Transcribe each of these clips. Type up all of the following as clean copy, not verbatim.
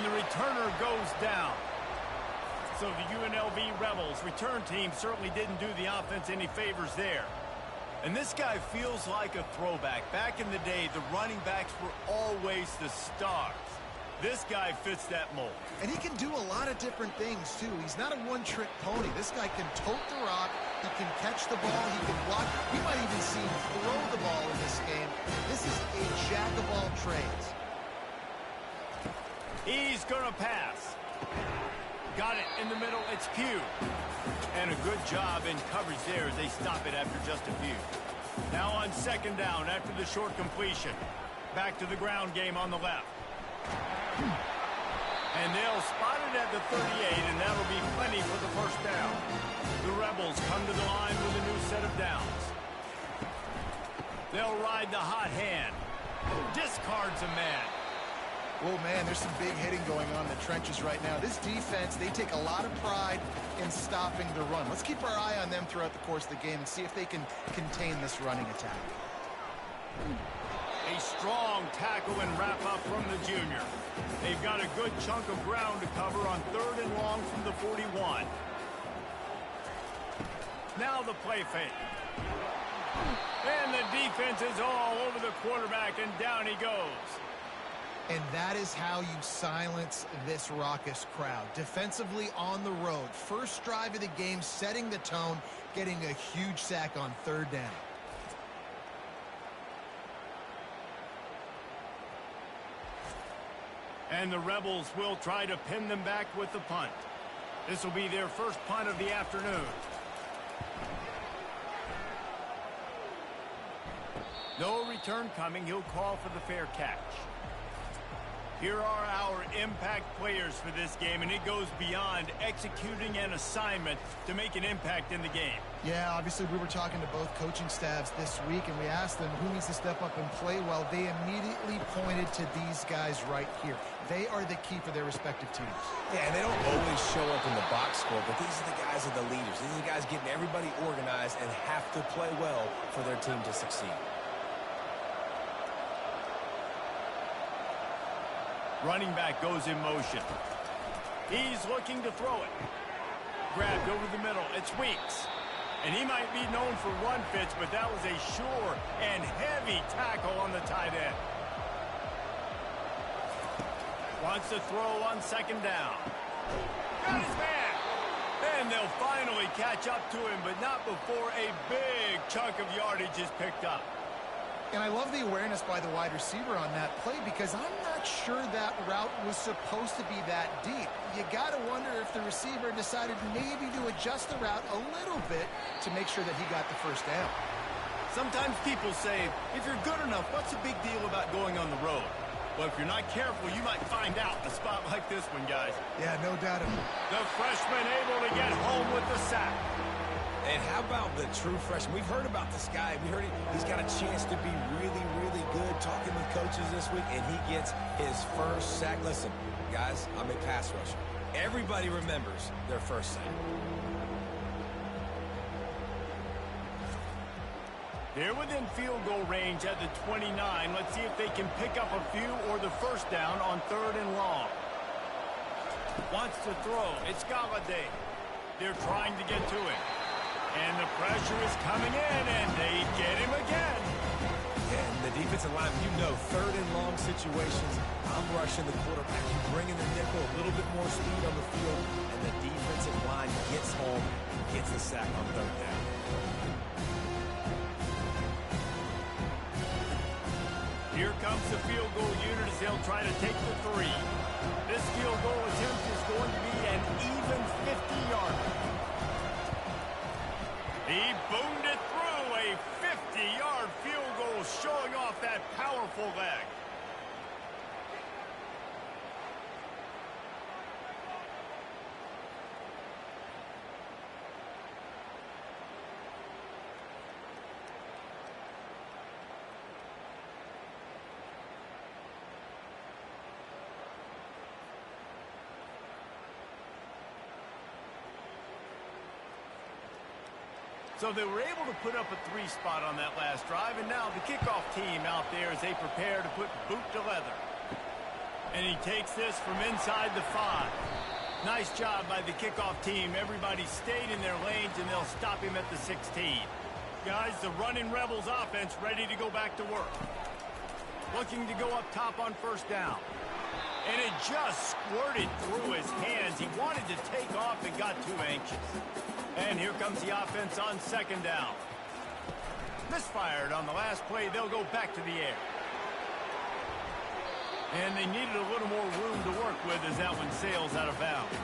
And the returner goes down. So the UNLV Rebels return team certainly didn't do the offense any favors there. And this guy feels like a throwback. Back in the day, the running backs were always the stars. This guy fits that mold. And he can do a lot of different things, too. He's not a one-trick pony. This guy can tote the rock. He can catch the ball. He can block. We might even see him throw the ball in this game. This is a jack of all trades. He's going to pass. Got it in the middle. It's Pugh. And a good job in coverage there as they stop it after just a few. Now on second down after the short completion. Back to the ground game on the left. And they'll spot it at the 38, and that'll be plenty for the first down. The Rebels come to the line with a new set of downs. They'll ride the hot hand. Discards a man. Oh, man, there's some big hitting going on in the trenches right now. This defense, they take a lot of pride in stopping the run. Let's keep our eye on them throughout the course of the game and see if they can contain this running attack. A strong tackle and wrap-up from the junior. They've got a good chunk of ground to cover on third and long from the 41. Now the play fake. And the defense is all over the quarterback, and down he goes. And that is how you silence this raucous crowd. Defensively on the road. First drive of the game, setting the tone, getting a huge sack on third down. And the Rebels will try to pin them back with the punt. This will be their first punt of the afternoon. No return coming. He'll call for the fair catch. Here are our impact players for this game, and it goes beyond executing an assignment to make an impact in the game. Yeah, obviously we were talking to both coaching staffs this week, and we asked them who needs to step up and play well. They immediately pointed to these guys right here. They are the key for their respective teams. Yeah, and they don't always show up in the box score, but these are the guys that are the leaders. These are the guys getting everybody organized and have to play well for their team to succeed. Running back goes in motion. He's looking to throw it. Grabbed over the middle. It's Weeks. And he might be known for run fits, but that was a sure and heavy tackle on the tight end. Wants to throw on second down. Got his man. And they'll finally catch up to him, but not before a big chunk of yardage is picked up. And I love the awareness by the wide receiver on that play because I'm not sure that route was supposed to be that deep. You got to wonder if the receiver decided maybe to adjust the route a little bit to make sure that he got the first down. Sometimes people say, if you're good enough, what's the big deal about going on the road? Well, if you're not careful, you might find out in a spot like this one, guys. Yeah, no doubt about it. The freshman able to get home with the sack. And how about the true freshman? We've heard about this guy. We heard he's got a chance to be really, really good. Talking with coaches this week, and he gets his first sack. Listen, guys, I'm a pass rusher. Everybody remembers their first sack. They're within field goal range at the 29. Let's see if they can pick up a few or the first down on third and long. Wants to throw. It's Galladay. They're trying to get to him. And the pressure is coming in, and they get him again. And the defensive line, you know, third and long situations, I'm rushing the quarterback. You bring in the nickel, a little bit more speed on the field, and the defensive line gets home, gets the sack on third down. Here comes the field goal unit as they'll try to take the 3. This field goal attempt is going to be an even 50-yarder. He boomed it through, a 50-yard field goal showing off that powerful leg. So they were able to put up a 3 spot on that last drive, and now the kickoff team out there as they prepare to put boot to leather. And he takes this from inside the 5. Nice job by the kickoff team. Everybody stayed in their lanes, and they'll stop him at the 16. Guys, the running Rebels offense ready to go back to work. Looking to go up top on first down. And it just squirted through his hands. He wanted to take off and got too anxious. And here comes the offense on second down. Misfired on the last play. They'll go back to the air. And they needed a little more room to work with as that one sails out of bounds.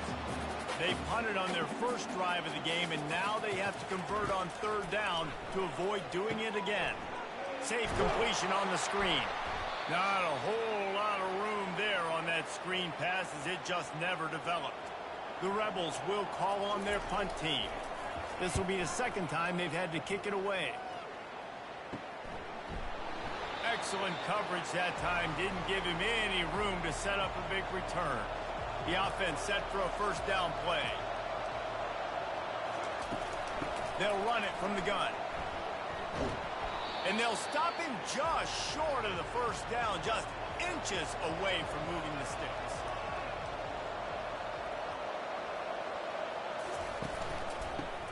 They punted on their first drive of the game, and now they have to convert on third down to avoid doing it again. Safe completion on the screen. Not a whole lot of room there on that screen pass as it just never developed. The Rebels will call on their punt team. This will be the second time they've had to kick it away. Excellent coverage that time. Didn't give him any room to set up a big return. The offense set for a first down play. They'll run it from the gun. And they'll stop him just short of the first down, just inches away from moving the sticks.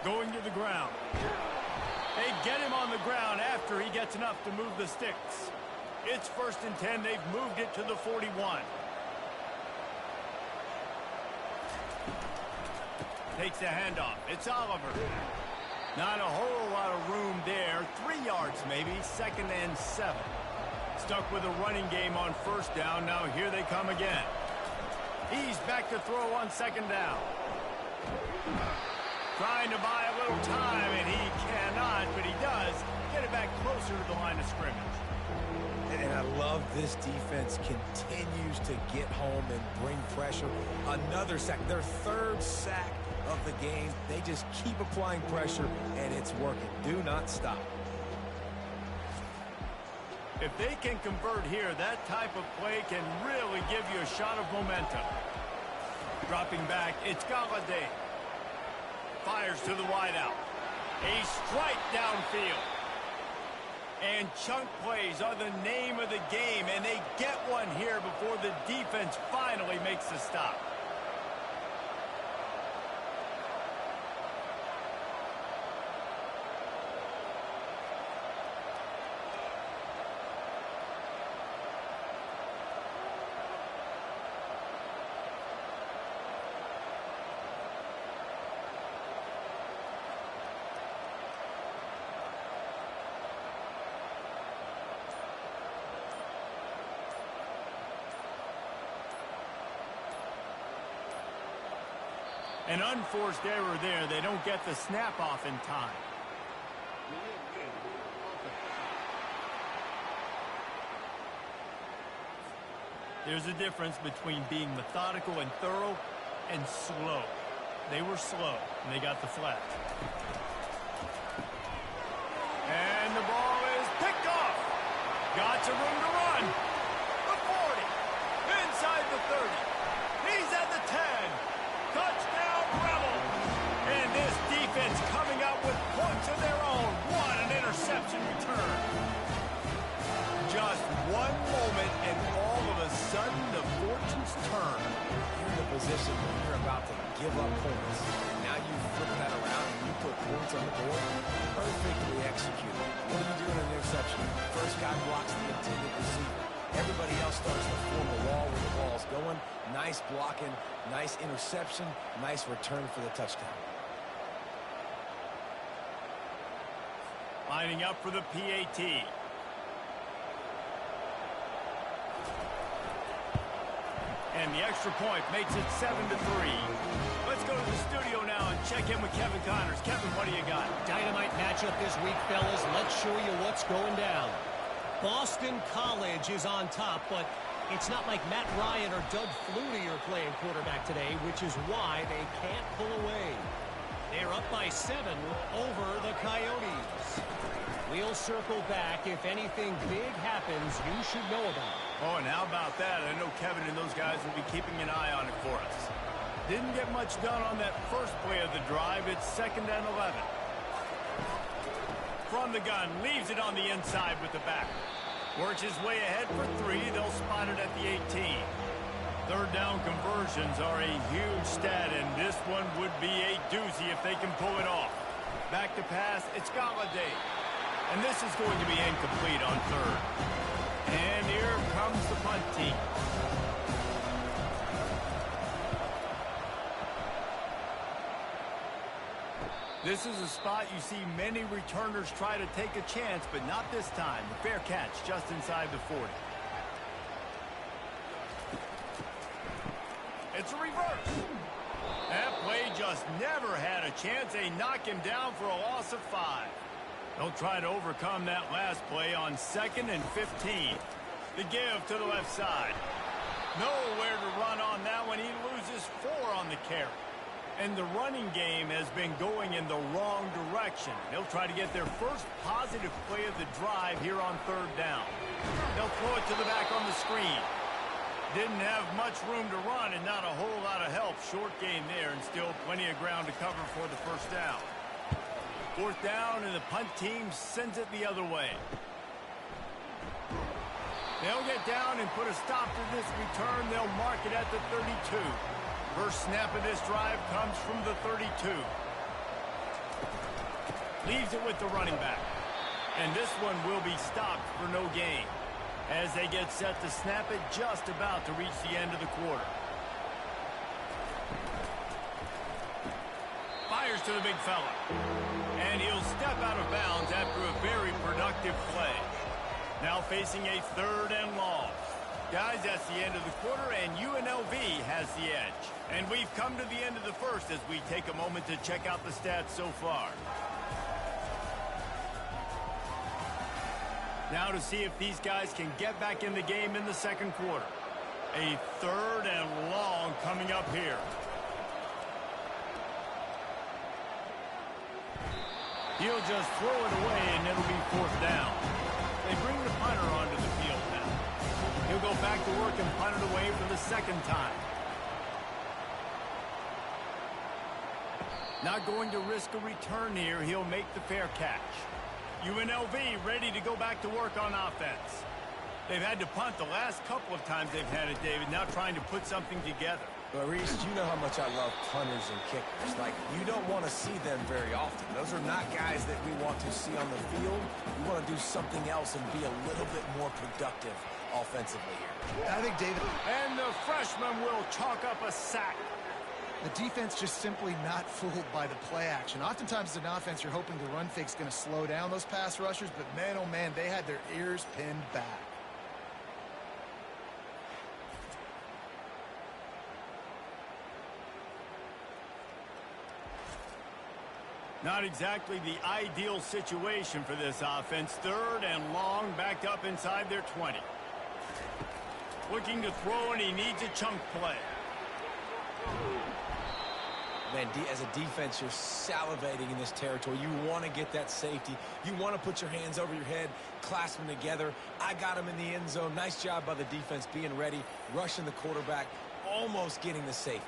Going to the ground. They get him on the ground after he gets enough to move the sticks. It's 1st and 10. They've moved it to the 41. Takes the handoff. It's Oliver. Not a whole lot of room there. 3 yards maybe. 2nd and 7. Stuck with a running game on first down. Now here they come again. He's back to throw on second down. Trying to buy a little time, and he cannot, but he does get it back closer to the line of scrimmage. And I love this defense continues to get home and bring pressure. Another sack, their 3rd sack of the game. They just keep applying pressure, and it's working. Do not stop. If they can convert here, that type of play can really give you a shot of momentum. Dropping back, it's Galladay. Fires to the wideout. A strike downfield. And chunk plays are the name of the game, and they get one here before the defense finally makes the stop. An unforced error there. They don't get the snap off in time. There's a difference between being methodical and thorough and slow. They were slow, and they got the flag. And the ball is picked off. Got some room to run. The 40. Inside the 30. He's at the 10. Touchdown, Rebels! And this defense coming out with points of their own. What an interception return. Just one moment, and all of a sudden, the fortunes turn. You're in a position where you're about to give up points. Now you flip that around and you put points on the board. Perfectly executed. What do you do in an interception? First guy blocks the intended receiver. Everybody else starts to form a wall where the ball's going. Nice blocking, nice interception, nice return for the touchdown. Lining up for the PAT. And the extra point makes it 7-3. Let's go to the studio now and check in with Kevin Connors. Kevin, what do you got? Dynamite matchup this week, fellas. Let's show you what's going down. Boston College is on top, but it's not like Matt Ryan or Doug Flutie are playing quarterback today, which is why they can't pull away. They're up by 7 over the Coyotes. We'll circle back. If anything big happens, you should know about it. Oh, and how about that? I know Kevin and those guys will be keeping an eye on it for us. Didn't get much done on that first play of the drive. It's 2nd and 11. From the gun, leaves it on the inside with the back. Works his way ahead for 3. They'll spot it at the 18. Third down conversions are a huge stat, and this one would be a doozy if they can pull it off. Back to pass, it's Galladay. And this is going to be incomplete on third. And here comes the punt team. This is a spot you see many returners try to take a chance, but not this time. The fair catch just inside the 40. It's a reverse. That play just never had a chance. They knock him down for a loss of 5. They'll try to overcome that last play on 2nd and 15. The give to the left side. Nowhere to run on that one. He loses 4 on the carry. And the running game has been going in the wrong direction. They'll try to get their first positive play of the drive here on third down. They'll throw it to the back on the screen. Didn't have much room to run and not a whole lot of help. Short gain there and still plenty of ground to cover for the first down. Fourth down and the punt team sends it the other way. They'll get down and put a stop to this return. They'll mark it at the 32. First snap of this drive comes from the 32. Leaves it with the running back. And this one will be stopped for no gain as they get set to snap it just about to reach the end of the quarter. Fires to the big fella. And he'll step out of bounds after a very productive play. Now facing a 3rd and long. Guys, that's the end of the quarter, and UNLV has the edge. And we've come to the end of the first as we take a moment to check out the stats so far. Now to see if these guys can get back in the game in the second quarter. A 3rd and long coming up here. He'll just throw it away, and it'll be 4th down. They bring the punter onto the field now. He'll go back to work and punt it away for the 2nd time. Not going to risk a return here. He'll make the fair catch. UNLV ready to go back to work on offense. They've had to punt the last couple of times they've had it, David, now trying to put something together. But Reese, you know how much I love punters and kickers. Like, you don't want to see them very often. Those are not guys that we want to see on the field. We want to do something else and be a little bit more productive offensively here. I think, David... And the freshman will chalk up a sack. The defense just simply not fooled by the play action. Oftentimes as an offense, you're hoping the run fake's going to slow down those pass rushers, but man, oh man, they had their ears pinned back. Not exactly the ideal situation for this offense. 3rd and long, backed up inside their 20. Looking to throw, and he needs a chunk play. Man, as a defense, you're salivating in this territory. You want to get that safety. You want to put your hands over your head, clasp them together. I got him in the end zone. Nice job by the defense being ready, rushing the quarterback, almost getting the safety.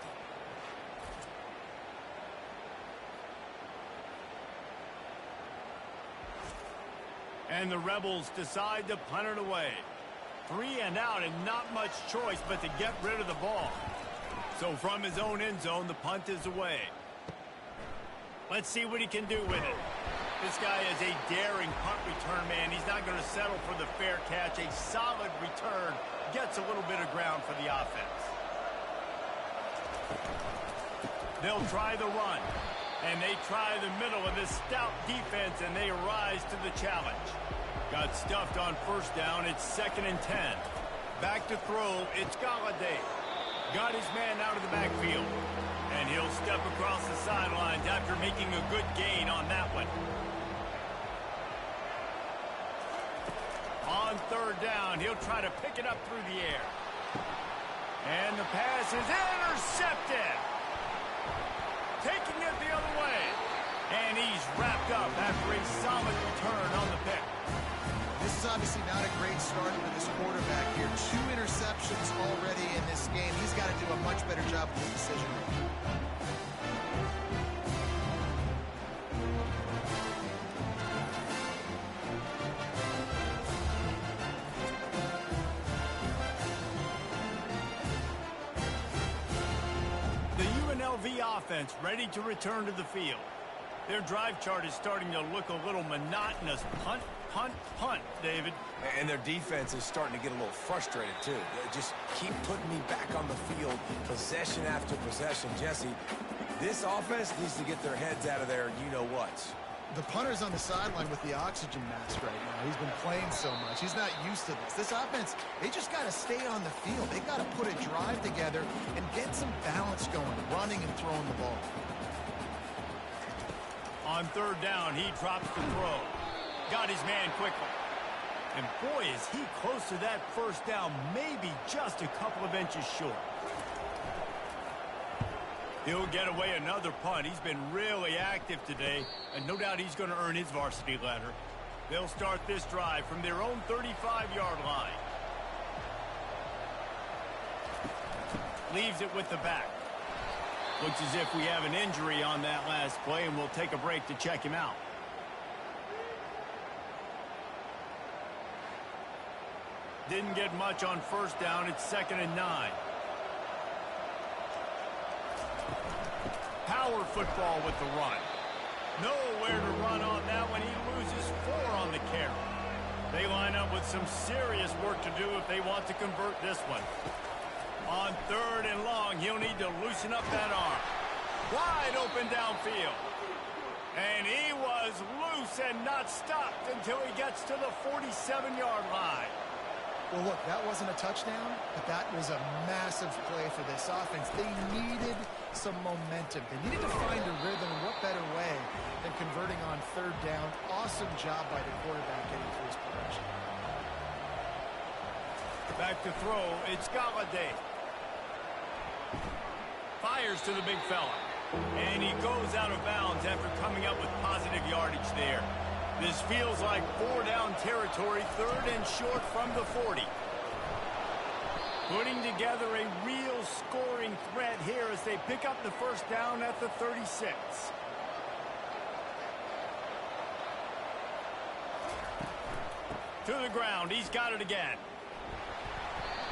And the Rebels decide to punt it away. 3 and out and not much choice but to get rid of the ball. So from his own end zone, the punt is away. Let's see what he can do with it. This guy is a daring punt return man. He's not going to settle for the fair catch. A solid return gets a little bit of ground for the offense. They'll try the run. And they try the middle of this stout defense, and they rise to the challenge. Got stuffed on first down. It's 2nd and 10. Back to throw. It's Galladay. Got his man out of the backfield. And he'll step across the sidelines after making a good gain on that one. On 3rd down, he'll try to pick it up through the air. And the pass is intercepted. Taking it the other way. And he's wrapped up after a solid return on the pick. This is obviously not a great start for this quarterback here. 2 interceptions already in this game. He's got to do a much better job with his decision making. UNLV offense ready to return to the field. Their drive chart is starting to look a little monotonous. Punt, punt, punt, David. And their defense is starting to get a little frustrated, too. They just keep putting me back on the field, possession after possession. Jesse, this offense needs to get their heads out of their you-know-whats. The punter's on the sideline with the oxygen mask right now. He's been playing so much. He's not used to this. This offense, they just got to stay on the field. They got to put a drive together and get some balance going, running and throwing the ball. On third down, he drops the throw. Got his man quickly. And boy, is he close to that first down, maybe just a couple of inches short. He'll get away another punt. He's been really active today, and no doubt he's going to earn his varsity letter. They'll start this drive from their own 35-yard line. Leaves it with the back. Looks as if we have an injury on that last play, and we'll take a break to check him out. Didn't get much on first down. It's 2nd and 9. Power football with the run. Nowhere to run on that one. He loses 4 on the carry. They line up with some serious work to do if they want to convert this one. On 3rd and long, he'll need to loosen up that arm. Wide open downfield. And he was loose and not stopped until he gets to the 47-yard line. Well, look, that wasn't a touchdown, but that was a massive play for this offense. They needed some momentum. They needed to find a rhythm, and what better way than converting on 3rd down. Awesome job by the quarterback getting through his progression. Back to throw, it's Galladay. Fires to the big fella. And he goes out of bounds after coming up with positive yardage there. This feels like 4-down territory, 3rd and short from the 40. Putting together a real scoring threat here as they pick up the first down at the 36. To the ground, he's got it again.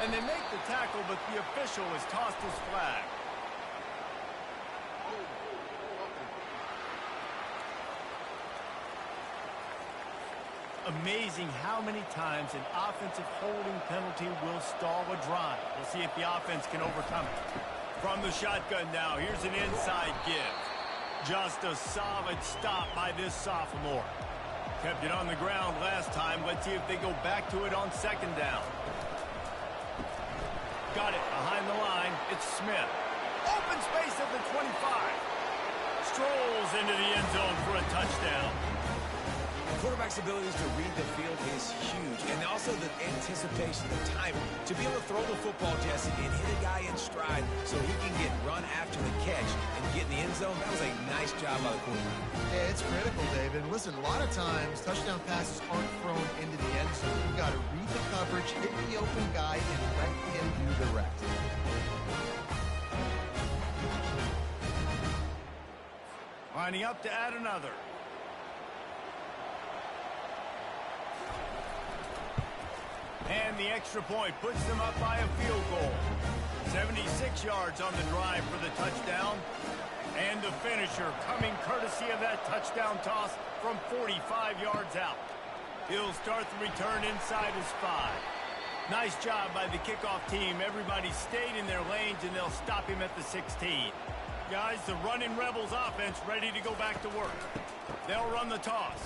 And they make the tackle, but the official has tossed his flag. Amazing how many times an offensive holding penalty will stall a drive. We'll see if the offense can overcome it. From the shotgun now, here's an inside give. Just a solid stop by this sophomore. Kept it on the ground last time. Let's see if they go back to it on 2nd down. Got it behind the line. It's Smith. Open space at the 25. Strolls into the end zone for a touchdown. Quarterback's abilities to read the field is huge, and also the anticipation, the timing. To be able to throw the football, Jesse, and hit a guy in stride so he can get run after the catch and get in the end zone, that was a nice job by the quarterback. Yeah, it's critical, David. And listen, a lot of times, touchdown passes aren't thrown into the end zone. You've got to read the coverage, hit the open guy, and let him do the rest. Lining up to add another. And the extra point puts them up by a field goal. 76 yards on the drive for the touchdown. And the finisher coming courtesy of that touchdown toss from 45 yards out. He'll start the return inside his 5. Nice job by the kickoff team. Everybody stayed in their lanes, and they'll stop him at the 16. Guys, the running Rebels offense ready to go back to work. They'll run the toss.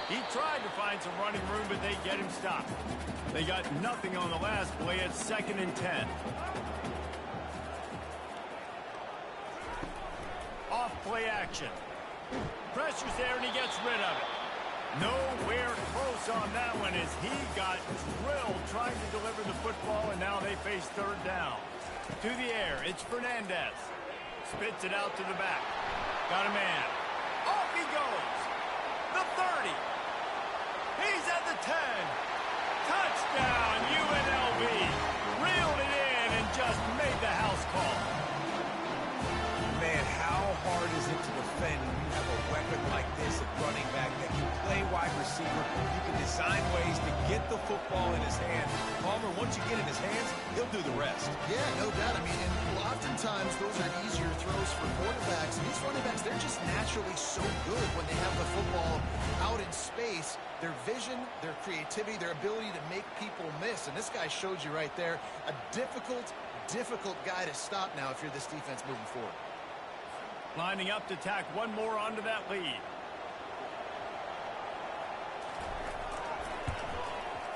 He tried to find some running room, but they get him stopped. They got nothing on the last play at 2nd and 10. Off play action. Pressure's there, and he gets rid of it. Nowhere close on that one as he got drilled trying to deliver the football, and now they face 3rd down. To the air, it's Fernandez. Spits it out to the back. Got a man. Off he goes. The 30. He's at the 10. Touchdown, UNLV. Reeled it in and just made the house call. Man, how hard is it to defend when you have a weapon like this at running back that can play wide receiver? You can design ways to get the football in his hands. Palmer, once you get in his hands, he'll do the rest. Yeah, no doubt. I mean, and oftentimes sometimes those are easier throws for quarterbacks. And these running backs, they're just naturally so good when they have the football out in space. Their vision, their creativity, their ability to make people miss. And this guy showed you right there, a difficult guy to stop now if you're this defense moving forward. Lining up to tack one more onto that lead.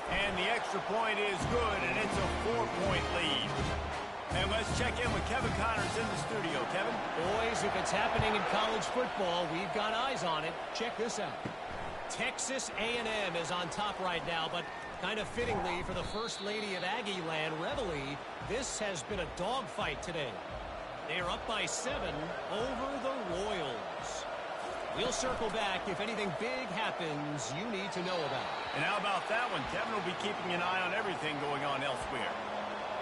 And the extra point is good, and it's a 4-point lead. And let's check in with Kevin Connors in the studio. Kevin? Boys, if it's happening in college football, we've got eyes on it. Check this out. Texas A&M is on top right now, but kind of fittingly for the First Lady of Aggie Land, Reveille, this has been a dogfight today. They are up by 7 over the Royals. We'll circle back if anything big happens you need to know about. And how about that one? Kevin will be keeping an eye on everything going on elsewhere.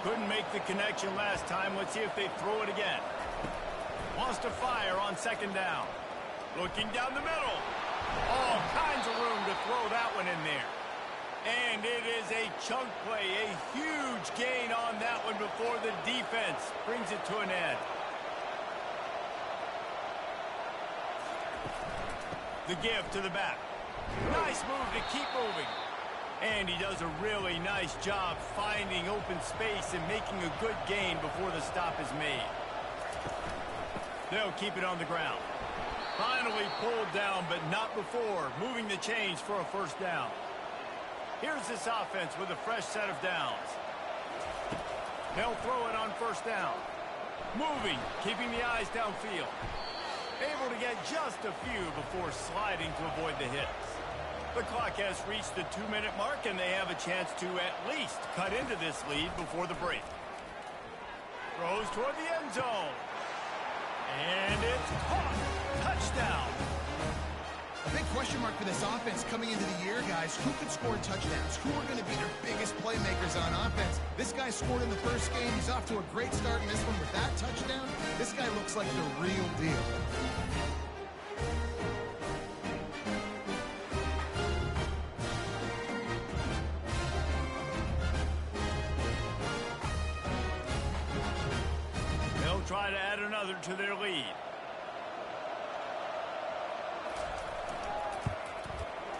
Couldn't make the connection last time. Let's see if they throw it again. Wants to fire on 2nd down. Looking down the middle. All kinds of room to throw that one in there. And it is a chunk play, a huge gain on that one before the defense brings it to an end. The give to the back. Nice move to keep moving. And he does a really nice job finding open space and making a good gain before the stop is made. They'll keep it on the ground. Finally pulled down, but not before. Moving the chains for a 1st down. Here's this offense with a fresh set of downs. They'll throw it on 1st down. Moving, keeping the eyes downfield. Able to get just a few before sliding to avoid the hits. The clock has reached the 2-minute mark, and they have a chance to at least cut into this lead before the break. Throws toward the end zone. And it's caught. Touchdown. A big question mark for this offense coming into the year, guys. Who could score touchdowns? Who are going to be their biggest playmakers on offense? This guy scored in the first game. He's off to a great start in this one with that touchdown. This guy looks like the real deal. They'll try to add another to their lead.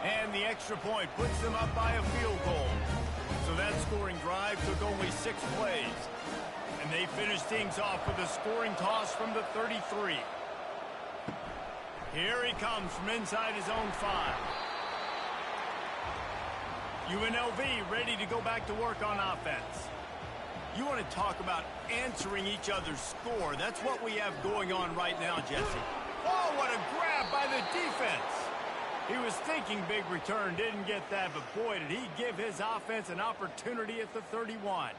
And the extra point puts them up by a field goal. So that scoring drive took only 6 plays. And they finished things off with a scoring toss from the 33. Here he comes from inside his own 5. UNLV ready to go back to work on offense. You want to talk about answering each other's score. That's what we have going on right now, Jesse. Oh, what a grab by the defense. He was thinking big return, didn't get that, but boy, did he give his offense an opportunity at the 31.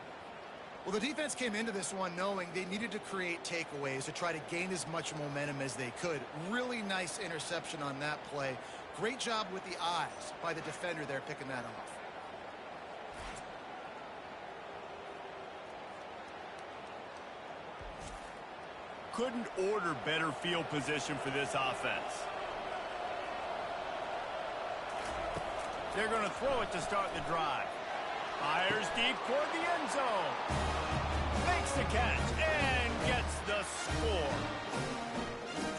Well, the defense came into this one knowing they needed to create takeaways to try to gain as much momentum as they could. Really nice interception on that play. Great job with the eyes by the defender there picking that off. Couldn't order better field position for this offense. They're going to throw it to start the drive. Fires deep toward the end zone. Makes the catch and gets the score.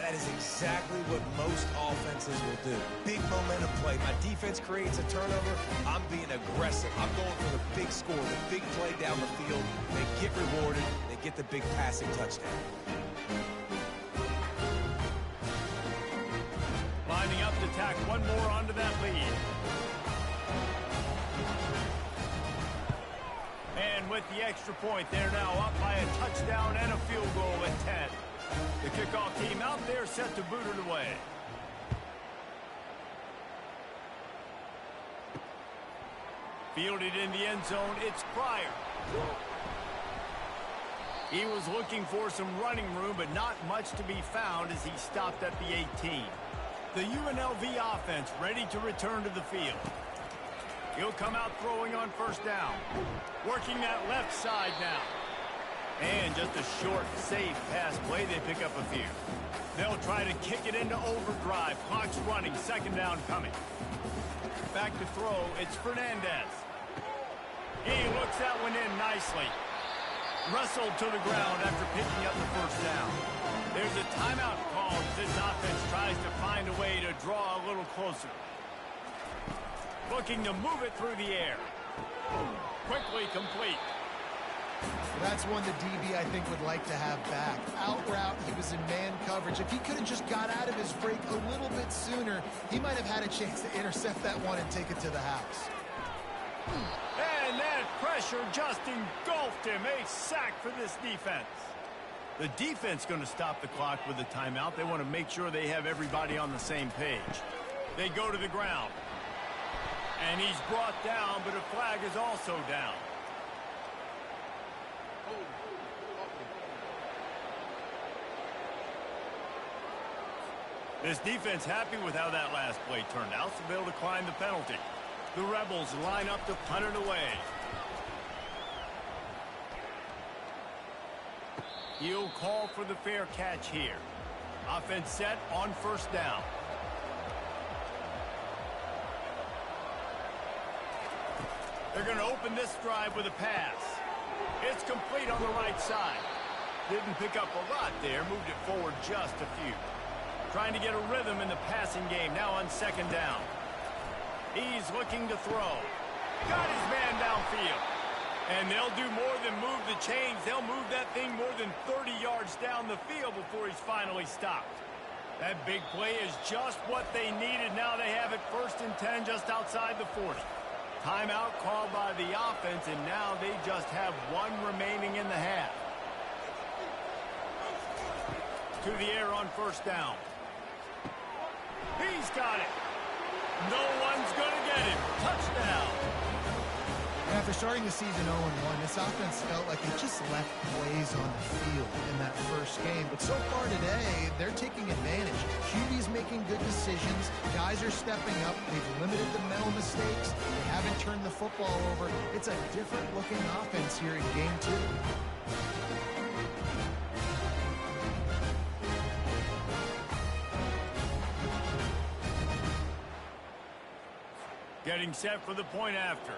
That is exactly what most offenses will do. Big momentum play. My defense creates a turnover. I'm being aggressive. I'm going for the big score, the big play down the field. They get rewarded. They get the big passing touchdown. Lining up to tack one more onto that lead. And with the extra point, they're now up by a touchdown and a field goal at 10. The kickoff team out there set to boot it away. Fielded in the end zone, it's Pryor. He was looking for some running room, but not much to be found as he stopped at the 18. The UNLV offense ready to return to the field. He'll come out throwing on 1st down. Working that left side now. And just a short, safe pass play. They pick up a few. They'll try to kick it into overdrive. Clock's running. 2nd down coming. Back to throw. It's Fernandez. He looks that one in nicely. Wrestled to the ground after picking up the 1st a timeout call as this offense tries to find a way to draw a little closer. Looking to move it through the air. Quickly complete. That's one the DB, I think, would like to have back. Out route, he was in man coverage. If he could have just got out of his break a little bit sooner, he might have had a chance to intercept that one and take it to the house. And that pressure just engulfed him. A sack for this defense. The defense going to stop the clock with a timeout. They want to make sure they have everybody on the same page. They go to the ground. And he's brought down, but a flag is also down. This defense happy with how that last play turned out, so they'll decline the penalty. The Rebels line up to punt it away. He'll call for the fair catch here. Offense set on first down. They're going to open this drive with a pass. It's complete on the right side. Didn't pick up a lot there, moved it forward just a few. Trying to get a rhythm in the passing game, now on second down. He's looking to throw. Got his man downfield. And they'll do more than move the chains. They'll move that thing more than 30 yards down the field before he's finally stopped. That big play is just what they needed. Now they have it 1st and 10 just outside the 40. Timeout called by the offense, and now they just have one remaining in the half. To the air on first down. He's got it. No one's going to get him. Touchdown. After starting the season 0-1, this offense felt like it just left plays on the field in that first game. But so far today, they're taking advantage. QB's making good decisions. Guys are stepping up. They've limited the mental mistakes. They haven't turned the football over. It's a different-looking offense here in Game 2. Getting set for the point after.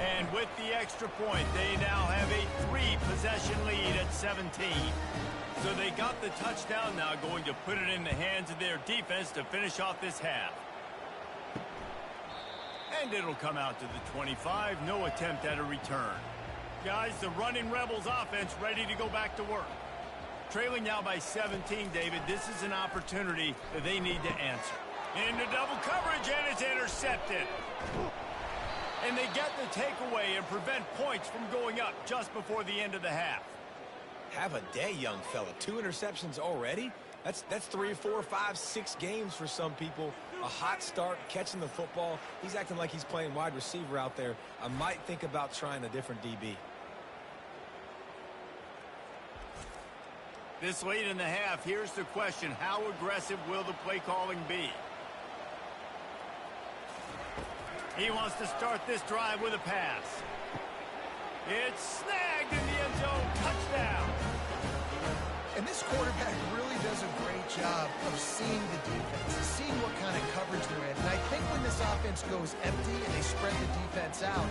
And with the extra point, they now have a 3-possession lead at 17. So they got the touchdown, now going to put it in the hands of their defense to finish off this half. And it'll come out to the 25, no attempt at a return. Guys, the running Rebels offense ready to go back to work. Trailing now by 17, David, this is an opportunity that they need to answer. Into double coverage, and it's intercepted. And they get the takeaway and prevent points from going up just before the end of the half. Have a day, young fella. 2 interceptions already? That's 3, 4, 5, 6 games for some people. A hot start, catching the football. He's acting like he's playing wide receiver out there. I might think about trying a different DB. This late in the half, here's the question. How aggressive will the play calling be? He wants to start this drive with a pass. It's snagged in the end zone. Touchdown. And this quarterback really does a great job of seeing the defense, seeing what kind of coverage they're in. And I think when this offense goes empty and they spread the defense out,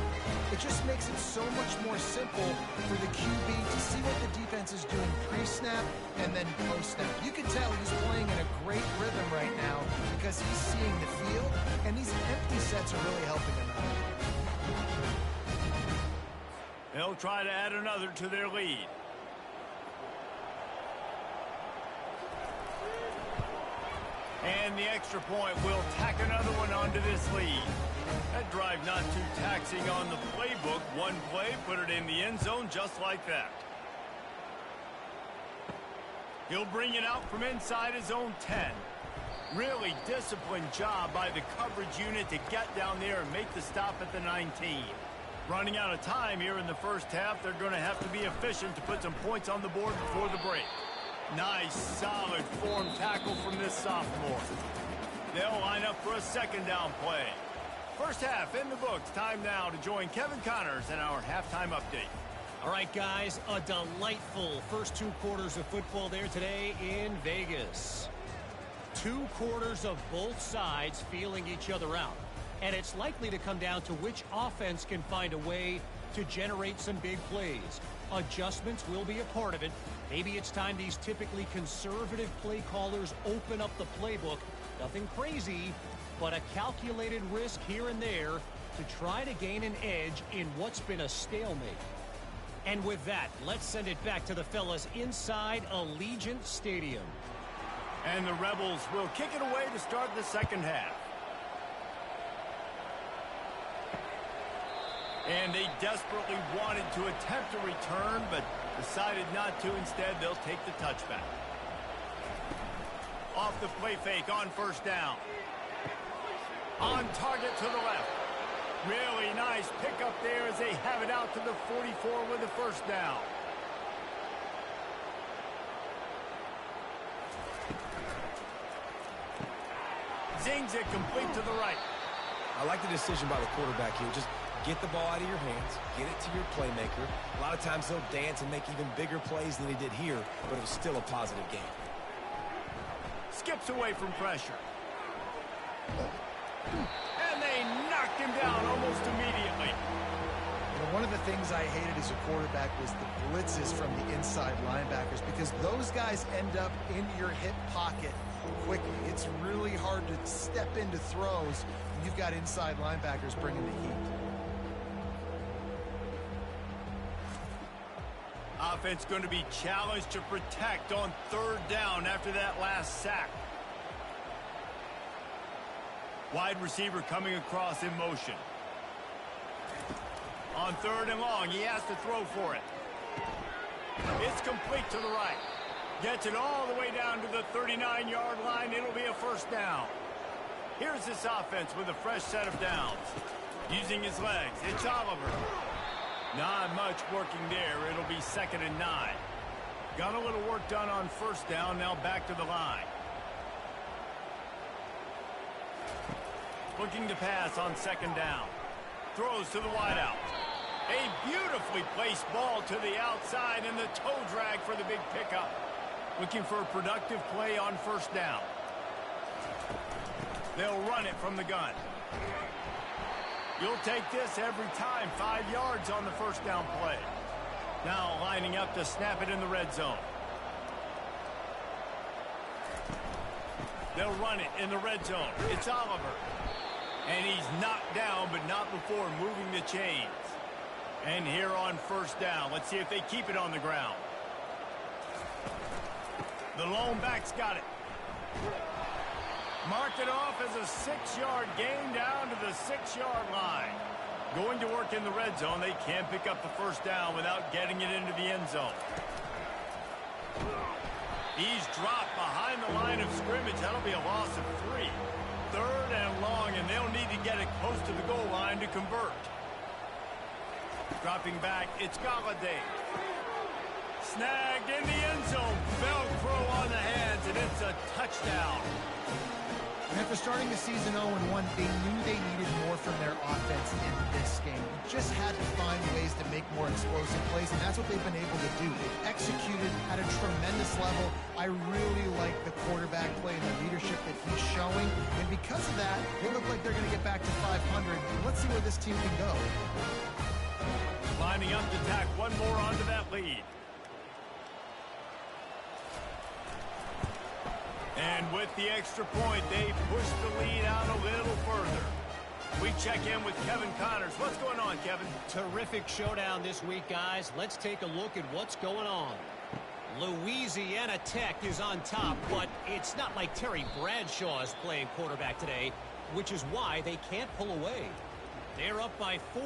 it just makes it so much more simple for the QB to see what the defense is doing pre-snap and then post-snap. You can tell he's playing in a great rhythm right now because he's seeing the field, and these empty sets are really helping him out. They'll try to add another to their lead. And the extra point will tack another one onto this lead. That drive not too taxing on the playbook. One play, put it in the end zone just like that. He'll bring it out from inside his own 10. Really disciplined job by the coverage unit to get down there and make the stop at the 19. Running out of time here in the first half, they're going to have to be efficient to put some points on the board before the break. Nice, solid form tackle from this sophomore. They'll line up for a second down play. First half in the books. Time now to join Kevin Connors in our halftime update. All right, guys, a delightful first 2 quarters of football there today in Vegas. 2 quarters of both sides feeling each other out. And it's likely to come down to which offense can find a way to generate some big plays. Adjustments will be a part of it. Maybe it's time these typically conservative play callers open up the playbook. Nothing crazy, but a calculated risk here and there to try to gain an edge in what's been a stalemate. And with that, let's send it back to the fellas inside Allegiant Stadium. And the Rebels will kick it away to start the second half. And they desperately wanted to attempt a return, but decided not to. Instead, they'll take the touchback. Off the play fake on first down. On target to the left. Really nice pickup there as they have it out to the 44 with the first down. Zings it complete to the right. I like the decision by the quarterback here. Just get the ball out of your hands, get it to your playmaker. A lot of times he'll dance and make even bigger plays than he did here, but it was still a positive game. Skips away from pressure. And they knocked him down almost immediately. One of the things I hated as a quarterback was the blitzes from the inside linebackers, because those guys end up in your hip pocket quickly. It's really hard to step into throws when you've got inside linebackers bringing the heat. Offense going to be challenged to protect on third down after that last sack. Wide receiver coming across in motion. On third and long, he has to throw for it. It's complete to the right. Gets it all the way down to the 39-yard line. It'll be a first down. Here's this offense with a fresh set of downs. Using his legs, it's Oliver. Not much working there. It'll be 2nd and 9. Got a little work done on first down. Now back to the line. Looking to pass on 2nd down. Throws to the wideout. A beautifully placed ball to the outside and the toe drag for the big pickup. Looking for a productive play on first down. They'll run it from the gun. You'll take this every time. 5 yards on the first down play. Now lining up to snap it in the red zone. They'll run it in the red zone. It's Oliver. And he's knocked down, but not before moving the chains. And here on first down, let's see if they keep it on the ground. The lone back's got it. Mark it off as a 6-yard gain down to the 6-yard line. Going to work in the red zone. They can't pick up the first down without getting it into the end zone. He's dropped behind the line of scrimmage. That'll be a loss of 3. 3rd and long, and they'll need to get it close to the goal line to convert. Dropping back, it's Galladay. Snagged in the end zone. Velcro on the hands, and it's a touchdown. And after starting the season 0-1, they knew they needed more from their offense in this game. They just had to find ways to make more explosive plays, and that's what they've been able to do. They've executed at a tremendous level. I really like the quarterback play and the leadership that he's showing, and because of that, they look like they're going to get back to 500. Let's see where this team can go. Lining up to tack one more onto that lead. And with the extra point, they push the lead out a little further. We check in with Kevin Connors. What's going on, Kevin? Terrific showdown this week, guys. Let's take a look at what's going on. Louisiana Tech is on top, but it's not like Terry Bradshaw is playing quarterback today, which is why they can't pull away. They're up by 4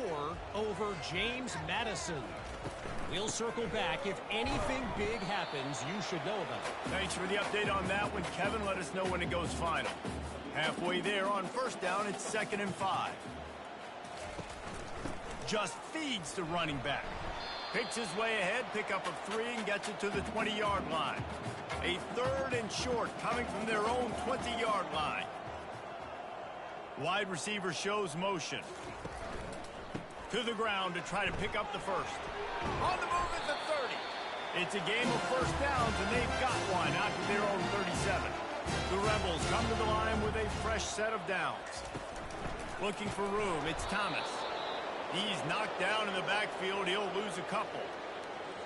over James Madison. We'll circle back. If anything big happens, you should know about it. Thanks for the update on that one, Kevin. Let us know when it goes final. Halfway there on first down, it's 2nd and 5. Just feeds the running back. Picks his way ahead, pickup of 3, and gets it to the 20-yard line. A 3rd and short coming from their own 20-yard line. Wide receiver shows motion. To the ground to try to pick up the first. On the move at the 30. It's a game of first downs, and they've got one out to their own 37. The Rebels come to the line with a fresh set of downs. Looking for room, it's Thomas. He's knocked down in the backfield. He'll lose a couple.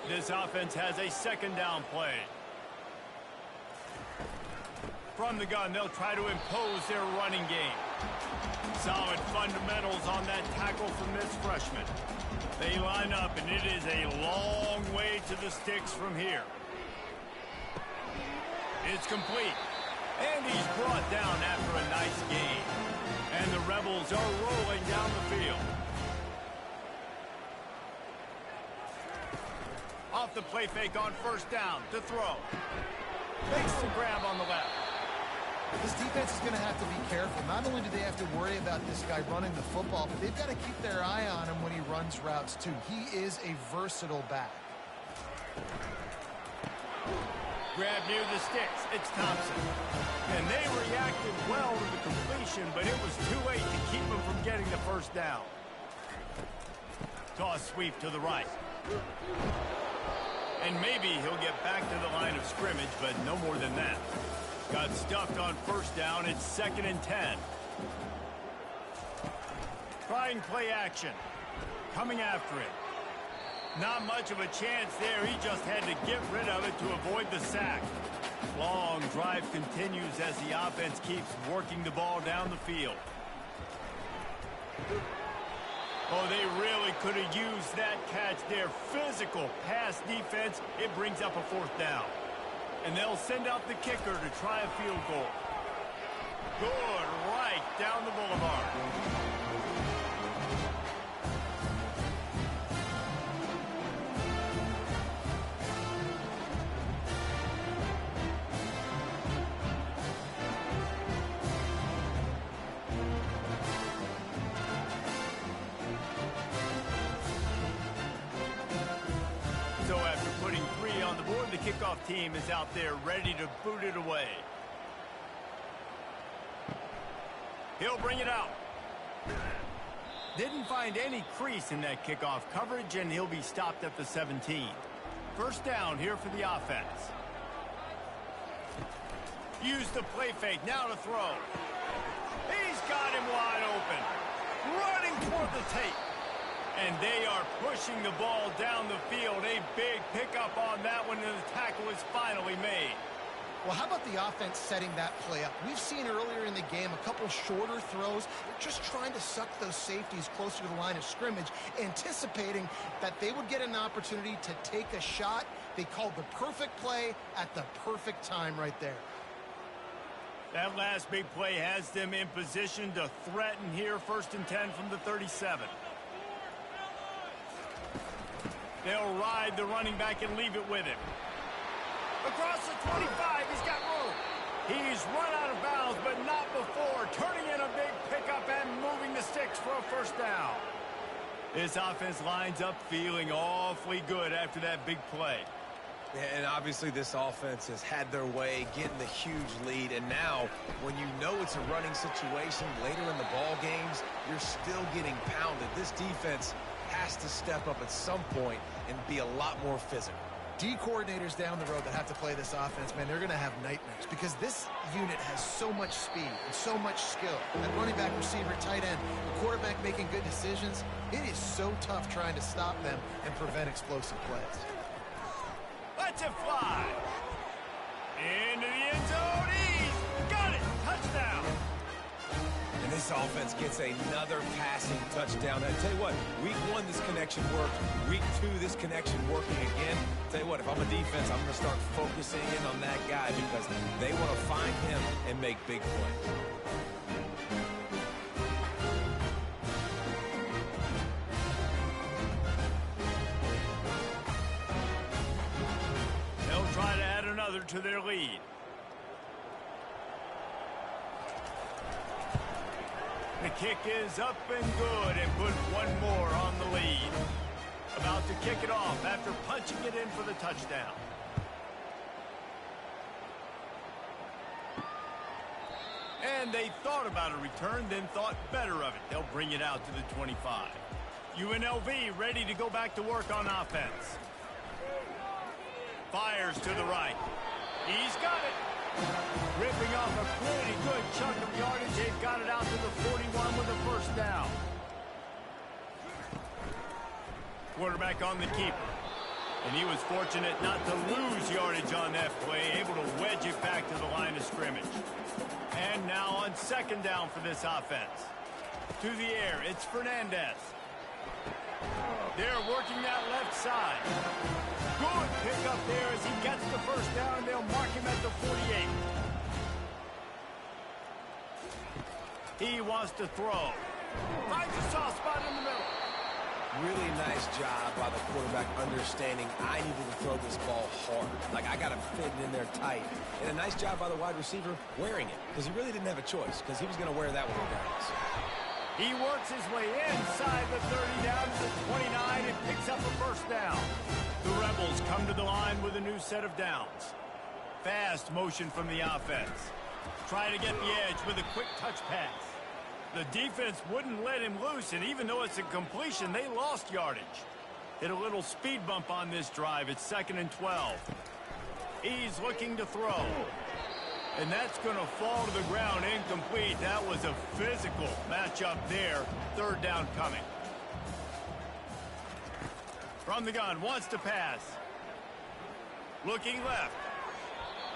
This offense has a second down play. From the gun, they'll try to impose their running game. Solid fundamentals on that tackle from this freshman. They line up, and it is a long way to the sticks from here. It's complete. And he's brought down after a nice gain. And the Rebels are rolling down the field. Off the play fake on first down to throw. Makes the grab on the left. This defense is going to have to be careful. Not only do they have to worry about this guy running the football, but they've got to keep their eye on him when he runs routes, too. He is a versatile back. Grab near the sticks. It's Thompson. And they reacted well to the completion, but it was too late to keep him from getting the first down. Toss sweep to the right. And maybe he'll get back to the line of scrimmage, but no more than that. Got stuffed on first down. It's 2nd and 10. Trying play action. Coming after it. Not much of a chance there. He just had to get rid of it to avoid the sack. Long drive continues as the offense keeps working the ball down the field. Oh, they really could have used that catch there. Physical pass defense. It brings up a 4th down. And they'll send out the kicker to try a field goal. Good, right down the boulevard. So after putting 3 on the board, the kickoff team is out there ready to boot it away. He'll bring it out. Didn't find any crease in that kickoff coverage, and he'll be stopped at the 17. First down here for the offense. Use the play fake, now to throw. He's got him wide open. Running toward the tape. And they are pushing the ball down the field. A big pickup on that one, and the tackle is finally made. Well, how about the offense setting that play up? We've seen earlier in the game a couple shorter throws. They're just trying to suck those safeties closer to the line of scrimmage, anticipating that they would get an opportunity to take a shot. They called the perfect play at the perfect time right there. That last big play has them in position to threaten here. 1st and 10 from the 37. They'll ride the running back and leave it with him. Across the 25, he's got room. He's run out of bounds, but not before. Turning in a big pickup and moving the sticks for a first down. This offense lines up feeling awfully good after that big play. And obviously this offense has had their way, getting the huge lead. And now, when you know it's a running situation later in the ball games, you're still getting pounded. This defense has to step up at some point and be a lot more physical. D coordinators down the road that have to play this offense, man, they're going to have nightmares because this unit has so much speed and so much skill. That running back, receiver, tight end, the quarterback making good decisions, it is so tough trying to stop them and prevent explosive plays. Let's it fly. Into the end zone. He's got it. Touchdown. And this offense gets another passing touchdown. I tell you what, week 1 this connection worked. Week 2 this connection working again. Tell you what, if I'm a defense, I'm going to start focusing in on that guy because they want to find him and make big plays. They'll try to add another to their lead. The kick is up and good and put one more on the lead. About to kick it off after punching it in for the touchdown. And they thought about a return, then thought better of it. They'll bring it out to the 25. UNLV ready to go back to work on offense. Fires to the right. He's got it. Ripping off a pretty good chunk of yardage. They've got it out to the 41 with a first down. Quarterback on the keeper. And he was fortunate not to lose yardage on that play, able to wedge it back to the line of scrimmage. And now on second down for this offense. To the air, it's Fernandez. They're working that left side. Good pick up there as he gets the first down. They'll mark him at the 48. He wants to throw. Finds a soft spot in the middle. Really nice job by the quarterback understanding I needed to throw this ball hard. Like, I got to fit it in there tight. And a nice job by the wide receiver wearing it, because he really didn't have a choice, because he was going to wear that one regardless. He works his way inside the 30 down to the 29 and picks up a first down. The Rebels come to the line with a new set of downs. Fast motion from the offense. Try to get the edge with a quick touch pass. The defense wouldn't let him loose, and even though it's a completion, they lost yardage. Hit a little speed bump on this drive. It's 2nd and 12. He's looking to throw. And that's going to fall to the ground incomplete. That was a physical matchup there. Third down coming. From the gun, wants to pass. Looking left.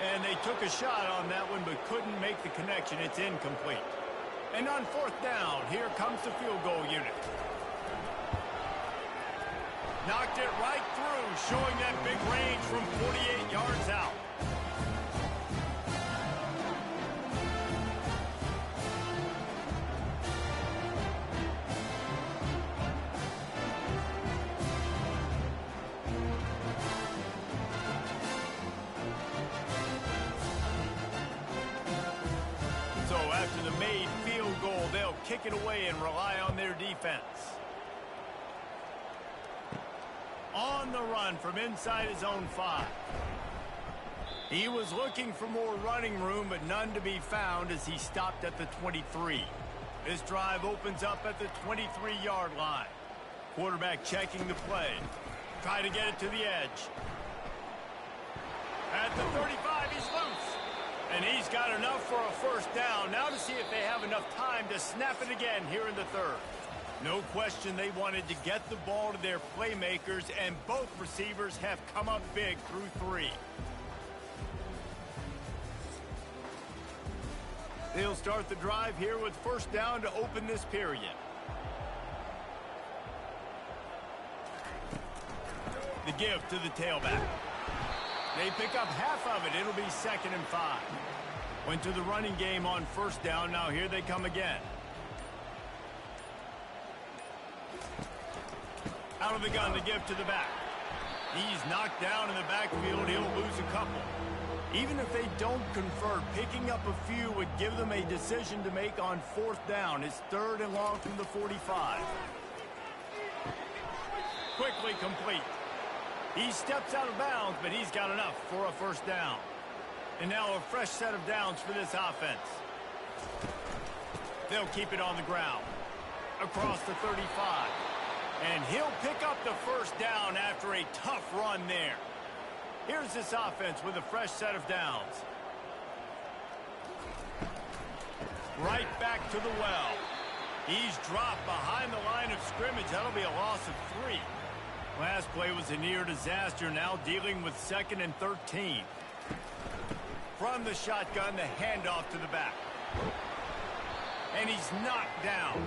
And they took a shot on that one, but couldn't make the connection. It's incomplete. And on fourth down, here comes the field goal unit. Knocked it right through, showing that big range from 48 yards out. So after the made field goal, they'll kick it away and rely on their defense. On the run from inside his own 5. He was looking for more running room, but none to be found as he stopped at the 23. This drive opens up at the 23-yard line. Quarterback checking the play. Try to get it to the edge. At the 35, he's loose. And he's got enough for a first down. Now to see if they have enough time to snap it again here in the third. No question they wanted to get the ball to their playmakers, and both receivers have come up big through 3. They'll start the drive here with first down to open this period. The give to the tailback. They pick up half of it. It'll be 2nd and 5. Went to the running game on first down. Now here they come again. Out of the gun to give to the back. He's knocked down in the backfield. He'll lose a couple. Even if they don't convert, picking up a few would give them a decision to make on fourth down. It's 3rd and long from the 45. Quickly complete. He steps out of bounds, but he's got enough for a first down. And now a fresh set of downs for this offense. They'll keep it on the ground. Across the 35. And he'll pick up the first down after a tough run there. Here's this offense with a fresh set of downs. Right back to the well. He's dropped behind the line of scrimmage. That'll be a loss of 3. Last play was a near disaster, now dealing with 2nd and 13. From the shotgun, the handoff to the back. And he's knocked down.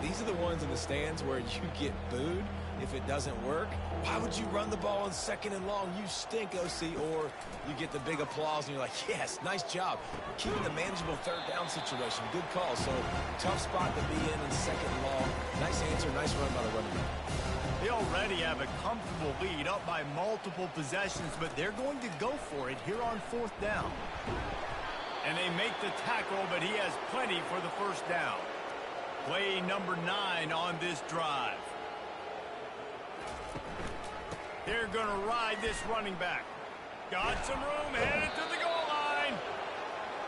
These are the ones in the stands where you get booed if it doesn't work. Why would you run the ball on 2nd and long? You stink, OC. Or you get the big applause and you're like, yes, nice job. Keeping the manageable third down situation. Good call. So tough spot to be in 2nd and long. Nice answer, nice run by the running back. They already have a comfortable lead up by multiple possessions, but they're going to go for it here on fourth down. And they make the tackle, but he has plenty for the first down. Play number 9 on this drive. They're going to ride this running back. Got some room, headed to the goal line.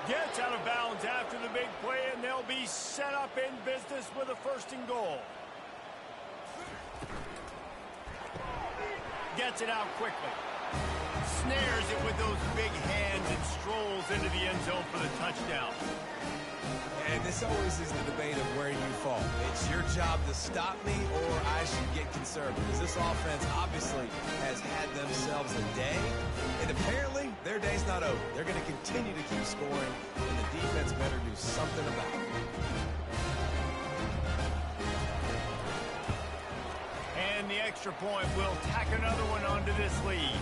Gets out of bounds after the big play, and they'll be set up in business with a 1st and goal. Gets it out quickly. snares it with those big hands and strolls into the end zone for the touchdown. And this always is the debate of where you fall. It's your job to stop me, or I should get conservative. Because this offense obviously has had themselves a day, and apparently their day's not over. They're going to continue to keep scoring, and the defense better do something about it. And the extra point will tack another one onto this lead.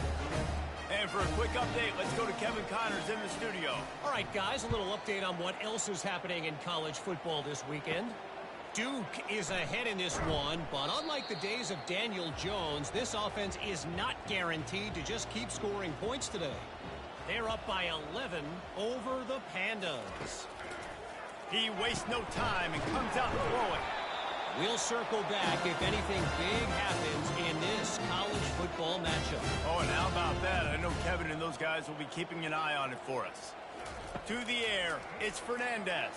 And for a quick update, let's go to Kevin Connors in the studio. All right, guys, a little update on what else is happening in college football this weekend. Duke is ahead in this one, but unlike the days of Daniel Jones, this offense is not guaranteed to just keep scoring points today. They're up by 11 over the Pandas. He wastes no time and comes out throwing. We'll circle back if anything big happens in this college football matchup. Oh, and how about that? I know Kevin and those guys will be keeping an eye on it for us. To the air, it's Fernandez.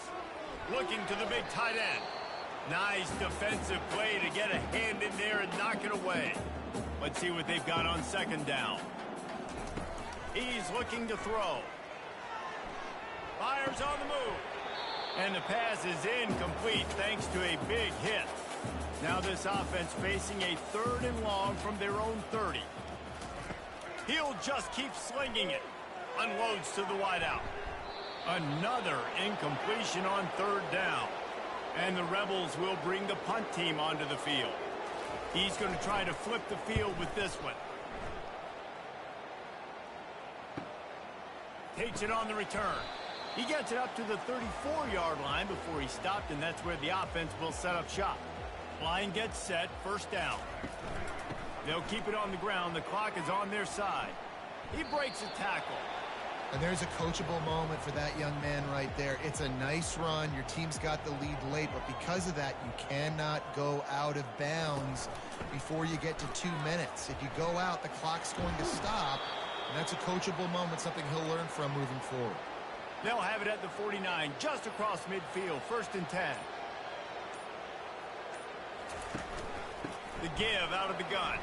Looking to the big tight end. Nice defensive play to get a hand in there and knock it away. Let's see what they've got on second down. He's looking to throw. Fires on the move. And the pass is incomplete thanks to a big hit. Now this offense facing a 3rd and long from their own 30. He'll just keep slinging it. Unloads to the wideout. Another incompletion on 3rd down. And the Rebels will bring the punt team onto the field. He's going to try to flip the field with this one. Takes it on the return. He gets it up to the 34-yard line before he stopped, and that's where the offense will set up shop. Line gets set, 1st down. They'll keep it on the ground. The clock is on their side. He breaks a tackle. And there's a coachable moment for that young man right there. It's a nice run. Your team's got the lead late, but because of that, you cannot go out of bounds before you get to 2 minutes. If you go out, the clock's going to stop, and that's a coachable moment, something he'll learn from moving forward. They'll have it at the 49, just across midfield, 1st and 10. The give out of the gun.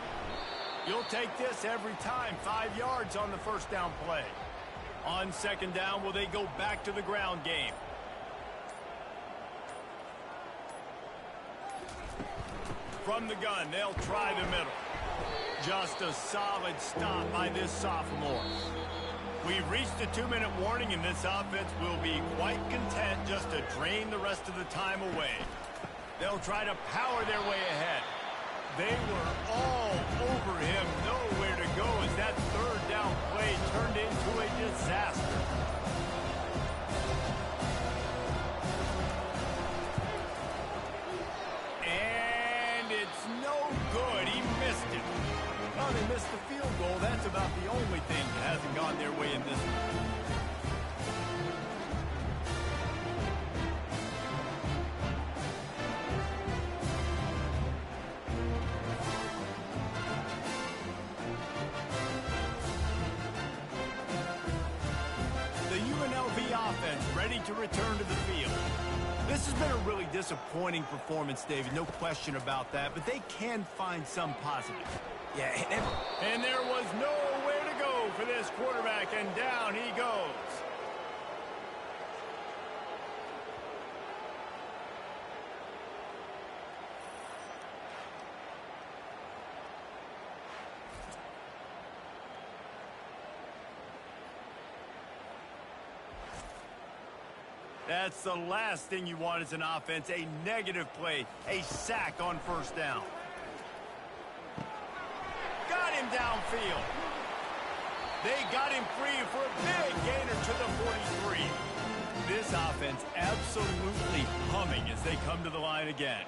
You'll take this every time. 5 yards on the 1st down play. On 2nd down, will they go back to the ground game? From the gun, they'll try the middle. Just a solid stop by this sophomore. We've reached a 2-minute warning, and this offense will be quite content just to drain the rest of the time away. They'll try to power their way ahead. They were all over him, nowhere to go as that 3rd down play turned into a disaster. And it's no good. He missed it. Well, they missed the field goal. That's about the only thing that hasn't gone their way in this one. Offense ready to return to the field. This has been a really disappointing performance, David, no question about that, but they can find some positive. Yeah, and there was nowhere to go for this quarterback, and down he goes. That's the last thing you want as an offense, a negative play, a sack on 1st down. Got him downfield. They got him free for a big gainer to the 43. This offense absolutely humming as they come to the line again.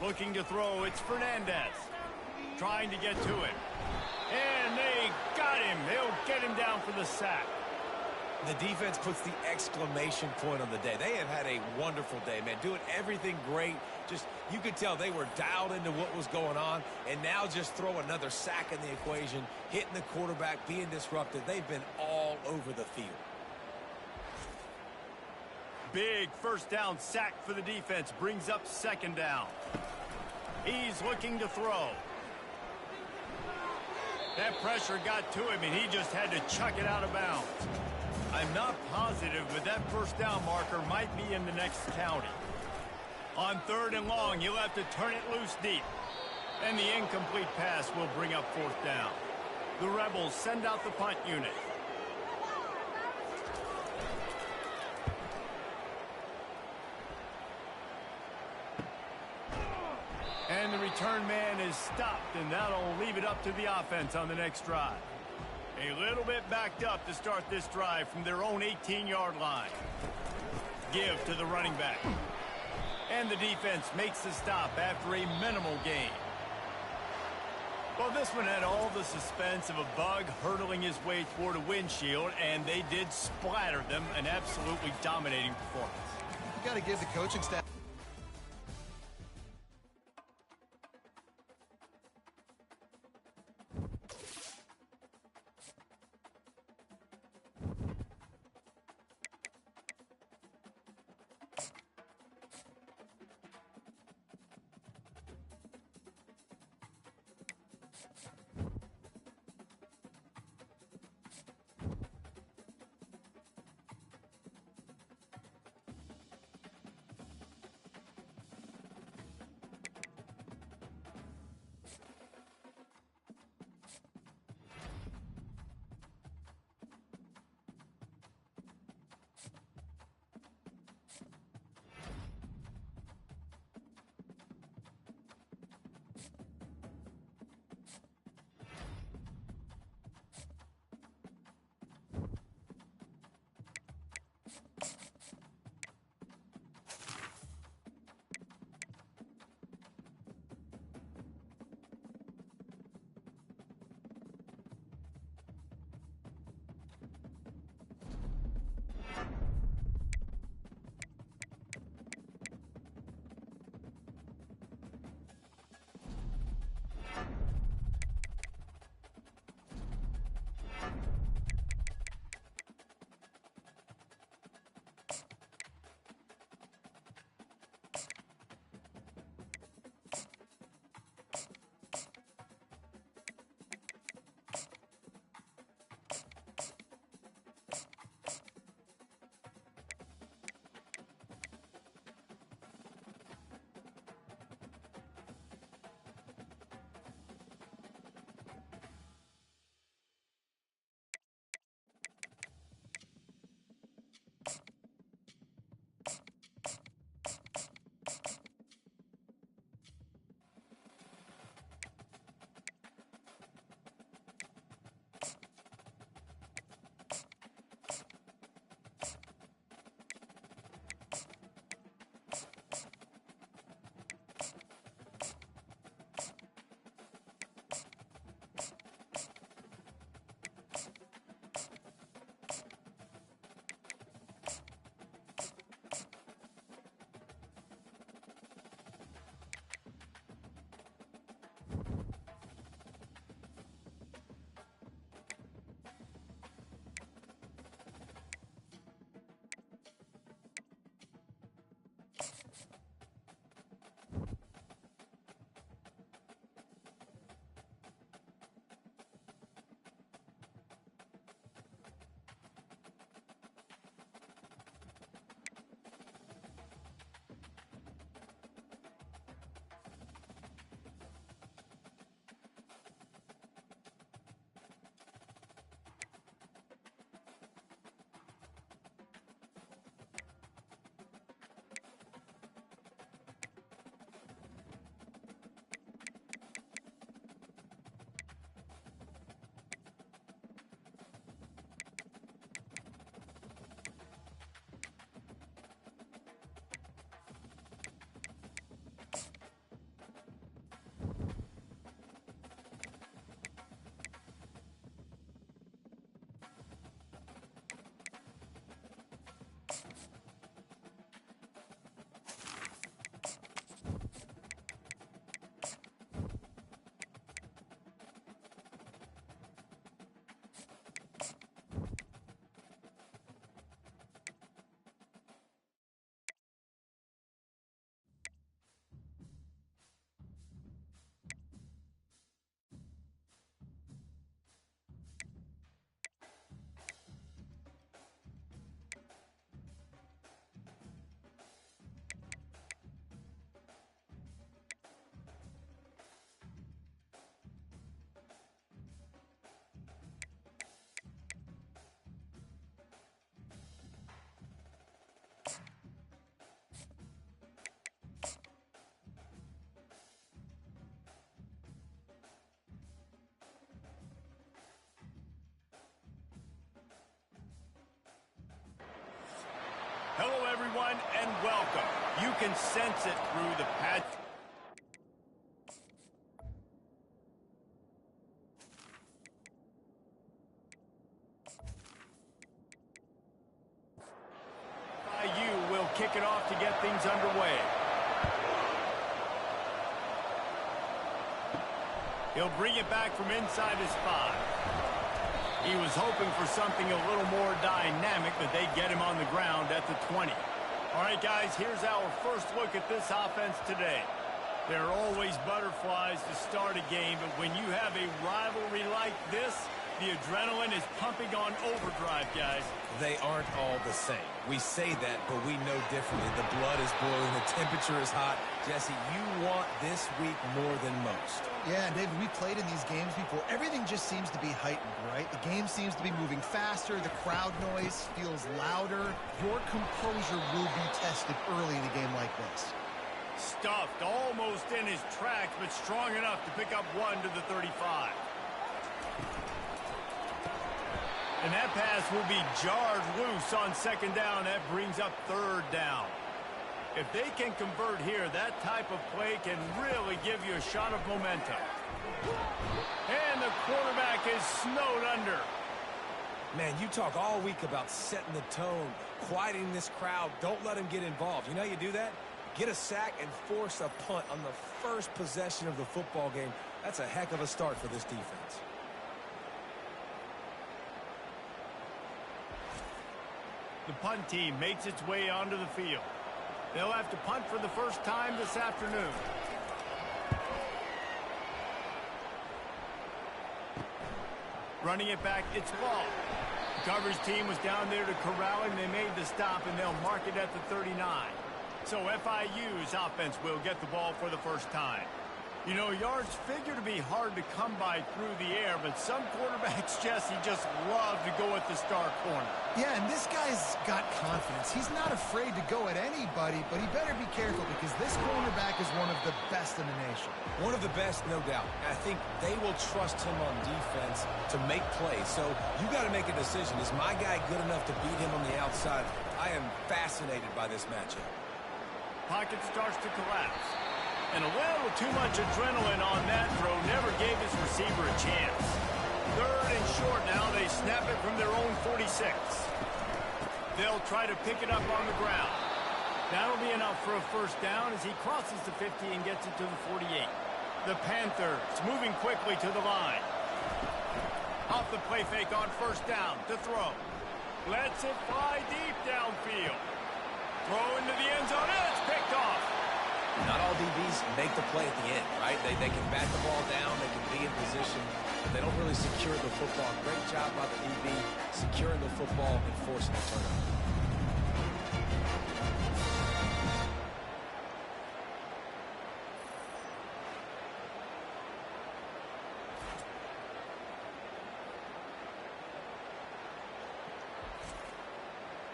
Looking to throw, it's Fernandez. Trying to get to it. And they got him. They'll get him down for the sack. The defense puts the exclamation point on the day. They have had a wonderful day, man. Doing everything great. Just, you could tell they were dialed into what was going on. And now just throw another sack in the equation. Hitting the quarterback, being disrupted. They've been all over the field. Big 1st down sack for the defense. Brings up 2nd down. He's looking to throw. That pressure got to him, and he just had to chuck it out of bounds. I'm not positive, but that first down marker might be in the next county. On 3rd and long, you'll have to turn it loose deep. And the incomplete pass will bring up 4th down. The Rebels send out the punt unit. And the return man is stopped, and that'll leave it up to the offense on the next drive. A little bit backed up to start this drive from their own 18-yard line. Give to the running back. And the defense makes the stop after a minimal gain. Well, this one had all the suspense of a bug hurtling his way toward a windshield, and they did splatter them, an absolutely dominating performance. You got to give the coaching staff. everyone, and welcome. You can sense it through the patch. You will kick it off to get things underway. He'll bring it back from inside his 5. He was hoping for something a little more dynamic, but they get him on the ground at the 20. All right, guys, here's our first look at this offense today. There are always butterflies to start a game, but when you have a rivalry like this, the adrenaline is pumping on overdrive, guys. They aren't all the same. We say that, but we know differently. The blood is boiling. The temperature is hot. Jesse, you want this week more than most. Yeah, and David, we played in these games before. Everything just seems to be heightened, right? The game seems to be moving faster. The crowd noise feels louder. Your composure will be tested early in a game like this. Stuffed almost in his tracks, but strong enough to pick up 1 to the 35. And that pass will be jarred loose on second down. That brings up third down. If they can convert here, that type of play can really give you a shot of momentum. And the quarterback is snowed under. Man, you talk all week about setting the tone, quieting this crowd. Don't let them get involved. You know how you do that? Get a sack and force a punt on the first possession of the football game. That's a heck of a start for this defense. The punt team makes its way onto the field. They'll have to punt for the first time this afternoon. Running it back, it's ball. The coverage team was down there to corral him. They made the stop, and they'll mark it at the 39. So FIU's offense will get the ball for the first time. You know, yards figure to be hard to come by through the air, but some quarterbacks, Jesse, just love to go at the star corner. Yeah, and this guy's got confidence. He's not afraid to go at anybody, but he better be careful because this cornerback is one of the best in the nation. One of the best, no doubt. I think they will trust him on defense to make plays. So you got to make a decision. Is my guy good enough to beat him on the outside? I am fascinated by this matchup. Pocket starts to collapse. And a little too much adrenaline on that throw never gave his receiver a chance. Third and short now. They snap it from their own 46. They'll try to pick it up on the ground. That'll be enough for a first down as he crosses the 50 and gets it to the 48. The Panthers moving quickly to the line. Off the play fake on first down to throw. Lets it fly deep downfield. Throw into the end zone, and it's picked off. Not all DBs make the play at the end, right? They can bat the ball down, they can be in position, but they don't really secure the football. Great job by the DB securing the football and forcing the turnover.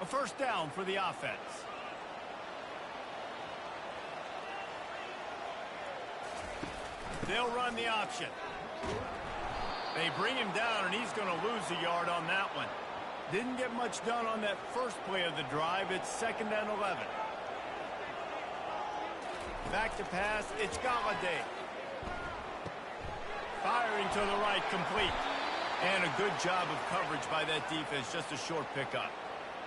A first down for the offense. They'll run the option. They bring him down, and he's going to lose a yard on that one. Didn't get much done on that first play of the drive. It's 2nd and 11. Back to pass. It's Galladay. Firing to the right, complete. And a good job of coverage by that defense. Just a short pickup.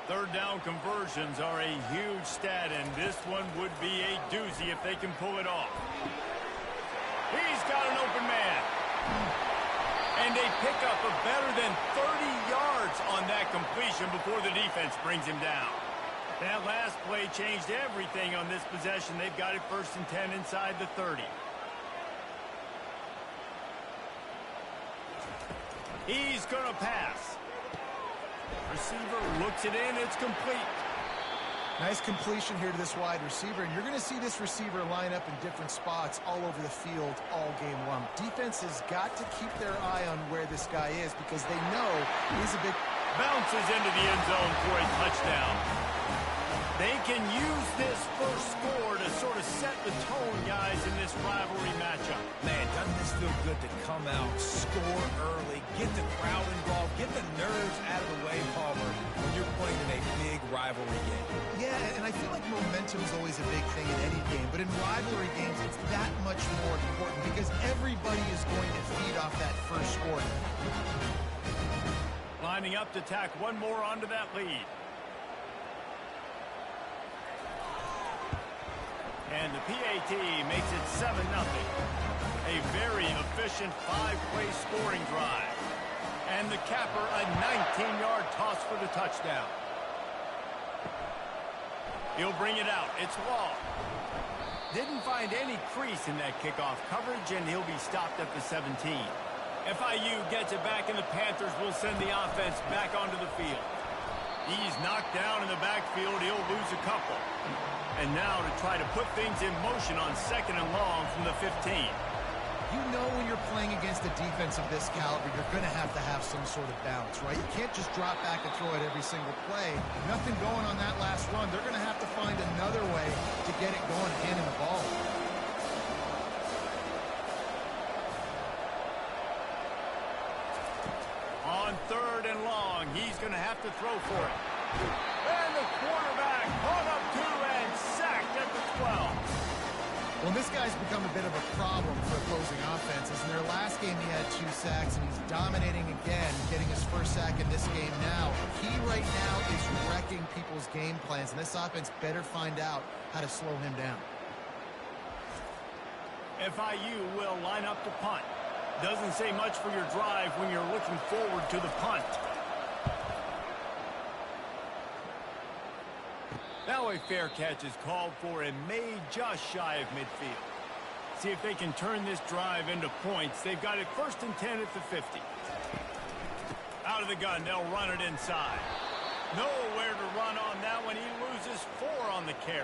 Third down conversions are a huge stat, and this one would be a doozy if they can pull it off. He's got an open man. And they pick up a better than 30 yards on that completion before the defense brings him down. That last play changed everything on this possession. They've got it 1st and 10 inside the 30. He's going to pass. Receiver looks it in. It's complete. Nice completion here to this wide receiver, and you're going to see this receiver line up in different spots all over the field all game long. Defense has got to keep their eye on where this guy is because they know he's a big... Bounces into the end zone for a touchdown. They can use this first score to sort of set the tone, guys, in this rivalry matchup. Man, doesn't this feel good to come out, score early, get the crowd involved, get the nerves out of the way, Palmer, when you're playing in a big rivalry game. Yeah, and I feel like momentum is always a big thing in any game, but in rivalry games, it's that much more important because everybody is going to feed off that first score. Lining up to tack one more onto that lead. And the PAT makes it 7-0. A very efficient 5-play scoring drive. And the capper, a 19-yard toss for the touchdown. He'll bring it out. It's Law. Didn't find any crease in that kickoff coverage, and he'll be stopped at the 17. FIU gets it back, and the Panthers will send the offense back onto the field. He's knocked down in the backfield. He'll lose a couple. And now to try to put things in motion on 2nd and long from the 15. You know when you're playing against a defense of this caliber, you're going to have some sort of balance, right? You can't just drop back and throw it every single play. Nothing going on that last run. They're going to have to find another way to get it going, handing the ball. On 3rd and long, he's going to have to throw for it. And the quarterback hung up 2 and sacked at the 12. Well, this guy's become a bit of a problem for opposing offenses. In their last game, he had 2 sacks, and he's dominating again, getting his first sack in this game now. He right now is wrecking people's game plans, and this offense better find out how to slow him down. FIU will line up to punt. Doesn't say much for your drive when you're looking forward to the punt. Now a fair catch is called for and made just shy of midfield. See if they can turn this drive into points. They've got it 1st and 10 at the 50. Out of the gun, they'll run it inside. Nowhere to run on that one. He loses 4 on the carry.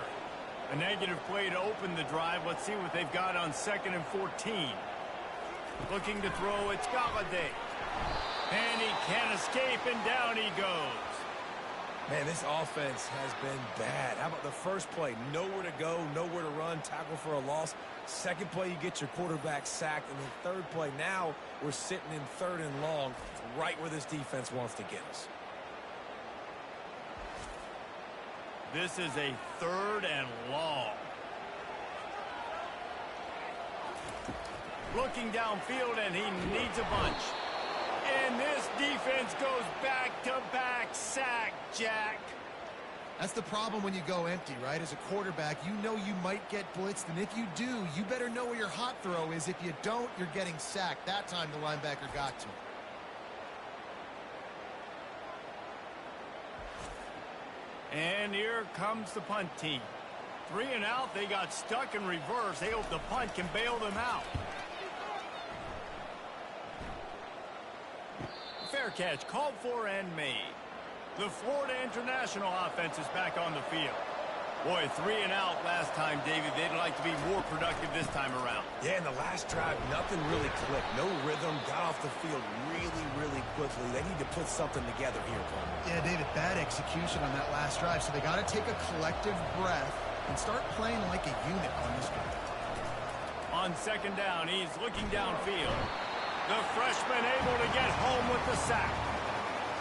A negative play to open the drive. Let's see what they've got on 2nd and 14. Looking to throw, it's Galladay. And he can't escape, and down he goes. Man, this offense has been bad. How about the first play? Nowhere to go, nowhere to run, tackle for a loss. Second play, you get your quarterback sacked. And then 3rd play, now we're sitting in 3rd and long, right where this defense wants to get us. This is a 3rd and long. Looking downfield, and he needs a bunch. And this defense goes back-to-back sack, Jack. That's the problem when you go empty, right? As a quarterback, you know you might get blitzed, and if you do, you better know where your hot throw is. If you don't, you're getting sacked. That time the linebacker got to him. And here comes the punt team. 3 and out, they got stuck in reverse. They hope the punt can bail them out. Fair catch, called for and made. The Florida International offense is back on the field. Boy, 3 and out last time, David. They'd like to be more productive this time around. Yeah, in the last drive, nothing really clicked. No rhythm, got off the field really quickly. They need to put something together here, Paul. Yeah, David, bad execution on that last drive, so they got to take a collective breath and start playing like a unit on this one. On 2nd down, he's looking downfield. The freshman able to get home with the sack.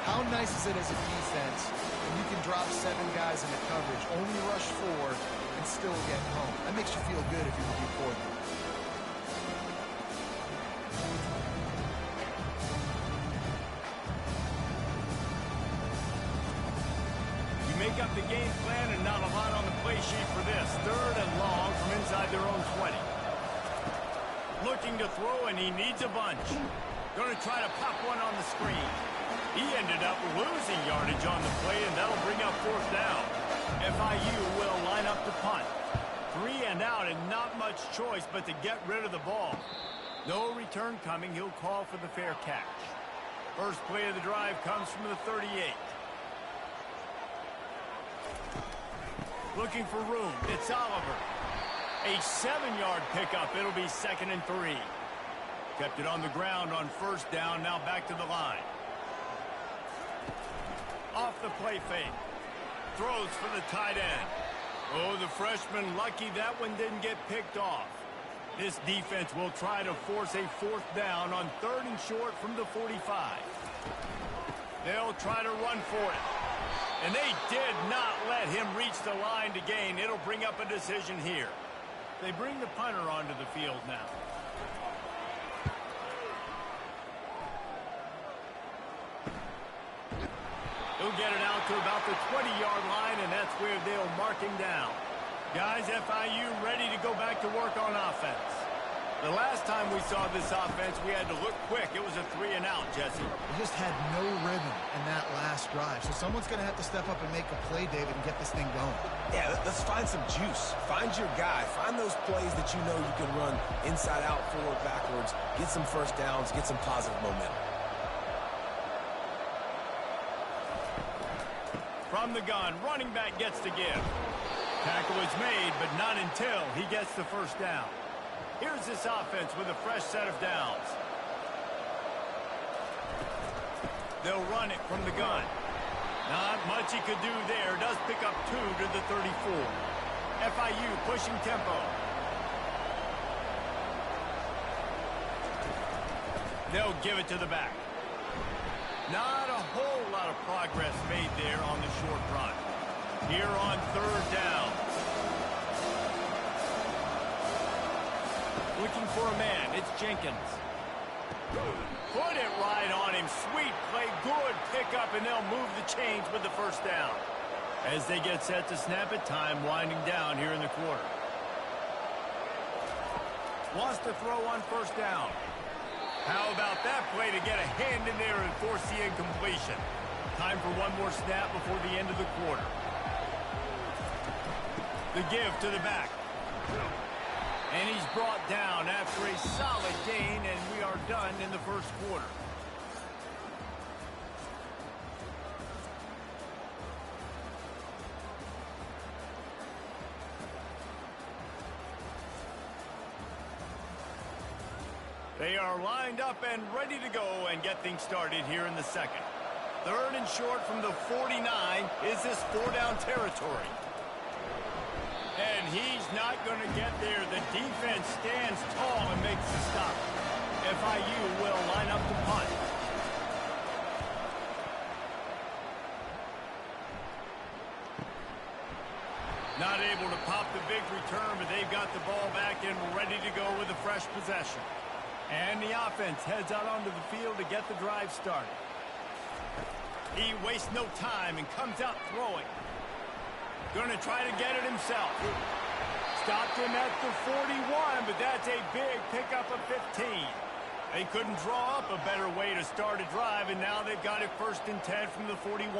How nice is it as a defense when you can drop 7 guys into coverage, only rush 4, and still get home? That makes you feel good if you're looking for them. You make up the game plan and not a lot on the play sheet for this. 3rd and long from inside their own 20. Looking to throw, and he needs a bunch. Going to try to pop one on the screen. He ended up losing yardage on the play, and that'll bring up 4th down. FIU will line up to punt. 3 and out, and not much choice but to get rid of the ball. No return coming. He'll call for the fair catch. First play of the drive comes from the 38. Looking for room. It's Oliver. A 7-yard pickup. It'll be 2nd and 3. Kept it on the ground on 1st down. Now back to the line. Off the play fake. Throws for the tight end. Oh, the freshman lucky that one didn't get picked off. This defense will try to force a 4th down on 3rd and short from the 45. They'll try to run for it. And they did not let him reach the line to gain. It'll bring up a decision here. They bring the punter onto the field now. He'll get it out to about the 20-yard line, and that's where they'll mark him down. Guys, FIU ready to go back to work on offense. The last time we saw this offense, we had to look quick. It was a 3-and-out, Jesse. They just had no rhythm in that last drive. So someone's going to have to step up and make a play, David, and get this thing going. Yeah, let's find some juice. Find your guy. Find those plays that you know you can run inside out, forward, backwards. Get some first downs. Get some positive momentum. From the gun, running back gets to give. Tackle is made, but not until he gets the first down. Here's this offense with a fresh set of downs. They'll run it from the gun. Not much he could do there. Does pick up 2 to the 34. FIU pushing tempo. They'll give it to the back. Not a whole lot of progress made there on the short run. Here on 3rd down. Looking for a man. It's Jenkins. Put it right on him. Sweet play. Good pickup, and they'll move the chains with the first down. As they get set to snap it, time winding down here in the quarter. Wants to throw on 1st down. How about that play to get a hand in there and force the incompletion? Time for one more snap before the end of the quarter. The give to the back. And he's brought down after a solid gain, and we are done in the 1st quarter. They are lined up and ready to go and get things started here in the 2nd. 3rd and short from the 49 is this 4-down territory. And he's not going to get there. The defense stands tall and makes the stop. FIU will line up to punt. Not able to pop the big return, but they've got the ball back and ready to go with a fresh possession. And the offense heads out onto the field to get the drive started. He wastes no time and comes out throwing. Going to try to get it himself. Stopped him at the 41, but that's a big pickup of 15. They couldn't draw up a better way to start a drive, and now they've got it 1st and 10 from the 41.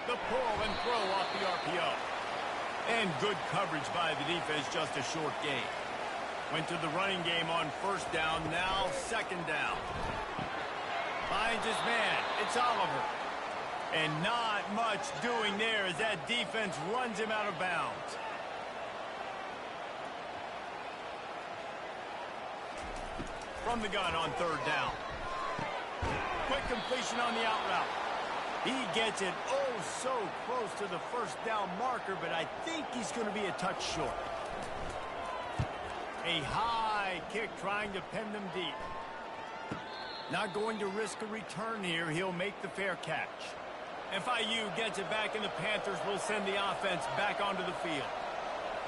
The pull and throw off the RPO. And good coverage by the defense, just a short gain. Went to the running game on 1st down, now 2nd down. Finds his man. It's Oliver. And not much doing there as that defense runs him out of bounds. From the gun on 3rd down. Quick completion on the out route. He gets it oh so close to the 1st down marker, but I think he's going to be a touch short. A high kick trying to pin them deep. Not going to risk a return here. He'll make the fair catch. FIU gets it back, and the Panthers will send the offense back onto the field.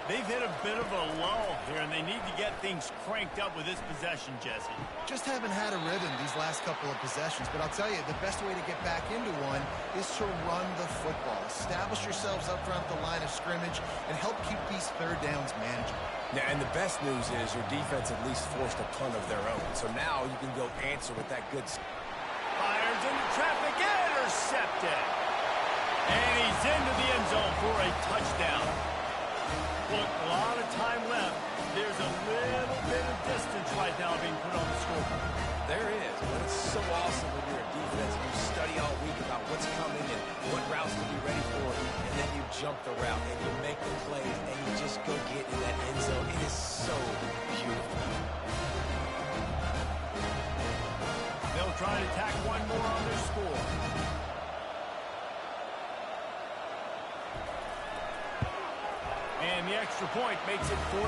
They've hit a bit of a lull here, and they need to get things cranked up with this possession, Jesse. Just haven't had a rhythm these last couple of possessions, but I'll tell you, the best way to get back into one is to run the football. Establish yourselves up front the line of scrimmage and help keep these 3rd downs manageable. Now, and the best news is your defense at least forced a punt of their own. So now you can go answer with that good... Fires into traffic, intercepted. And he's into the end zone for a touchdown. Look, a lot of time left. There's a little bit of distance right now being put on the scoreboard. There is, but it's so awesome when you're a defense and you study all week about what's coming and what routes to be ready for, and then you jump the route and you make the plays and you just go get in that end zone. It is so beautiful. They'll try to tack one more on their score. And the extra point makes it 14-0.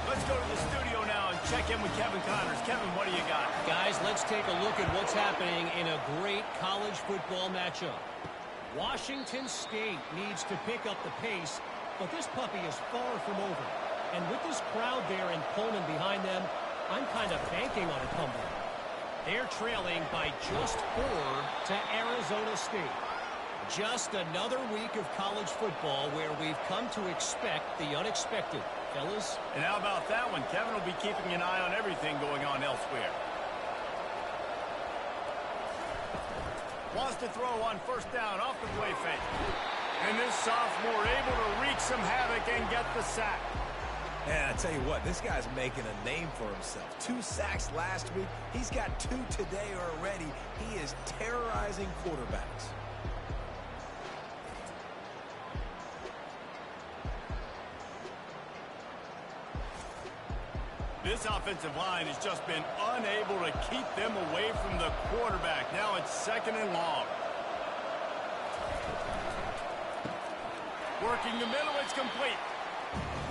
Let's go to the studio now and check in with Kevin Connors. Kevin, what do you got? Guys, let's take a look at what's happening in a great college football matchup. Washington State needs to pick up the pace, but this puppy is far from over. And with this crowd there in Pullman behind them, I'm kind of banking on a comeback. They're trailing by just 4 to Arizona State. Just another week of college football where we've come to expect the unexpected. Fellas? And how about that one? Kevin will be keeping an eye on everything going on elsewhere. Wants to throw on first down off the play fake. And this sophomore able to wreak some havoc and get the sack. And I tell you what, this guy's making a name for himself. 2 sacks last week. He's got 2 today already. He is terrorizing quarterbacks. This offensive line has just been unable to keep them away from the quarterback. Now it's 2nd and long. Working the middle, it's complete.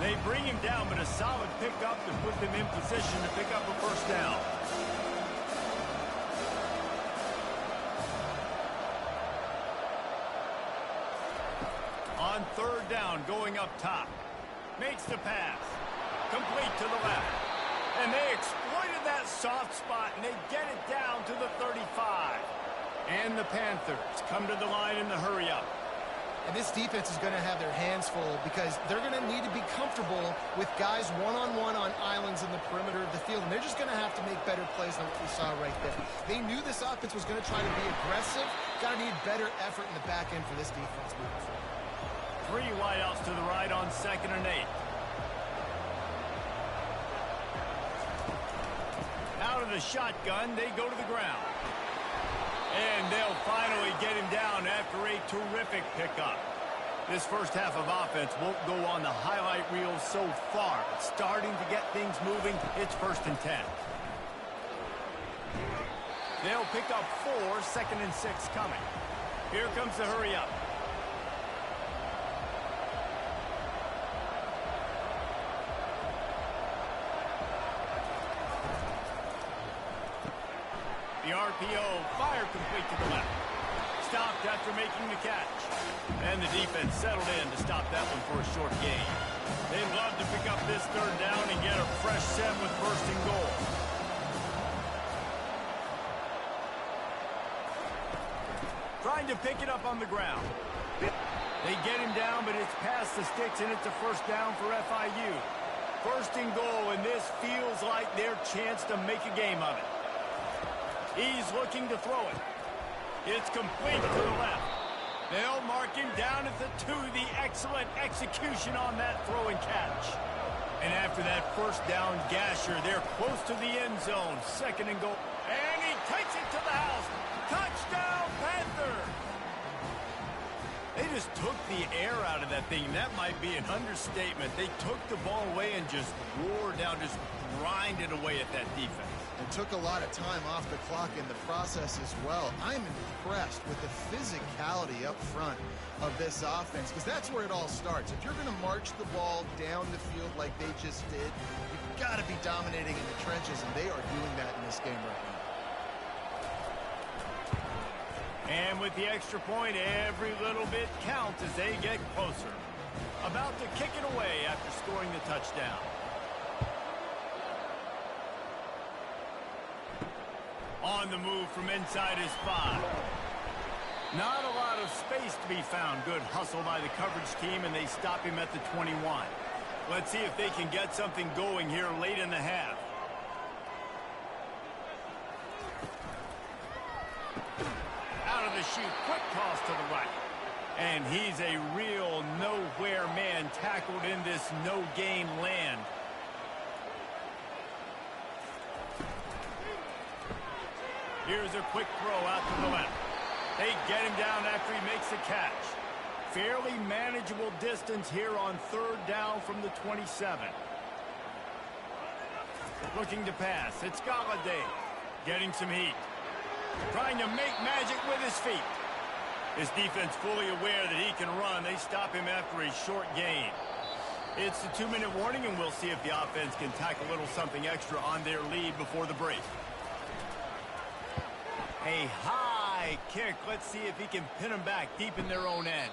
They bring him down, but a solid pickup to put them in position to pick up a first down. On 3rd down, going up top. Makes the pass. Complete to the left. And they exploited that soft spot, and they get it down to the 35. And the Panthers come to the line in the hurry-up. And this defense is going to have their hands full because they're going to need to be comfortable with guys one-on-one on islands in the perimeter of the field. And they're just going to have to make better plays than what we saw right there. They knew this offense was going to try to be aggressive. Got to need better effort in the back end for this defense moving forward. 3 wideouts to the right on 2nd and 8. Out of the shotgun, they go to the ground. And they'll finally get him down after a terrific pickup. This first half of offense won't go on the highlight reel so far. It's starting to get things moving. It's 1st and 10. They'll pick up 4, 2nd and 6 coming. Here comes the hurry up. The RPO, fire complete to the left. Stopped after making the catch. And the defense settled in to stop that one for a short gain. They'd love to pick up this 3rd down and get a fresh set with 1st and goal. Trying to pick it up on the ground. They get him down, but it's past the sticks, and it's a 1st down for FIU. 1st and goal, and this feels like their chance to make a game of it. He's looking to throw it. It's complete to the left. They'll mark him down at the 2. The excellent execution on that throw and catch. And after that 1st down gasher, they're close to the end zone. 2nd and goal. And he takes it to the house. Touchdown, Panther! They just took the air out of that thing. That might be an understatement. They took the ball away and just roared down, just grinded away at that defense. And took a lot of time off the clock in the process as well. I'm impressed with the physicality up front of this offense because that's where it all starts. If you're going to march the ball down the field like they just did, you've got to be dominating in the trenches, and they are doing that in this game right now. And with the extra point, every little bit counts as they get closer. About to kick it away after scoring the touchdown. On the move from inside his 5. Not a lot of space to be found. Good hustle by the coverage team, and they stop him at the 21. Let's see if they can get something going here late in the half. Out of the chute, quick toss to the right. And he's a real nowhere man tackled in this no-gain land. Here's a quick throw out to the left. They get him down after he makes the catch. Fairly manageable distance here on 3rd down from the 27. Looking to pass. It's Galladay getting some heat. Trying to make magic with his feet. His defense fully aware that he can run. They stop him after a short gain. It's the 2-minute warning, and we'll see if the offense can tack a little something extra on their lead before the break. A high kick. Let's see if he can pin them back deep in their own end.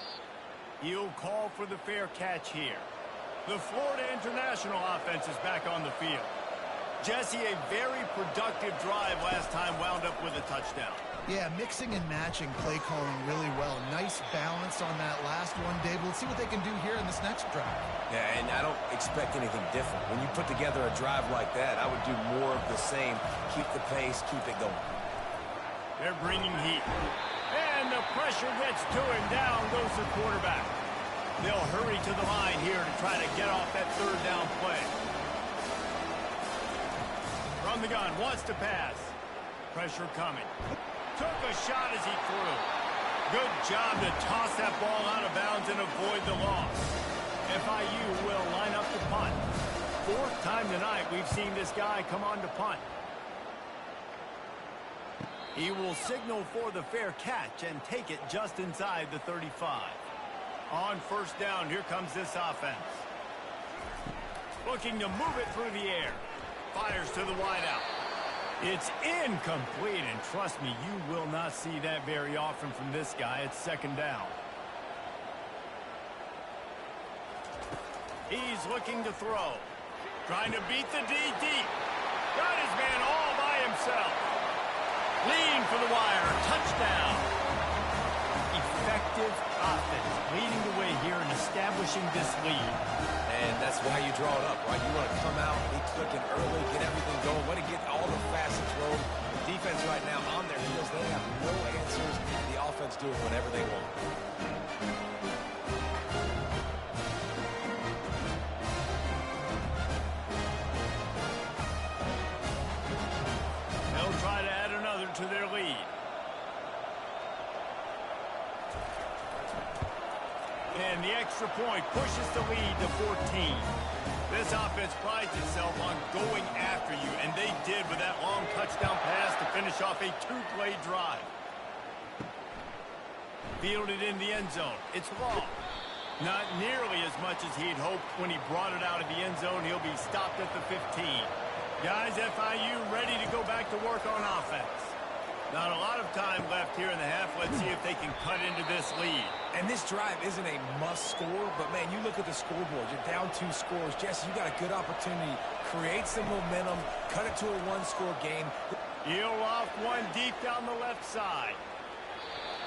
He'll call for the fair catch here. The Florida International offense is back on the field. Jesse, a very productive drive last time wound up with a touchdown. Yeah, mixing and matching play calling really well. Nice balance on that last one, Dave. Let's see what they can do here in this next drive. Yeah, and I don't expect anything different. When you put together a drive like that, I would do more of the same. Keep the pace, keep it going. They're bringing heat. And the pressure gets to him. Down goes the quarterback. They'll hurry to the line here to try to get off that third down play. From the gun, wants to pass. Pressure coming. Took a shot as he threw. Good job to toss that ball out of bounds and avoid the loss. FIU will line up to punt. Fourth time tonight we've seen this guy come on to punt. He will signal for the fair catch and take it just inside the 35. On first down, here comes this offense. Looking to move it through the air. Fires to the wideout. It's incomplete, and trust me, you will not see that very often from this guy. It's second down. He's looking to throw. Trying to beat the D deep. Got his man all by himself. Lean for the wire. Touchdown. Effective offense. Leading the way here and establishing this lead. And that's why you draw it up, right? You want to come out, be clicking early, get everything going, want to get all the facets rolling. The defense right now on their heels, they have no answers. The offense doing whatever they want. They'll try to add another to their lead. And the extra point pushes the lead to 14. This offense prides itself on going after you, and they did with that long touchdown pass to finish off a 2-play drive. Fielded in the end zone. It's long. Not nearly as much as he'd hoped when he brought it out of the end zone. He'll be stopped at the 15. Guys, FIU ready to go back to work on offense. Not a lot of time left here in the half. Let's see if they can cut into this lead. And this drive isn't a must score, but, man, you look at the scoreboard. You're down 2 scores. Jesse, you got a good opportunity. Create some momentum. Cut it to a 1-score game. He'll loft one deep down the left side.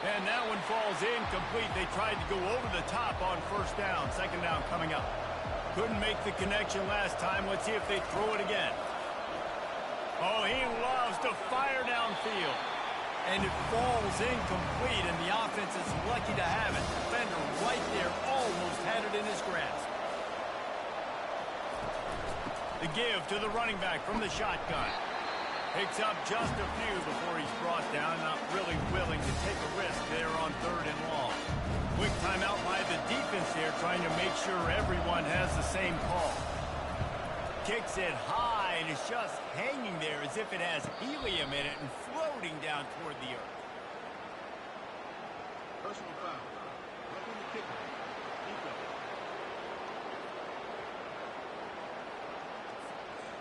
And that one falls incomplete. They tried to go over the top on first down. Second down coming up. Couldn't make the connection last time. Let's see if they throw it again. Oh, he loves to fire downfield. And it falls incomplete, and the offense is lucky to have it. Defender right there almost had it in his grasp. The give to the running back from the shotgun. Picks up just a few before he's brought down. Not really willing to take a risk there on third and long. Quick timeout by the defense there, trying to make sure everyone has the same call. Kicks it high, and it's just hanging there as if it has helium in it and floating down toward the earth. Personal foul. Roughing the kicker. Defense.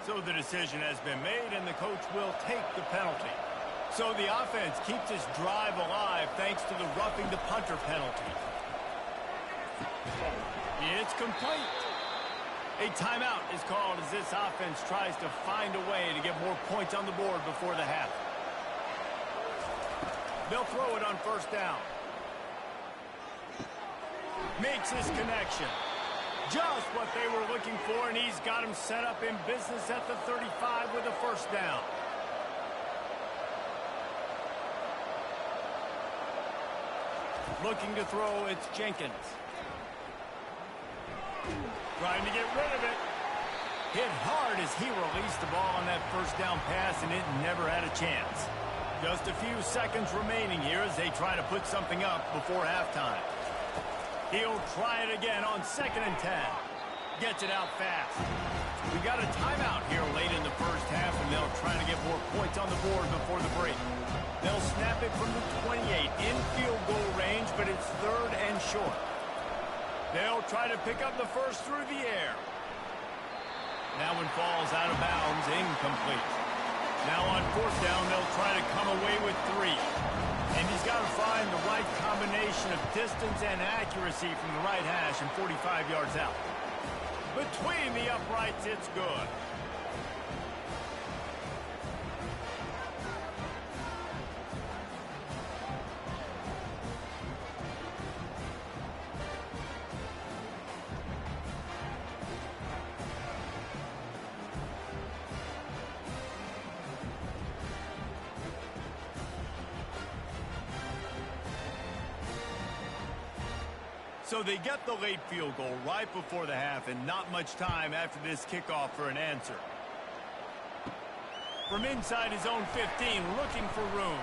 So the decision has been made, and the coach will take the penalty. So the offense keeps this drive alive thanks to the roughing the punter penalty. It's complete. A timeout is called as this offense tries to find a way to get more points on the board before the half. They'll throw it on first down. Makes his connection. Just what they were looking for, and he's got him set up in business at the 35 with a first down. Looking to throw, it's Jenkins. Trying to get rid of it. Hit hard as he released the ball on that first down pass, and it never had a chance. Just a few seconds remaining here as they try to put something up before halftime. He'll try it again on 2nd and 10. Gets it out fast. We got a timeout here late in the first half, and they'll try to get more points on the board before the break. They'll snap it from the 28 in field goal range, but it's 3rd and short. They'll try to pick up the first through the air. That one falls out of bounds, incomplete. Now on fourth down, they'll try to come away with 3. And he's got to find the right combination of distance and accuracy from the right hash and 45 yards out. Between the uprights, it's good. So they get the late field goal right before the half and not much time after this kickoff for an answer. From inside his own 15, looking for room.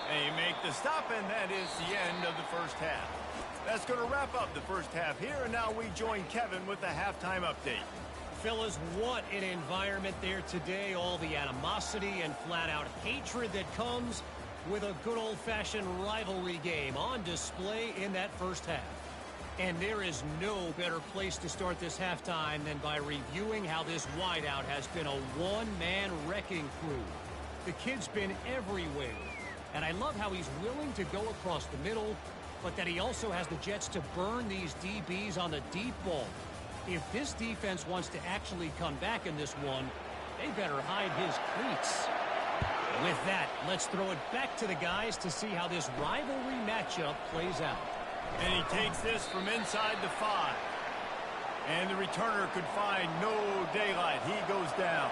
They make the stop, and that is the end of the first half. That's going to wrap up the first half here, and now we join Kevin with the halftime update. Fellas, what an environment there today. All the animosity and flat-out hatred that comes with a good old-fashioned rivalry game on display in that first half. And there is no better place to start this halftime than by reviewing how this wideout has been a one-man wrecking crew. The kid's been everywhere, and I love how he's willing to go across the middle, but that he also has the jets to burn these DBs on the deep ball. If this defense wants to actually come back in this one, they better hide his cleats. With that, let's throw it back to the guys to see how this rivalry matchup plays out. And he takes this from inside the 5. And the returner could find no daylight. He goes down.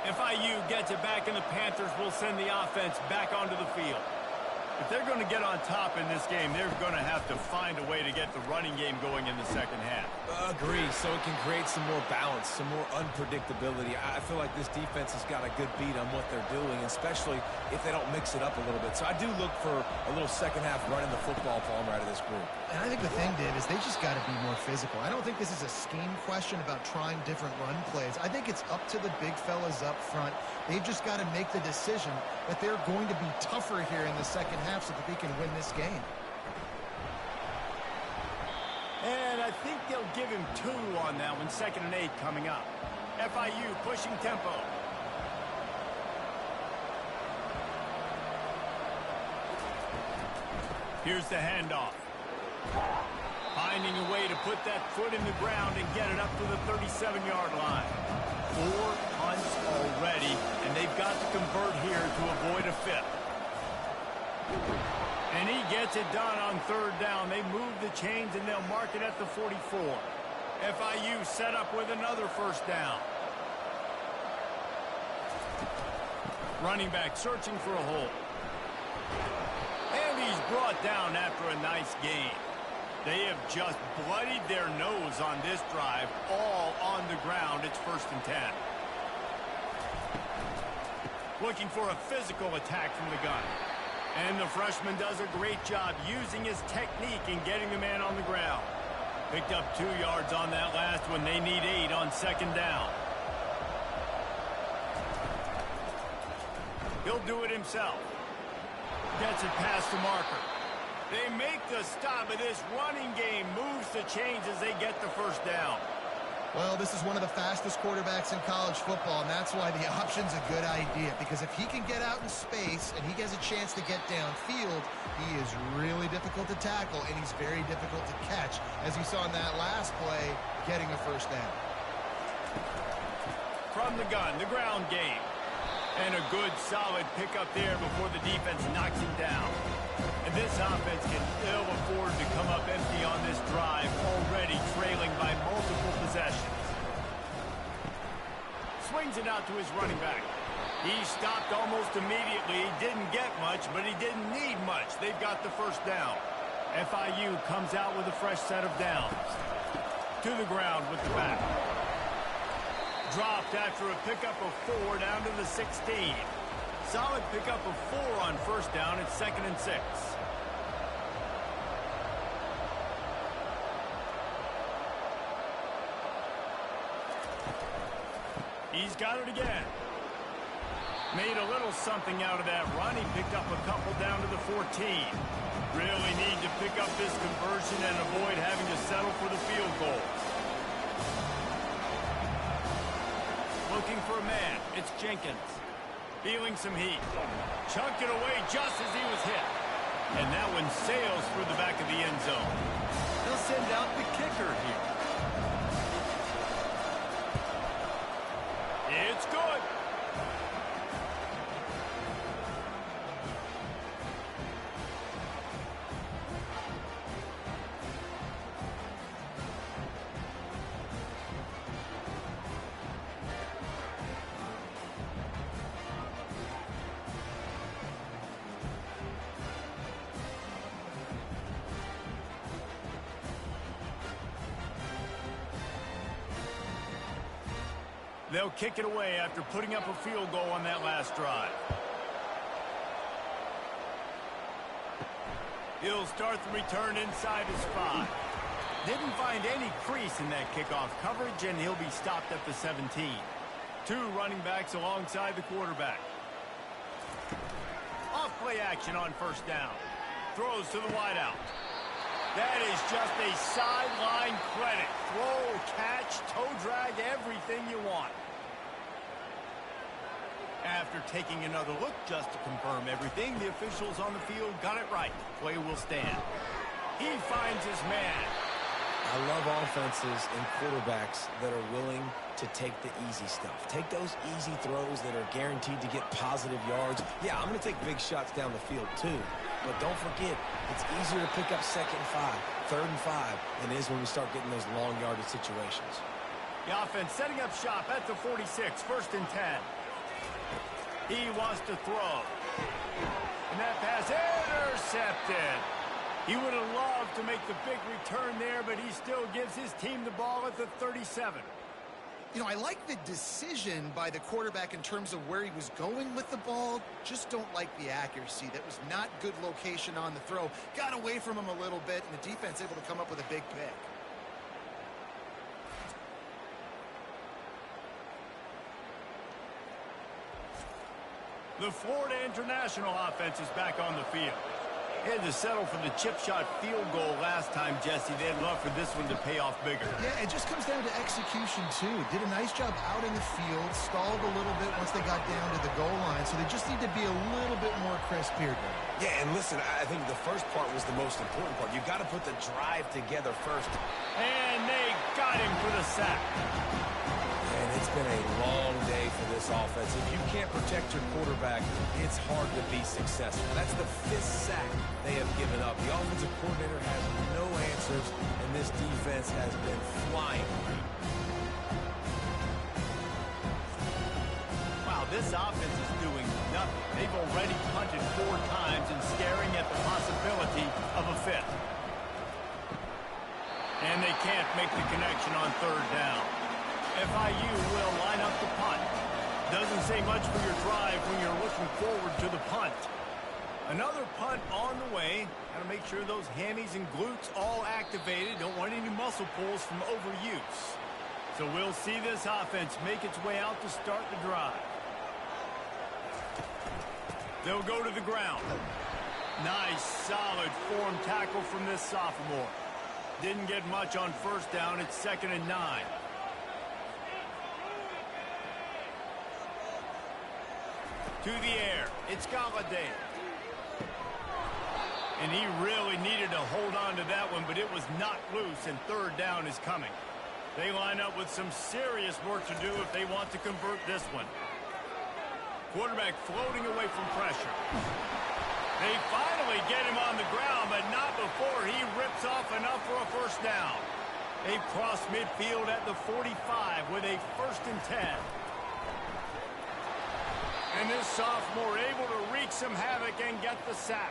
FIU gets it back, and the Panthers will send the offense back onto the field. If they're going to get on top in this game, they're going to have to find a way to get the running game going in the second half. Agree, so it can create some more balance, some more unpredictability. I feel like this defense has got a good beat on what they're doing, especially if they don't mix it up a little bit. So I do look for a little second half running the football palm out of this group. And I think the thing, Dave, is they just got to be more physical. I don't think this is a scheme question about trying different run plays. I think it's up to the big fellas up front. They've just got to make the decision that they're going to be tougher here in the second half so that they can win this game. And I think they'll give him 2 on that one. 2nd and 8 coming up. FIU pushing tempo. Here's the handoff. Finding a way to put that foot in the ground and get it up to the 37-yard line. 4 punts already, and they've got to convert here to avoid a 5th. And he gets it done on 3rd down. They move the chains, and they'll mark it at the 44. FIU set up with another 1st down. Running back searching for a hole. And he's brought down after a nice gain. They have just bloodied their nose on this drive, all on the ground. It's 1st and 10. Looking for a physical attack from the gun. And the freshman does a great job using his technique and getting the man on the ground. Picked up 2 yards on that last one. They need 8 on 2nd down. He'll do it himself. Gets it past the marker. They make the stop, but this running game moves the chains as they get the 1st down. Well, this is one of the fastest quarterbacks in college football, and that's why the option's a good idea. Because if he can get out in space and he gets a chance to get downfield, he is really difficult to tackle, and he's very difficult to catch. As you saw in that last play, getting a 1st down. From the gun, the ground game. And a good, solid pickup there before the defense knocks him down. And this offense can ill afford to come up empty on this drive, already trailing by multiple possessions. Swings it out to his running back. He stopped almost immediately. He didn't get much, but he didn't need much. They've got the 1st down. FIU comes out with a fresh set of downs. To the ground with the back. Dropped after a pickup of 4 down to the 16. Solid pickup of 4 on 1st down. It's 2nd and 6. He's got it again. Made a little something out of that run. He picked up a couple down to the 14. Really need to pick up this conversion and avoid having to settle for the field goal. Looking for a man. It's Jenkins. Feeling some heat. Chunked it away just as he was hit. And that one sails through the back of the end zone. They'll send out the kicker here. It's good. They'll kick it away after putting up a field goal on that last drive. He'll start the return inside his 5. Didn't find any crease in that kickoff coverage, and he'll be stopped at the 17. 2 running backs alongside the quarterback. Off play action on first down. Throws to the wideout. That is just a sideline credit. Throw, catch, toe drag, everything you want. After taking another look just to confirm everything, the officials on the field got it right. Play will stand. He finds his man. I love offenses and quarterbacks that are willing to take the easy stuff. Take those easy throws that are guaranteed to get positive yards. Yeah, I'm going to take big shots down the field too. But don't forget, it's easier to pick up 2nd and 5, 3rd and 5 than it is when we start getting those long yardage situations. The offense setting up shop at the 46, 1st and 10. He wants to throw. And that pass intercepted. He would have loved to make the big return there, but he still gives his team the ball at the 37. You know, I like the decision by the quarterback in terms of where he was going with the ball. Just don't like the accuracy. That was not good location on the throw. Got away from him a little bit, and the defense able to come up with a big pick. The Florida International offense is back on the field. They had to settle for the chip shot field goal last time, Jesse. They'd love for this one to pay off bigger. Yeah, it just comes down to execution, too. Did a nice job out in the field, stalled a little bit once they got down to the goal line, so they just need to be a little bit more crisp here. Yeah, and listen, I think the first part was the most important part. You've got to put the drive together first. And they got him for the sack. And it's been a long day for this offense. If you can't protect your quarterback, it's hard to be successful. That's the 5th sack they have given up. The offensive coordinator has no answers, and this defense has been flying. Wow, this offense is doing nothing. They've already punted 4 times and staring at the possibility of a 5th. And they can't make the connection on 3rd down. FIU will line up the punt. Doesn't say much for your drive when you're looking forward to the punt. Another punt on the way. Got to make sure those hammies and glutes all activated. Don't want any muscle pulls from overuse. So we'll see this offense make its way out to start the drive. They'll go to the ground. Nice, solid form tackle from this sophomore. Didn't get much on first down. It's 2nd and 9. To the air. It's Galladay. And he really needed to hold on to that one, but it was knocked loose, and 3rd down is coming. They line up with some serious work to do if they want to convert this one. Quarterback floating away from pressure. They finally get him on the ground, but not before he rips off enough for a 1st down. They cross midfield at the 45 with a 1st and 10. And this sophomore able to wreak some havoc and get the sack.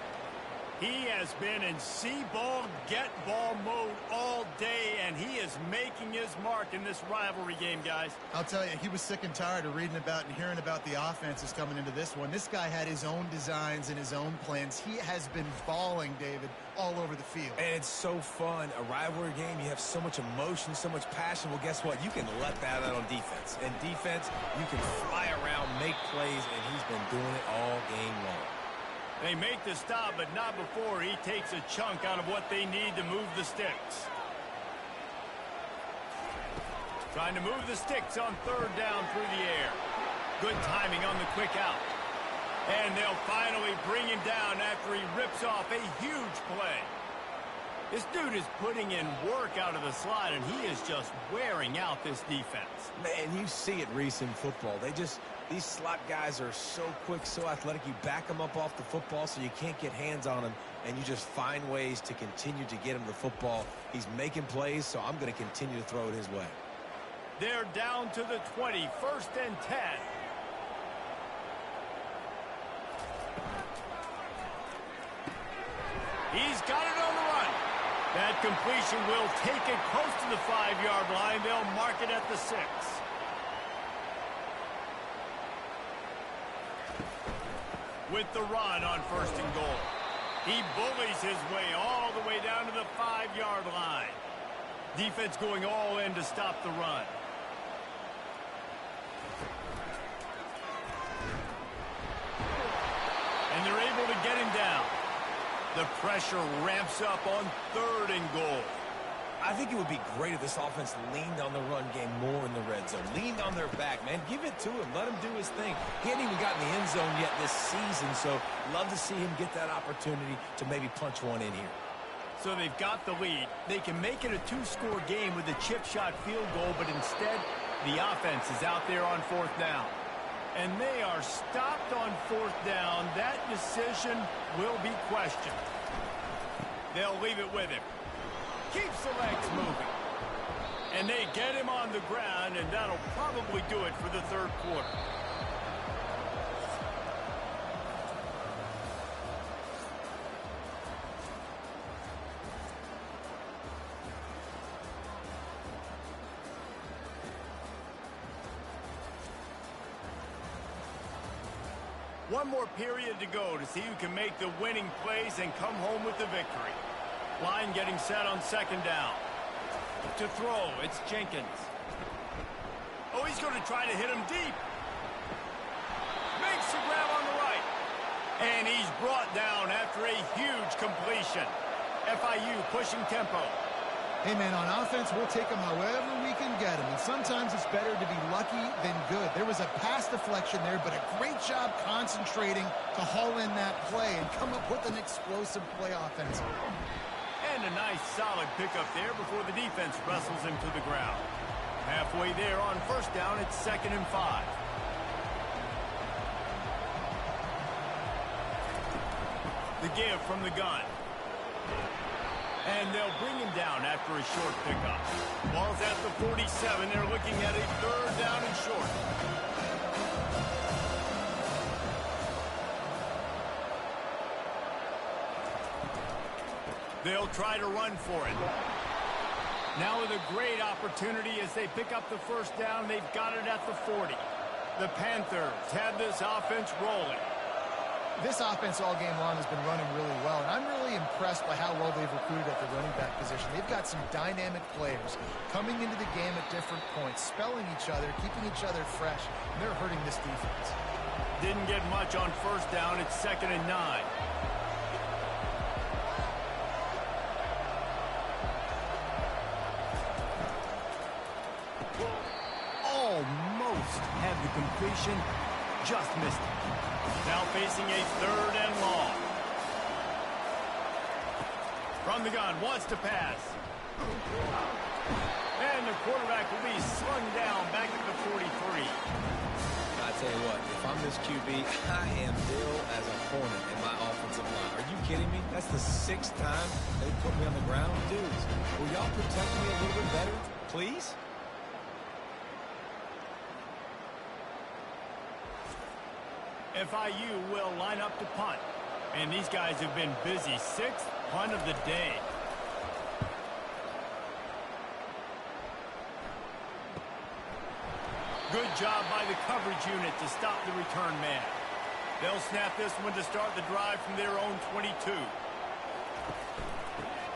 He has been in see-ball, get-ball mode all day, and he is making his mark in this rivalry game, guys. I'll tell you, he was sick and tired of reading about and hearing about the offenses coming into this one. This guy had his own designs and his own plans. He has been balling, David, all over the field. And it's so fun. A rivalry game, you have so much emotion, so much passion. Well, guess what? You can let that out on defense. And defense, you can fly around, make plays, and he's been doing it all game long. They make the stop, but not before he takes a chunk out of what they need to move the sticks. Trying to move the sticks on third down through the air. Good timing on the quick out. And they'll finally bring him down after he rips off a huge play. This dude is putting in work out of the slot, and he is just wearing out this defense. Man, you see it, Reese, in football. These slot guys are so quick, so athletic. You back them up off the football so you can't get hands on them, and you just find ways to continue to get him the football. He's making plays, so I'm going to continue to throw it his way. They're down to the 20, 1st and 10. He's got it on the run. That completion will take it close to the 5-yard line. They'll mark it at the 6. With the run on 1st and goal. He bullies his way all the way down to the 5-yard line. Defense going all in to stop the run. And they're able to get him down. The pressure ramps up on 3rd and goal. I think it would be great if this offense leaned on the run game more in the red zone. Leaned on their back, man. Give it to him. Let him do his thing. He hadn't even gotten the end zone yet this season, so love to see him get that opportunity to maybe punch one in here. So they've got the lead. They can make it a 2-score game with a chip shot field goal, but instead the offense is out there on 4th down. And they are stopped on 4th down. That decision will be questioned. They'll leave it with him. Keeps the legs moving. And they get him on the ground, and that'll probably do it for the 3rd quarter. One more period to go to see who can make the winning plays and come home with the victory. Line getting set on 2nd down. To throw, it's Jenkins. Oh, he's going to try to hit him deep. Makes the grab on the right. And he's brought down after a huge completion. FIU pushing tempo. Hey, man, on offense, we'll take them however we can get them. And sometimes it's better to be lucky than good. There was a pass deflection there, but a great job concentrating to haul in that play and come up with an explosive play offensively. And a nice solid pickup there before the defense wrestles him to the ground. Halfway there on 1st down, it's 2nd and 5. The give from the gun. And they'll bring him down after a short pickup. Ball's at the 47. They're looking at a 3rd down and short. They'll try to run for it. Now with a great opportunity as they pick up the 1st down. They've got it at the 40. The Panthers had this offense rolling. This offense all game long has been running really well, and I'm really impressed by how well they've recruited at the running back position. They've got some dynamic players coming into the game at different points, spelling each other, keeping each other fresh, and they're hurting this defense. Didn't get much on 1st down. It's 2nd and 9. Almost had the completion, just missed it. Now facing a 3rd and long. From the gun, wants to pass. And the quarterback will be slung down back at the 43. I tell you what, if I'm this QB, I am ill as a hornet in my offensive line. Are you kidding me? That's the 6th time they put me on the ground. Dudes, will y'all protect me a little bit better, please? FIU will line up to punt. And these guys have been busy. 6th punt of the day. Good job by the coverage unit to stop the return man. They'll snap this one to start the drive from their own 22.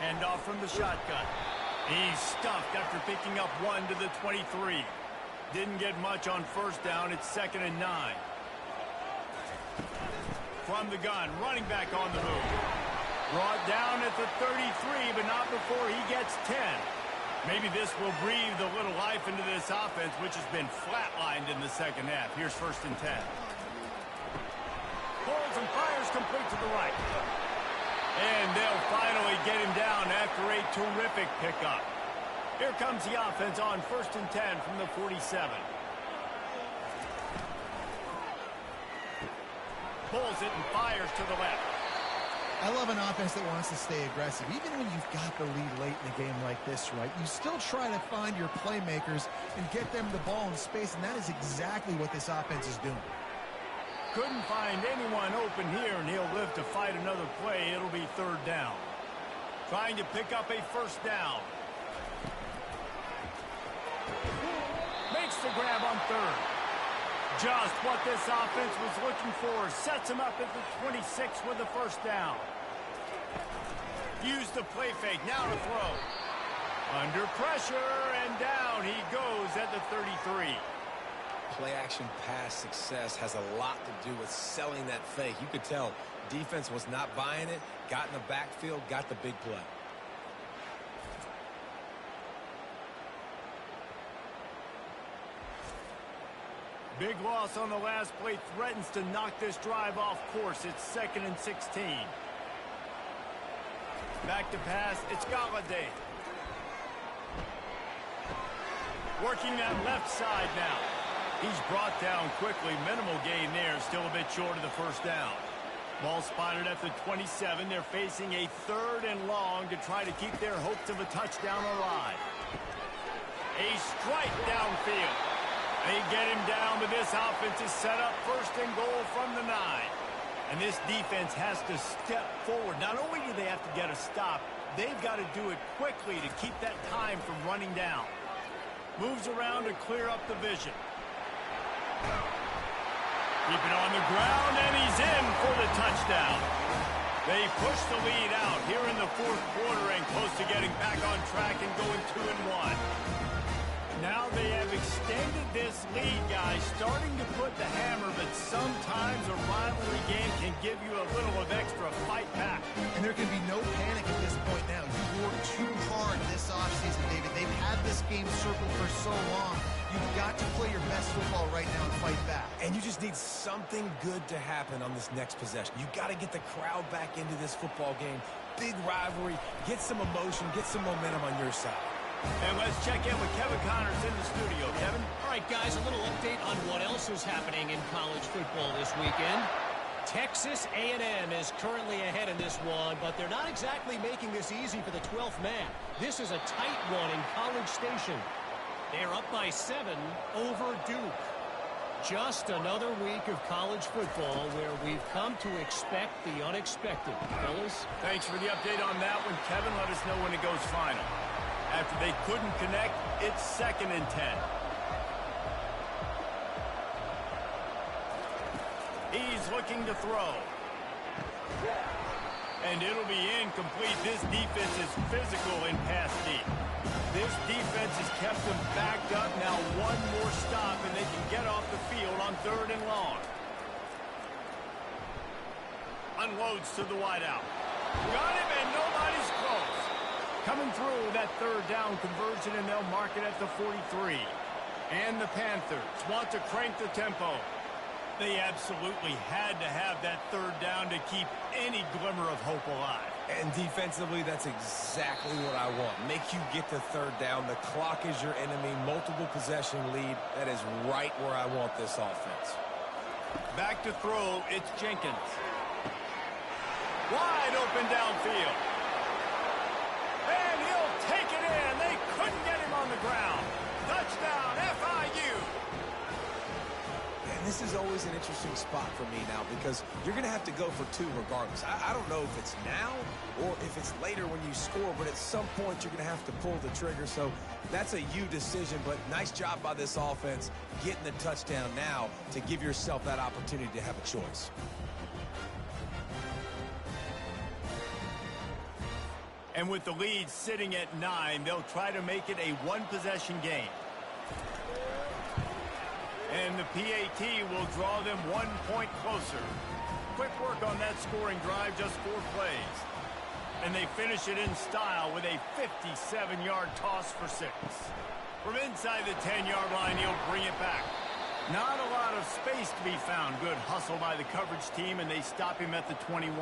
Hand off from the shotgun. He's stuffed after picking up one to the 23. Didn't get much on 1st down. It's 2nd and 9. from the gun, running back on the move. Brought down at the 33, but not before he gets 10. Maybe this will breathe a little life into this offense, which has been flatlined in the second half. Here's 1st and 10. Pulls and fires complete to the right. And they'll finally get him down after a terrific pickup. Here comes the offense on 1st and 10 from the 47. Pulls it and fires to the left. I love an offense that wants to stay aggressive. Even when you've got the lead late in a game like this, right, you still try to find your playmakers and get them the ball in space, and that is exactly what this offense is doing. Couldn't find anyone open here, and he'll live to fight another play. It'll be 3rd down. Trying to pick up a 1st down. Makes the grab on 3rd. Just what this offense was looking for. Sets him up at the 26 with the 1st down. Use the play fake. Now to throw. Under pressure, and down he goes at the 33. Play-action pass success has a lot to do with selling that fake. You could tell defense was not buying it, got in the backfield, got the big play. Big loss on the last play threatens to knock this drive off course. It's 2nd and 16. Back to pass. It's Galladay. Working that left side now. He's brought down quickly. Minimal gain there. Still a bit short of the 1st down. Ball spotted at the 27. They're facing a 3rd and long to try to keep their hopes of a touchdown alive. A strike downfield. They get him down, but this offense is set up 1st and goal from the 9. And this defense has to step forward. Not only do they have to get a stop, they've got to do it quickly to keep that time from running down. Moves around to clear up the vision. Keep it on the ground, and he's in for the touchdown. They push the lead out here in the 4th quarter and close to getting back on track and going 2-1. Now they have extended this lead, guys, starting to put the hammer, but sometimes a rivalry game can give you a little of extra fight back. And there can be no panic at this point now. You've worked too hard this offseason, David. They've had this game circled for so long. You've got to play your best football right now and fight back. And you just need something good to happen on this next possession. You've got to get the crowd back into this football game. Big rivalry. Get some emotion. Get some momentum on your side. And let's check in with Kevin Connors in the studio. Kevin? All right, guys, a little update on what else is happening in college football this weekend. Texas A&M is currently ahead in this one, but they're not exactly making this easy for the 12th man. This is a tight one in College Station. They're up by 7 over Duke. Just another week of college football where we've come to expect the unexpected. Fellas? Thanks for the update on that one, Kevin. Let us know when it goes final. After they couldn't connect, it's 2nd and 10. He's looking to throw. And it'll be incomplete. This defense is physical in pass deep. This defense has kept them backed up. Now one more stop, and they can get off the field on 3rd and long. Unloads to the wideout. Got him, and nobody's close. Coming through that 3rd down conversion, and they'll mark it at the 43. And the Panthers want to crank the tempo. They absolutely had to have that 3rd down to keep any glimmer of hope alive. And defensively, that's exactly what I want. Make you get the 3rd down. The clock is your enemy. Multiple possession lead. That is right where I want this offense. Back to throw. It's Jenkins. Wide open downfield. And he'll take it in. They couldn't get him on the ground. Touchdown, FIU. And this is always an interesting spot for me now because you're going to have to go for 2 regardless. I don't know if it's now or if it's later when you score, but at some point you're going to have to pull the trigger. So that's a you decision, but nice job by this offense getting the touchdown now to give yourself that opportunity to have a choice. And with the lead sitting at 9, they'll try to make it a 1-possession game. And the PAT will draw them 1 point closer. Quick work on that scoring drive, just 4 plays. And they finish it in style with a 57-yard toss for 6. From inside the 10-yard line, he'll bring it back. Not a lot of space to be found. Good hustle by the coverage team, and they stop him at the 21.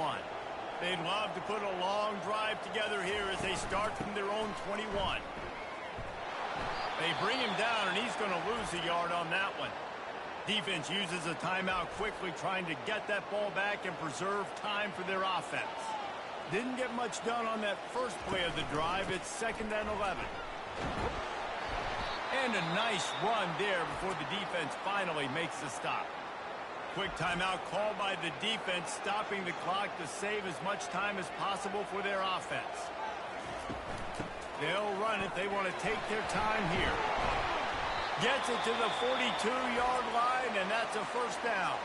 They'd love to put a long drive together here as they start from their own 21. They bring him down, and he's going to lose a yard on that one. Defense uses a timeout quickly, trying to get that ball back and preserve time for their offense. Didn't get much done on that first play of the drive. It's 2nd and 11. And a nice run there before the defense finally makes the stop. Quick timeout called by the defense, stopping the clock to save as much time as possible for their offense. They'll run it. They want to take their time here. Gets it to the 42-yard line, and that's a 1st down.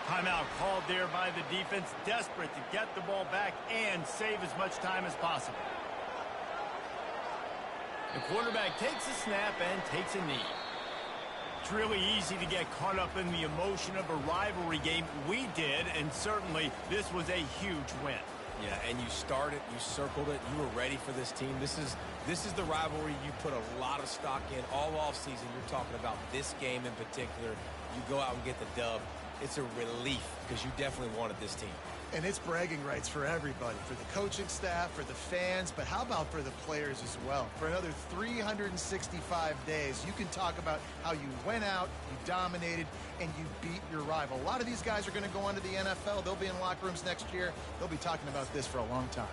Timeout called there by the defense, desperate to get the ball back and save as much time as possible. The quarterback takes a snap and takes a knee. It's really easy to get caught up in the emotion of a rivalry game. We did, and certainly this was a huge win. Yeah, and you started, you circled it, you were ready for this team. This is the rivalry you put a lot of stock in all offseason. You're talking about this game in particular. You go out and get the dub. It's a relief because you definitely wanted this team. And it's bragging rights for everybody, for the coaching staff, for the fans, but how about for the players as well? For another 365 days, you can talk about how you went out, you dominated, and you beat your rival. A lot of these guys are going to go on to the NFL. They'll be in locker rooms next year. They'll be talking about this for a long time.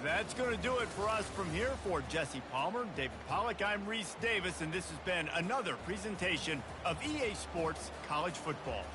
That's going to do it for us from here. For Jesse Palmer, David Pollack, I'm Reese Davis, and this has been another presentation of EA Sports College Football.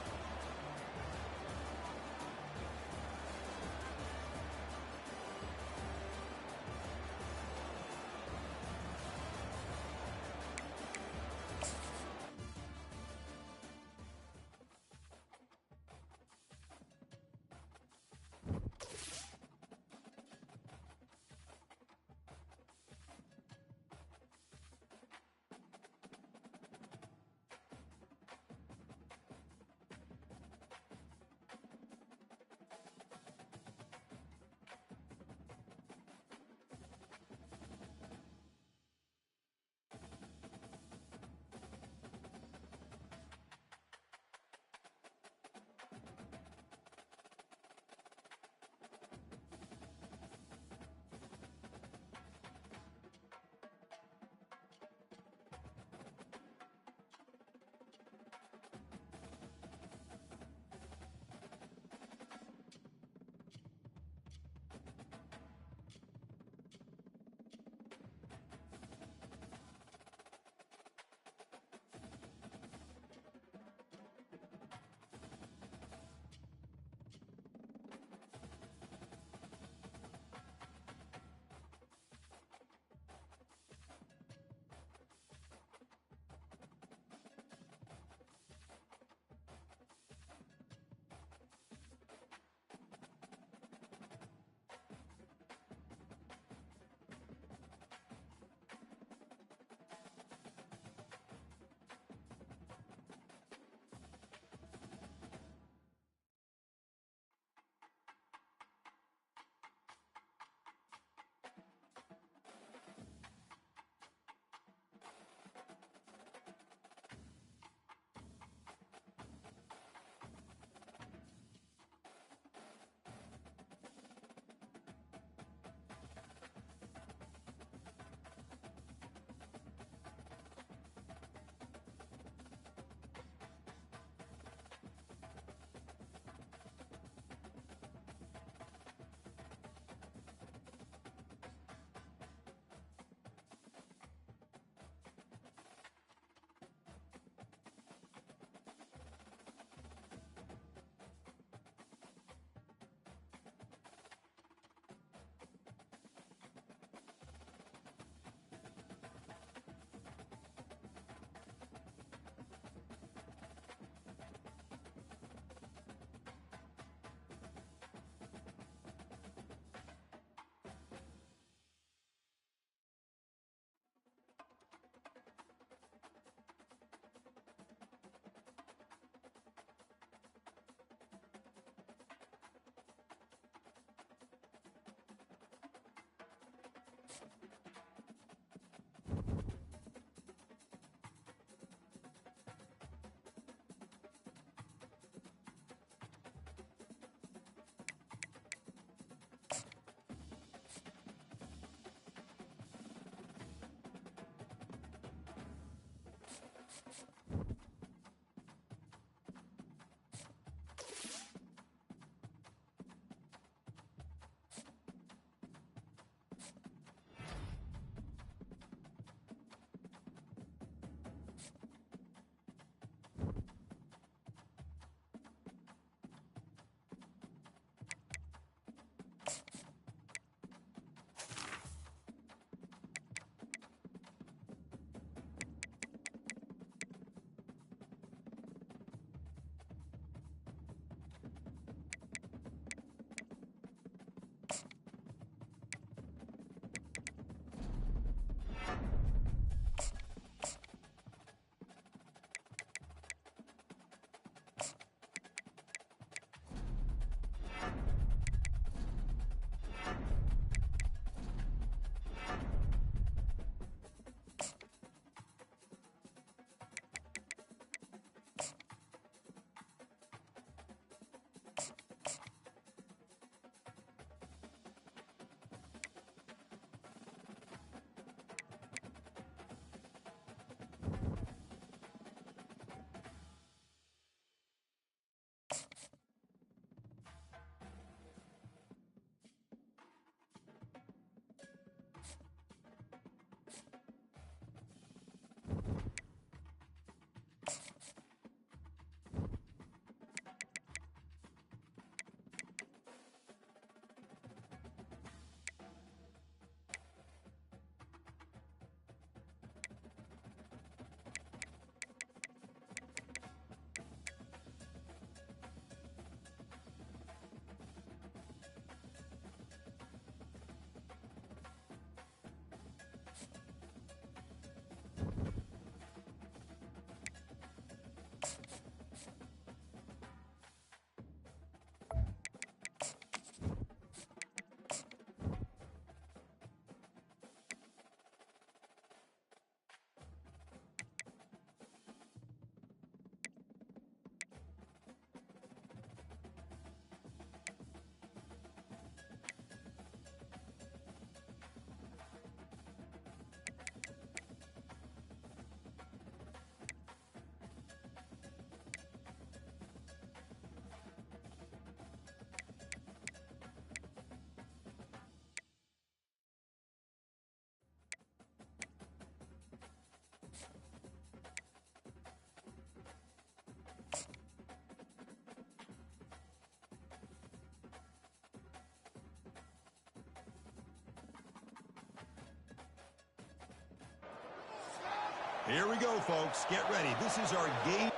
Here we go, folks. Get ready. This is our game.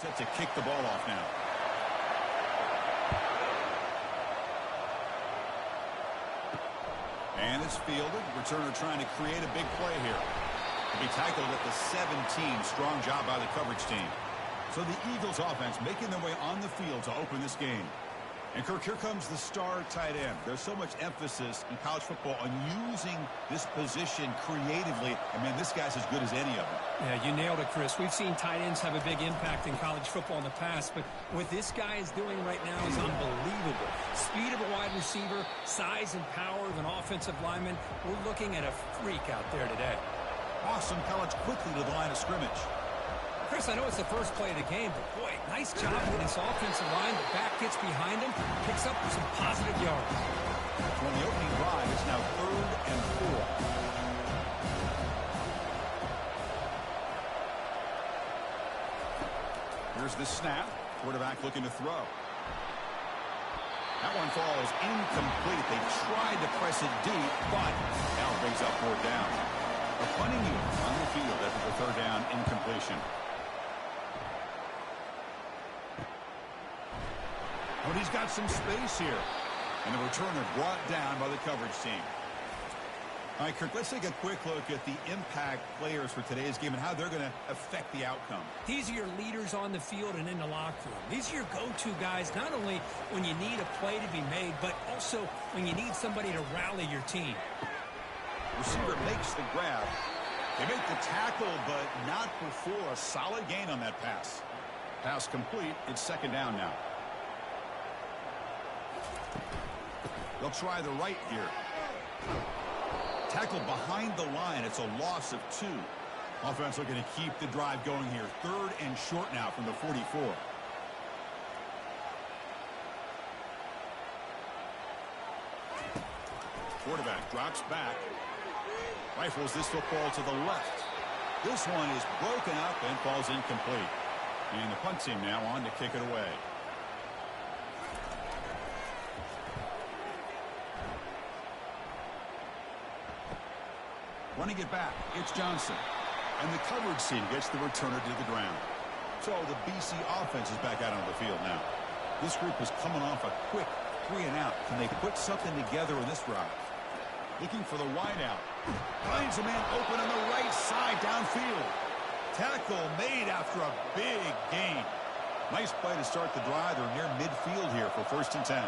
Set to kick the ball off now. And it's fielded. Returner trying to create a big play here. To be tackled at the 17. Strong job by the coverage team. So the Eagles offense making their way on the field to open this game. And, Kirk, here comes the star tight end. There's so much emphasis in college football on using this position creatively. And, man, this guy's as good as any of them. Yeah, you nailed it, Chris. We've seen tight ends have a big impact in college football in the past, but what this guy is doing right now is unbelievable. Speed of a wide receiver, size and power of an offensive lineman. We're looking at a freak out there today. Boston College quickly to the line of scrimmage. Chris, I know it's the first play of the game, but boy, nice job with this offensive line. The back gets behind him, picks up some positive yards. So on the opening drive, it's now 3rd and 4. Here's the snap. Quarterback looking to throw. That one falls incomplete. They tried to press it deep, but now brings up 4th down. A punting unit on the field after the 3rd down incompletion. But he's got some space here. And the returner brought down by the coverage team. All right, Kirk, let's take a quick look at the impact players for today's game and how they're going to affect the outcome. These are your leaders on the field and in the locker room. These are your go-to guys, not only when you need a play to be made, but also when you need somebody to rally your team. Receiver makes the grab. They make the tackle, but not before a solid gain on that pass. Pass complete. It's 2nd down now. They'll try the right here. Tackle behind the line. It's a loss of 2. Offense looking to keep the drive going here. 3rd and short now from the 44. Quarterback drops back. Rifles this football to the left. This one is broken up and falls incomplete. And the punt team now on to kick it away. Running it back, it's Johnson. And the coverage team gets the returner to the ground. So the BC offense is back out on the field now. This group is coming off a quick 3-and-out. Can they put something together in this drive? Looking for the wideout. Finds a man open on the right side downfield. Tackle made after a big gain. Nice play to start the drive. They're near midfield here for 1st and 10.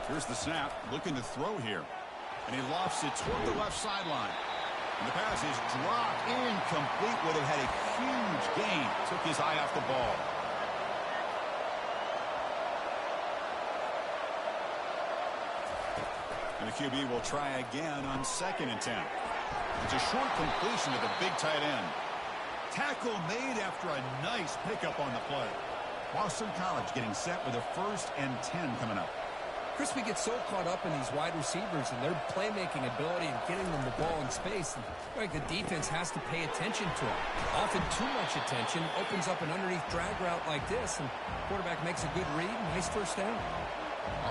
Here's the snap, looking to throw here. And he lofts it toward the left sideline. And the pass is dropped incomplete. Would have had a huge gain. Took his eye off the ball. And the QB will try again on 2nd and 10. It's a short completion to the big tight end. Tackle made after a nice pickup on the play. Boston College getting set with a 1st and 10 coming up. Chris, we get so caught up in these wide receivers and their playmaking ability and getting them the ball in space. And the defense has to pay attention to them. Often too much attention opens up an underneath drag route like this, and quarterback makes a good read. Nice 1st down.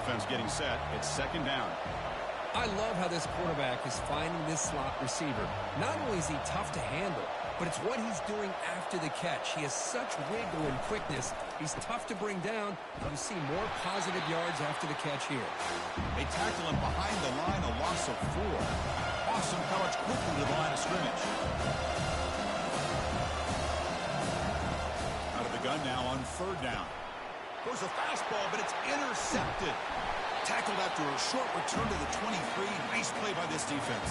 Offense getting set. It's 2nd down. I love how this quarterback is finding this slot receiver. Not only is he tough to handle, but it's what he's doing after the catch. He has such wiggle and quickness. He's tough to bring down. You see more positive yards after the catch here. They tackle him behind the line, a loss of 4. Boston College quickly to the line of scrimmage. Out of the gun now on 3rd down. Goes a fastball, but it's intercepted. Tackled after a short return to the 23. Nice play by this defense.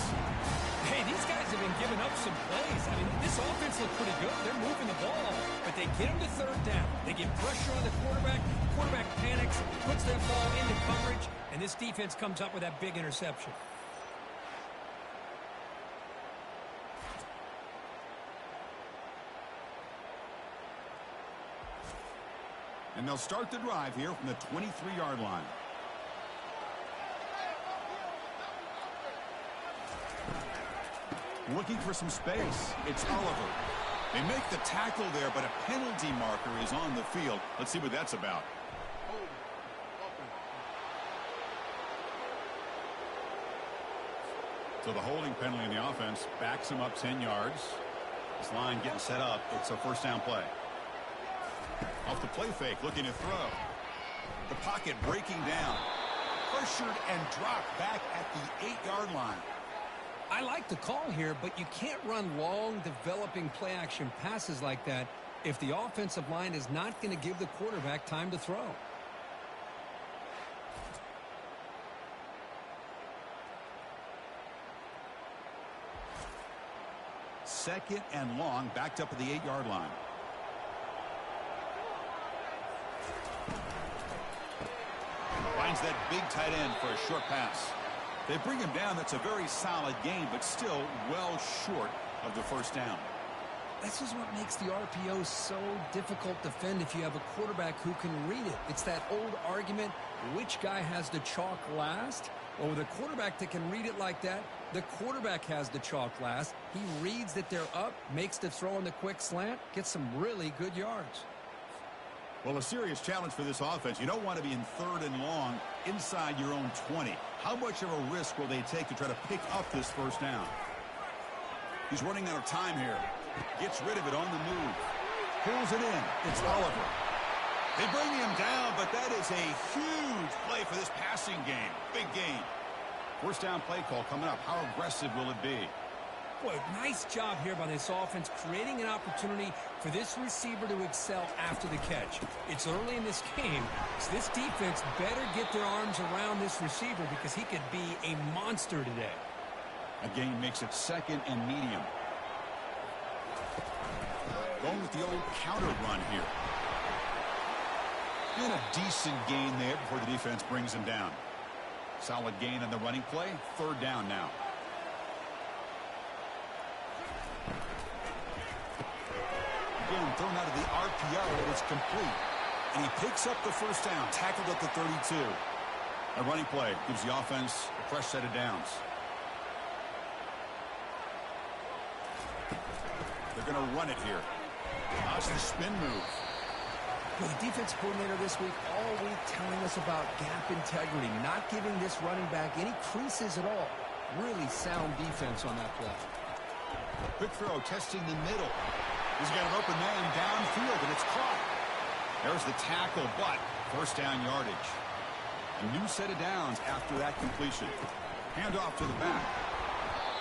Hey, these guys have been giving up some plays. I mean, this offense looked pretty good. They're moving the ball, but they get him to 3rd down. They get pressure on the quarterback. Quarterback panics, puts that ball into coverage, and this defense comes up with that big interception. And they'll start the drive here from the 23-yard line. Looking for some space. It's Oliver. They make the tackle there, but a penalty marker is on the field. Let's see what that's about. So the holding penalty in the offense backs him up 10 yards. This line getting set up. It's a first down play. Off the play fake, looking to throw. The pocket breaking down. Pressured and dropped back at the 8-yard line. I like the call here, but you can't run long, developing play-action passes like that if the offensive line is not going to give the quarterback time to throw. Second and long, backed up at the 8-yard line. Finds that big tight end for a short pass. They bring him down. That's a very solid game, but still well short of the first down. This is what makes the RPO so difficult to defend if you have a quarterback who can read it. It's that old argument, which guy has the chalk last? Well, with a quarterback that can read it like that, the quarterback has the chalk last. He reads that they're up, makes the throw on the quick slant, gets some really good yards. Well, a serious challenge for this offense. You don't want to be in third and long inside your own 20. How much of a risk will they take to try to pick up this first down? He's running out of time here. Gets rid of it on the move. Pulls it in. It's Oliver. They bring him down, but that is a huge play for this passing game. Big gain. First down play call coming up. How aggressive will it be? Boy, nice job here by this offense, creating an opportunity for this receiver to excel after the catch. It's early in this game, so this defense better get their arms around this receiver because he could be a monster today. A gain makes it second and medium. Going with the old counter run here. And a decent gain there before the defense brings him down. Solid gain on the running play. Third down now. Again, thrown out of the RPO. It's complete. And he picks up the first down. Tackled at the 32. A running play gives the offense a fresh set of downs. They're going to run it here. That's the spin move. Well, the defense coordinator this week all week telling us about gap integrity, not giving this running back any creases at all. Really sound defense on that play. Quick throw, testing the middle. He's got an open man downfield, and it's caught. There's the tackle, but first down yardage. A new set of downs after that completion. Handoff to the back.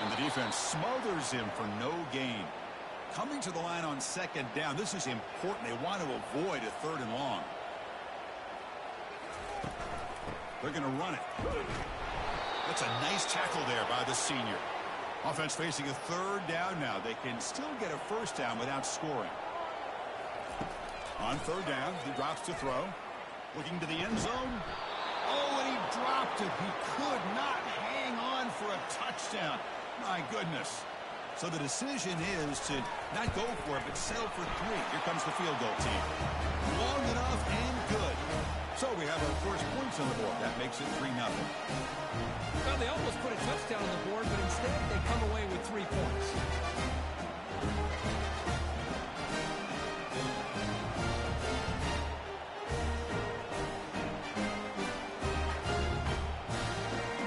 And the defense smothers him for no gain. Coming to the line on second down. This is important. They want to avoid a third and long. They're going to run it. That's a nice tackle there by the senior. Offense facing a third down now. They can still get a first down without scoring. On third down, he drops to throw. Looking to the end zone. Oh, and he dropped it. He could not hang on for a touchdown. My goodness. So the decision is to not go for it, but settle for 3. Here comes the field goal team. Long enough and good. So we have our first points on the board. That makes it 3-0. Well, they almost put a touchdown on the board, but instead they come away with 3 points.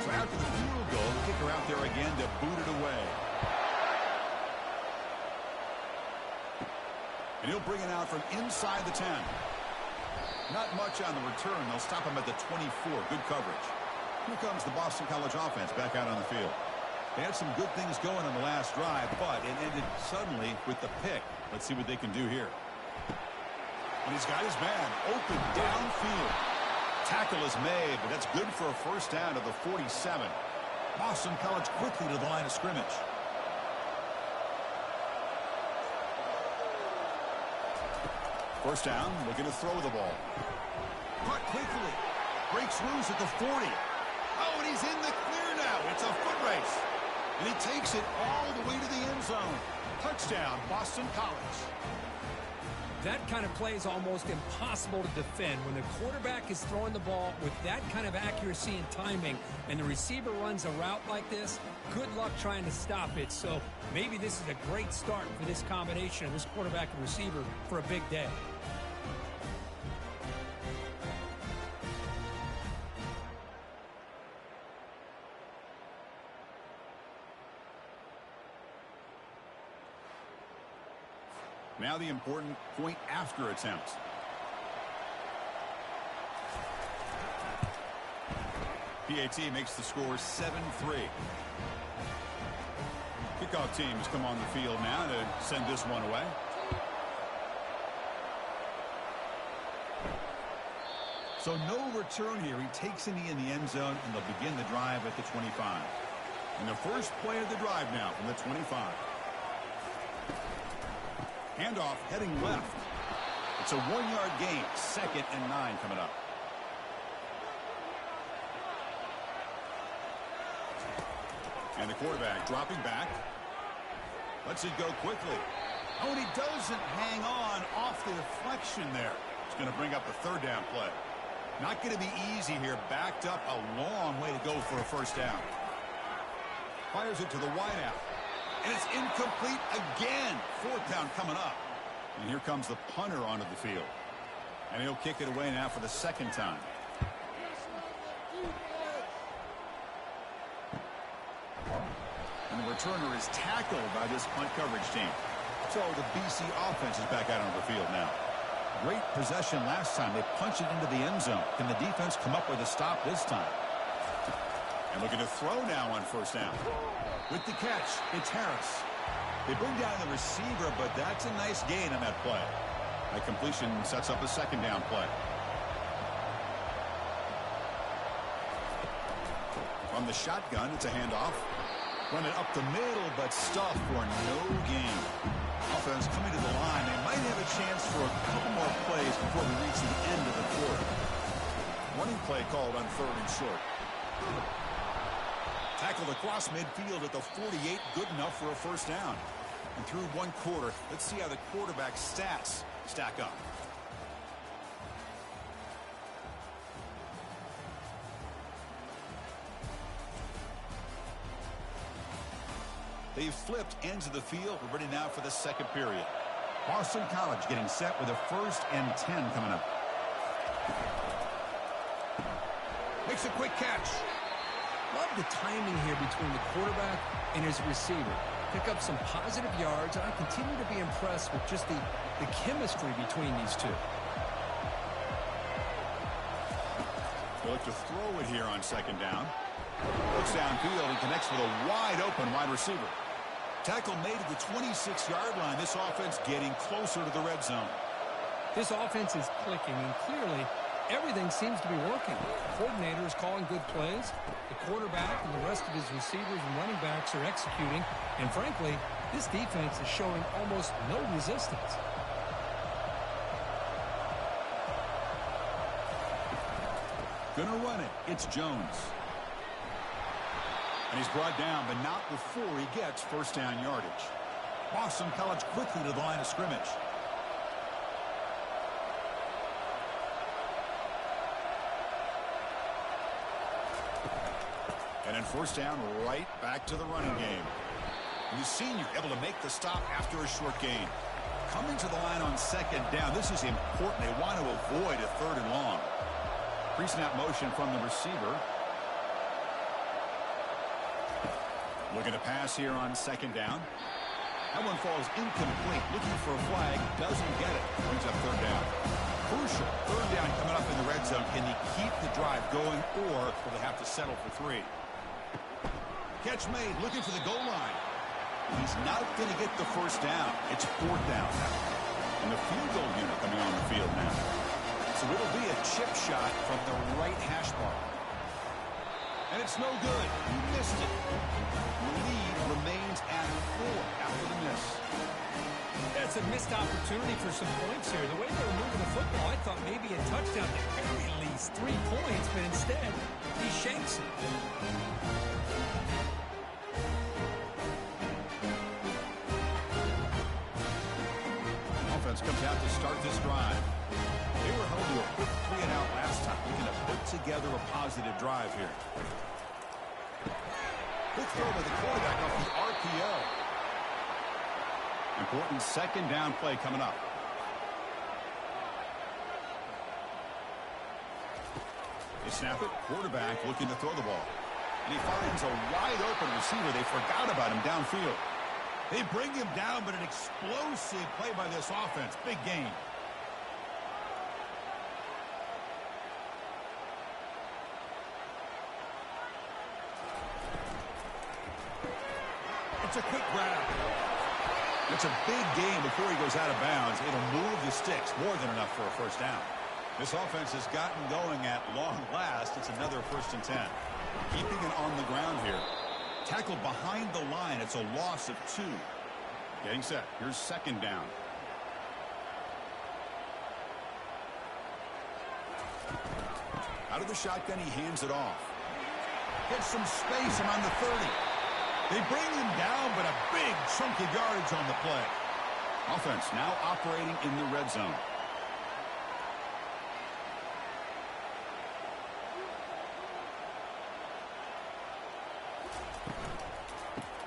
So after the field goal, the kicker out there again to boot it away. And he'll bring it out from inside the 10. Not much on the return. They'll stop him at the 24. Good coverage. Here comes the Boston College offense back out on the field. They had some good things going on the last drive, but it ended suddenly with the pick. Let's see what they can do here. And he's got his man open downfield. Tackle is made, but that's good for a first down to the 47. Boston College quickly to the line of scrimmage. First down, looking to throw the ball. Caught quickly. Breaks loose at the 40. Oh, and he's in the clear now. It's a foot race. And he takes it all the way to the end zone. Touchdown, Boston College. That kind of play is almost impossible to defend. When the quarterback is throwing the ball with that kind of accuracy and timing, and the receiver runs a route like this, good luck trying to stop it. So maybe this is a great start for this combination of this quarterback and receiver for a big day. Now the important point after attempt. PAT makes the score 7-3. Kickoff team has come on the field now to send this one away. So no return here. He takes a knee in the end zone, and they'll begin the drive at the 25. And the first play of the drive now from the 25. Handoff heading left. It's a 1-yard gain. 2nd and 9 coming up. And the quarterback dropping back. Lets it go quickly. Oh, and he doesn't hang on off the deflection there. It's going to bring up a 3rd down play. Not going to be easy here. Backed up a long way to go for a first down. Fires it to the wideout. And it's incomplete again. 4th down coming up. And here comes the punter onto the field. And he'll kick it away now for the 2nd time. And the returner is tackled by this punt coverage team. So the BC offense is back out on the field now. Great possession last time. They punched it into the end zone. Can the defense come up with a stop this time? And looking to throw now on 1st down. With the catch, it's Harris. They bring down the receiver, but that's a nice gain on that play. That completion sets up a 2nd down play. From the shotgun, it's a handoff. Run it up the middle, but stuffed for no gain. Offense coming to the line. They might have a chance for a couple more plays before we reach the end of the quarter. Running play called on 3rd and short. Tackled across midfield at the 48, good enough for a first down. And through 1 quarter, let's see how the quarterback's stats stack up. They've flipped ends of the field. We're ready now for the 2nd period. Boston College getting set with a 1st and 10 coming up. Makes a quick catch. Love the timing here between the quarterback and his receiver. Pick up some positive yards, and I continue to be impressed with just the chemistry between these two. They'll look to throw it here on 2nd down. Looks downfield and connects with a wide open wide receiver. Tackle made at the 26-yard line. This offense getting closer to the red zone. This offense is clicking, and clearly everything seems to be working. The coordinator is calling good plays. The quarterback and the rest of his receivers and running backs are executing. And frankly, this defense is showing almost no resistance. Gonna run it. It's Jones. And he's brought down, but not before he gets 1st down yardage. Boston College quickly to the line of scrimmage. And then 1st down, right back to the running game. And the senior able to make the stop after a short gain. Coming to the line on 2nd down. This is important. They want to avoid a 3rd and long. Pre-snap motion from the receiver. Looking to pass here on 2nd down. That one falls incomplete. Looking for a flag. Doesn't get it. Brings up 3rd down. Crucial. 3rd down coming up in the red zone. Can he keep the drive going, or will they have to settle for 3? Catch made. Looking for the goal line. He's not going to get the 1st down. It's 4th down now. And the field goal unit coming on the field now. So it'll be a chip shot from the right hash mark. And it's no good. He missed it. The lead remains at 4 after the miss. That's a missed opportunity for some points here. The way they were moving the football, I thought maybe a touchdown, at very least 3 points, but instead, he shakes it. offense comes out to start this drive. They were held to a quick 3-and-out last time. Looking to put together a positive drive here. Quick throw by the quarterback off the RPO. Important second down play coming up. They snap it. Quarterback looking to throw the ball. And he finds a wide-open receiver. They forgot about him downfield. They bring him down, but an explosive play by this offense. Big gain. It's a quick grab. It's a big gain before he goes out of bounds. It'll move the sticks. More than enough for a first down. This offense has gotten going at long last. It's another 1st and 10. Keeping it on the ground here. Tackled behind the line. It's a loss of 2. Getting set. Here's second down. Out of the shotgun, he hands it off. Gets some space around the 30. They bring him down, but a big chunk of yardage on the play. Offense now operating in the red zone.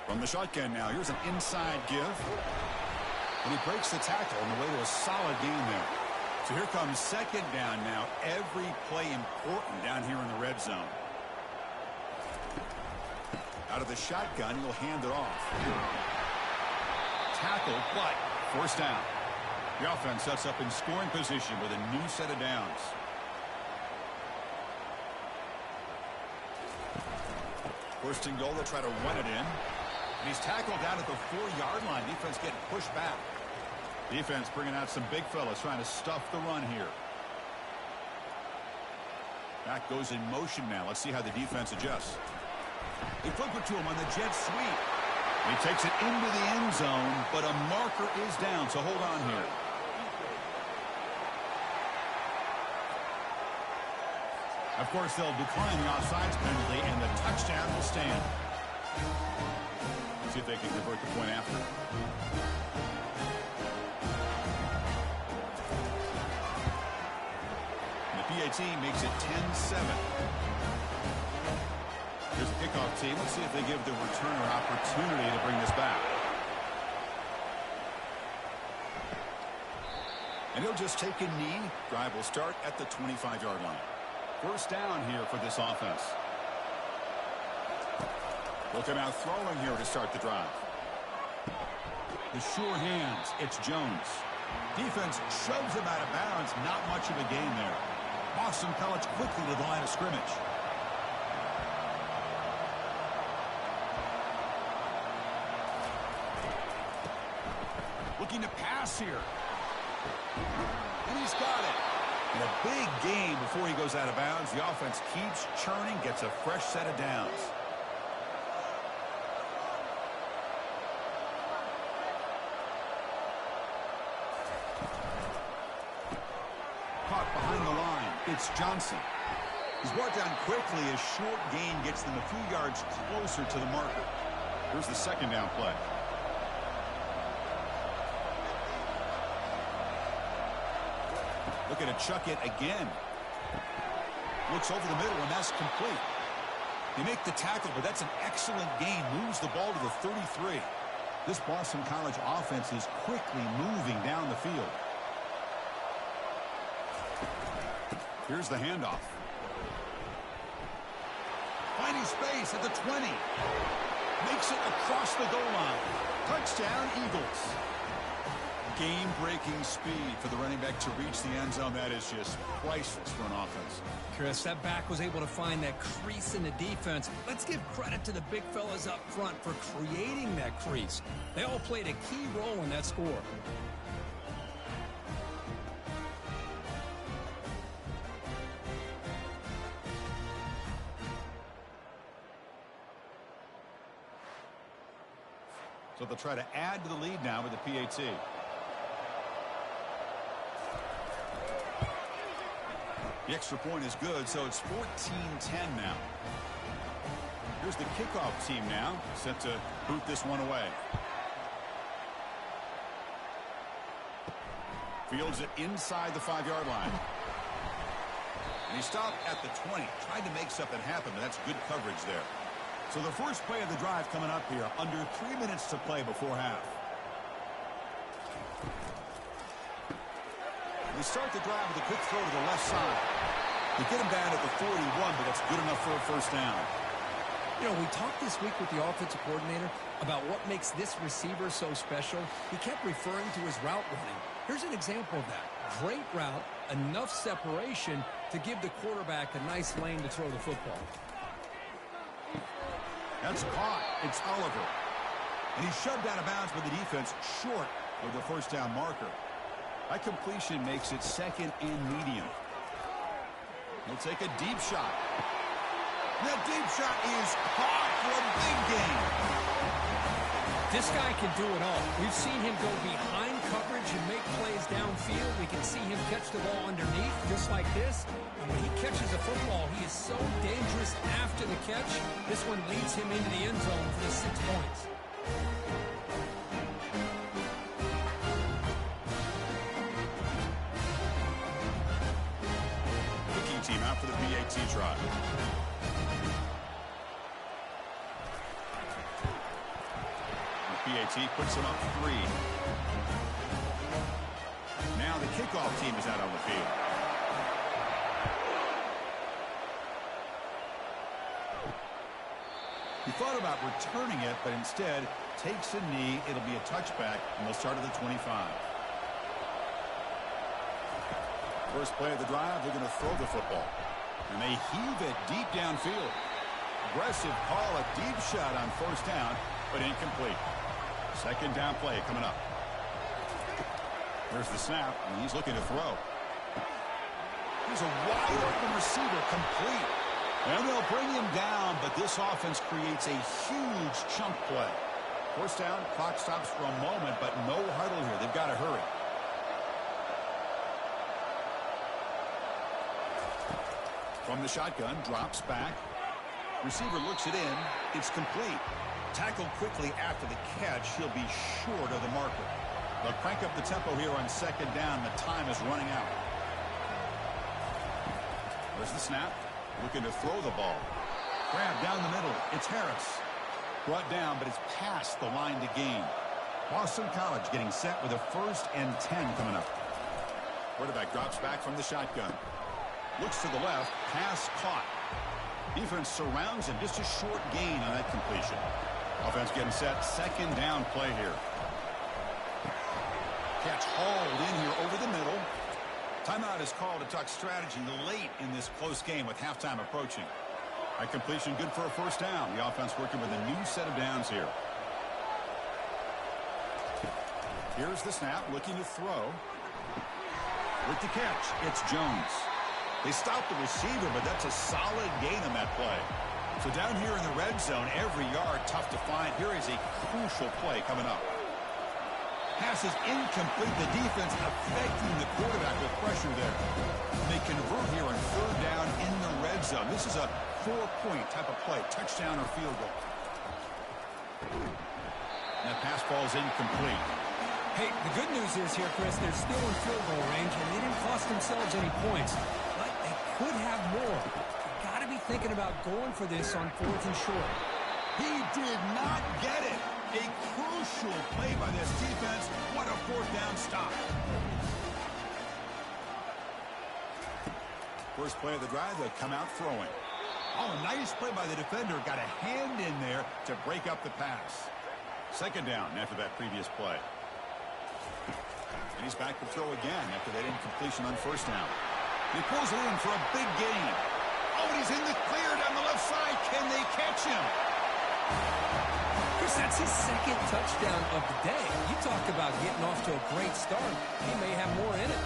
From the shotgun now, here's an inside give. And he breaks the tackle on the way to a solid gain there. So here comes second down now. Every play important down here in the red zone. Out of the shotgun, he'll hand it off. Tackle, but first down. The offense sets up in scoring position with a new set of downs. First and goal, they'll try to run it in. And he's tackled down at the 4-yard line. Defense getting pushed back. Defense bringing out some big fellas trying to stuff the run here. Back goes in motion now. Let's see how the defense adjusts. They flip it to him on the jet sweep. He takes it into the end zone, but a marker is down, so hold on here. Of course, they'll decline the offsides penalty, and the touchdown will stand. See if they can convert the point after. And the PAT makes it 10-7. Here's the kickoff team. Let's see if they give the returner opportunity to bring this back. And he'll just take a knee. Drive will start at the 25-yard line. First down here for this offense. They'll come out throwing here to start the drive. The sure hands. It's Jones. Defense shoves him out of bounds. Not much of a gain there. Boston College quickly to the line of scrimmage. Looking to pass here. And he's got it. And a big gain before he goes out of bounds. The offense keeps churning, gets a fresh set of downs. Caught behind the line. It's Johnson. He's brought down quickly. A short gain gets them a few yards closer to the marker. Here's the second down play. Looking to chuck it again. Looks over the middle, and that's complete. They make the tackle, but that's an excellent gain. Moves the ball to the 33. This Boston College offense is quickly moving down the field. Here's the handoff. Finding space at the 20. Makes it across the goal line. Touchdown, Eagles. Game-breaking speed for the running back to reach the end zone. That is just priceless for an offense. Chris, that back was able to find that crease in the defense. Let's give credit to the big fellas up front for creating that crease. They all played a key role in that score. So they'll try to add to the lead now with the PAT. The extra point is good, so it's 14-10 now. Here's the kickoff team now, set to boot this one away. Fields it inside the 5-yard line. And he stopped at the 20, tried to make something happen, but that's good coverage there. So the first play of the drive coming up here, under 3 minutes to play before half. They start the drive with a quick throw to the left side. They get him down at the 41, but that's good enough for a first down. You know, we talked this week with the offensive coordinator about what makes this receiver so special. He kept referring to his route running. Here's an example of that. Great route, enough separation to give the quarterback a nice lane to throw the football. That's caught. It's Oliver. And he's shoved out of bounds by the defense short of the first down marker. That completion makes it second and medium. He'll take a deep shot. That deep shot is caught for a big gain. This guy can do it all. We've seen him go behind coverage and make plays downfield. We can see him catch the ball underneath, just like this. And when he catches a football, he is so dangerous after the catch. This one leads him into the end zone for the 6 points. Kicking team out for the PAT try. PAT puts him up 3. Now the kickoff team is out on the field. He thought about returning it, but instead takes a knee. It'll be a touchback, and they'll start at the 25. First play of the drive, they're going to throw the football. And they heave it deep downfield. Aggressive call, a deep shot on first down, but incomplete. Second down play coming up. There's the snap, and he's looking to throw. Here's a wide open receiver, complete. And they'll bring him down, but this offense creates a huge chunk play. First down, clock stops for a moment, but no huddle here. They've got to hurry. From the shotgun, drops back. Receiver looks it in. It's complete. Tackled quickly after the catch. He'll be short of the marker. They'll crank up the tempo here on second down. The time is running out. There's the snap. Looking to throw the ball. Grab down the middle. It's Harris. Brought down, but it's past the line to gain. Boston College getting set with a 1st and 10 coming up. Quarterback drops back from the shotgun. Looks to the left. Pass caught. Defense surrounds him. Just a short gain on that completion. Offense getting set. Second down play here. Catch hauled in here over the middle. Timeout is called to talk strategy late in this close game with halftime approaching. That completion good for a first down. The offense working with a new set of downs here. Here's the snap. Looking to throw. With the catch, it's Jones. They stopped the receiver, but that's a solid gain on that play. So down here in the red zone, every yard tough to find. Here is a crucial play coming up. Pass is incomplete. The defense affecting the quarterback with pressure there. They convert here on third down in the red zone. This is a 4-point type of play, touchdown or field goal. That pass ball's incomplete. Hey, the good news is here, Chris, they're still in field goal range, and they didn't cost themselves any points. But they could have more. You've got to be thinking about going for this on 4th and short. He did not get it. A crucial play by this defense. What a 4th down stop. First play of the drive, they'll come out throwing. Oh, nice play by the defender. Got a hand in there to break up the pass. Second down after that previous play. And he's back to throw again after that incompletion on first down. He pulls it in for a big gain. Oh, and he's in the clear down the left side. Can they catch him? Chris, that's his second touchdown of the day. You talk about getting off to a great start. He may have more in it.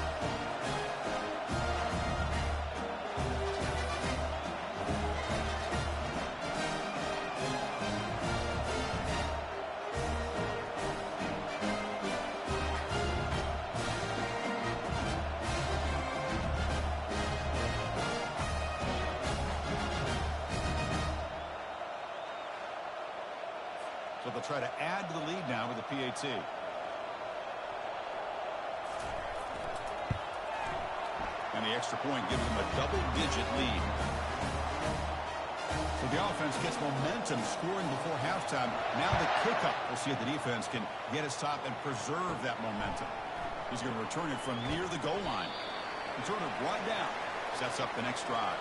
So they'll try to add to the lead now with the PAT. And the extra point gives them a double-digit lead. So the offense gets momentum scoring before halftime. Now the kickoff. We'll see if the defense can get his top and preserve that momentum. He's going to return it from near the goal line. Returner brought down. Sets up the next drive.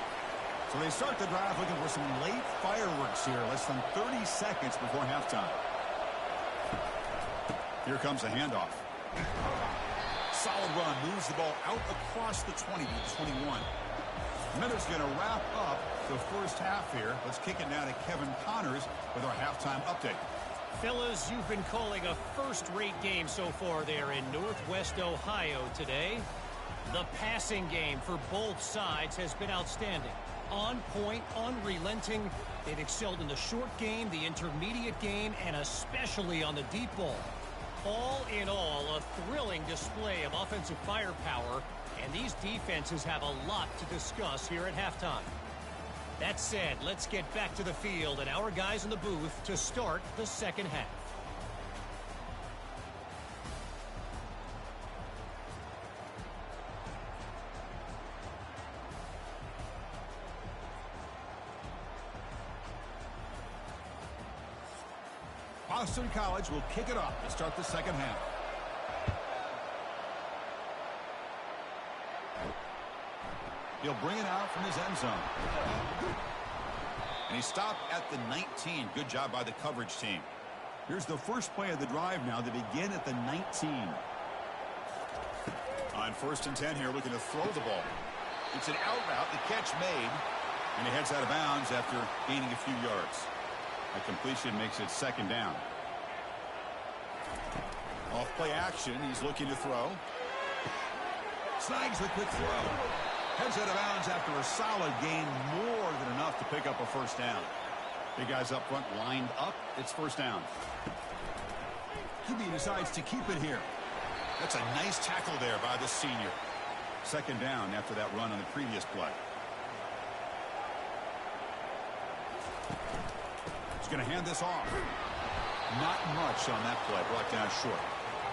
So they start the drive looking for some late fireworks here. Less than 30 seconds before halftime. Here comes a handoff. Solid run. Moves the ball out across the 20 to 21. Minutes going to wrap up the first half here. Let's kick it now to Kevin Connors with our halftime update. Fellas, you've been calling a first-rate game so far there in Northwest Ohio today. The passing game for both sides has been outstanding. On point, unrelenting. They've excelled in the short game, the intermediate game, and especially on the deep ball. All in all, a thrilling display of offensive firepower, and these defenses have a lot to discuss here at halftime. That said, let's get back to the field and our guys in the booth to start the second half. Boston College will kick it off to start the second half. He'll bring it out from his end zone. And he stopped at the 19. Good job by the coverage team. Here's the first play of the drive now. They begin at the 19. On 1st and 10 here, looking to throw the ball. It's an out route, the catch made, and he heads out of bounds after gaining a few yards. A completion makes it second down. Off play action, he's looking to throw. Snags the quick throw. Heads out of bounds after a solid gain, more than enough to pick up a first down. Big guys up front lined up. It's first down. QB decides to keep it here. That's a nice tackle there by the senior. Second down after that run on the previous play. He's going to hand this off. Not much on that play. Brought down short.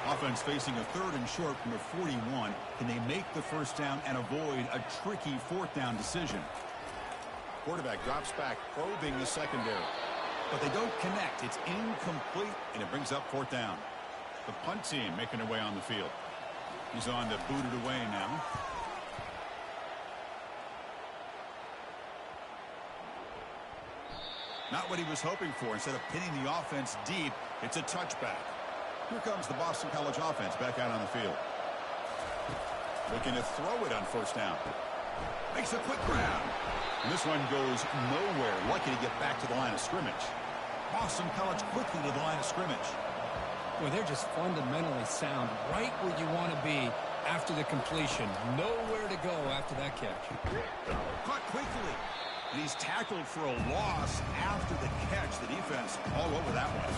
Offense facing a 3rd and short from the 41. Can they make the first down and avoid a tricky 4th down decision? Quarterback drops back, probing the secondary. But they don't connect. It's incomplete, and it brings up 4th down. The punt team making their way on the field. He's on to boot it away now. Not what he was hoping for. Instead of pinning the offense deep, it's a touchback. Here comes the Boston College offense back out on the field. Looking to throw it on 1st down. Makes a quick grab. And this one goes nowhere. Lucky to get back to the line of scrimmage. Boston College quickly to the line of scrimmage. Boy, they're just fundamentally sound. Right where you want to be after the completion. Nowhere to go after that catch. Caught quickly. And he's tackled for a loss after the catch. The defense all over that one.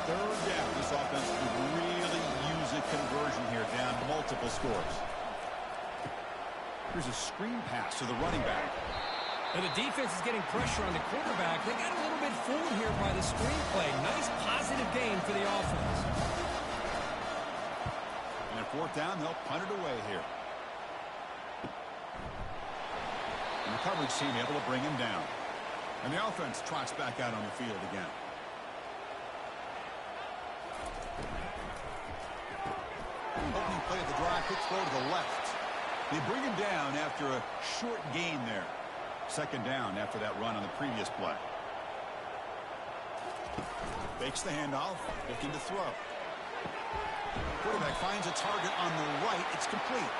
3rd down. This offense could really use a conversion here, down multiple scores. Here's a screen pass to the running back. And the defense is getting pressure on the quarterback. They got a little bit fooled here by the screen play. Nice positive gain for the offense. And at 4th down, they'll punt it away here. And the coverage team able to bring him down. And the offense trots back out on the field again. Opening play of the drive, quick throw to the left. They bring him down after a short gain there. Second down after that run on the previous play. Fakes the handoff, looking to throw. Quarterback finds a target on the right. It's complete.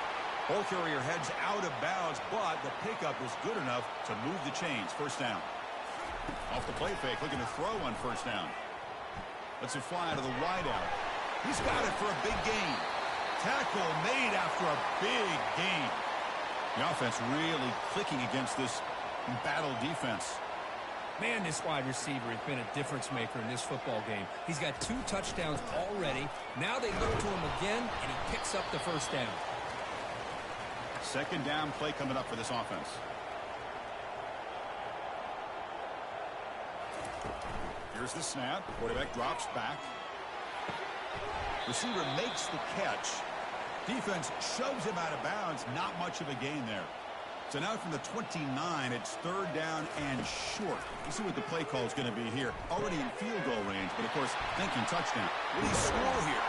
Ball carrier heads out of bounds, but the pickup is good enough to move the chains. First down. Off the play fake, looking to throw on 1st down. Lets it fly to the wideout. He's got it for a big gain. Tackle made after a big gain. The offense really clicking against this battle defense. Man, this wide receiver has been a difference maker in this football game. He's got 2 touchdowns already. Now they look to him again, and he picks up the first down. Second down play coming up for this offense. Here's the snap. Quarterback drops back. Receiver makes the catch. Defense shoves him out of bounds. Not much of a gain there. So now from the 29, it's third down and short. You see what the play call is going to be here. Already in field goal range, but of course, thinking touchdown. Will he score here?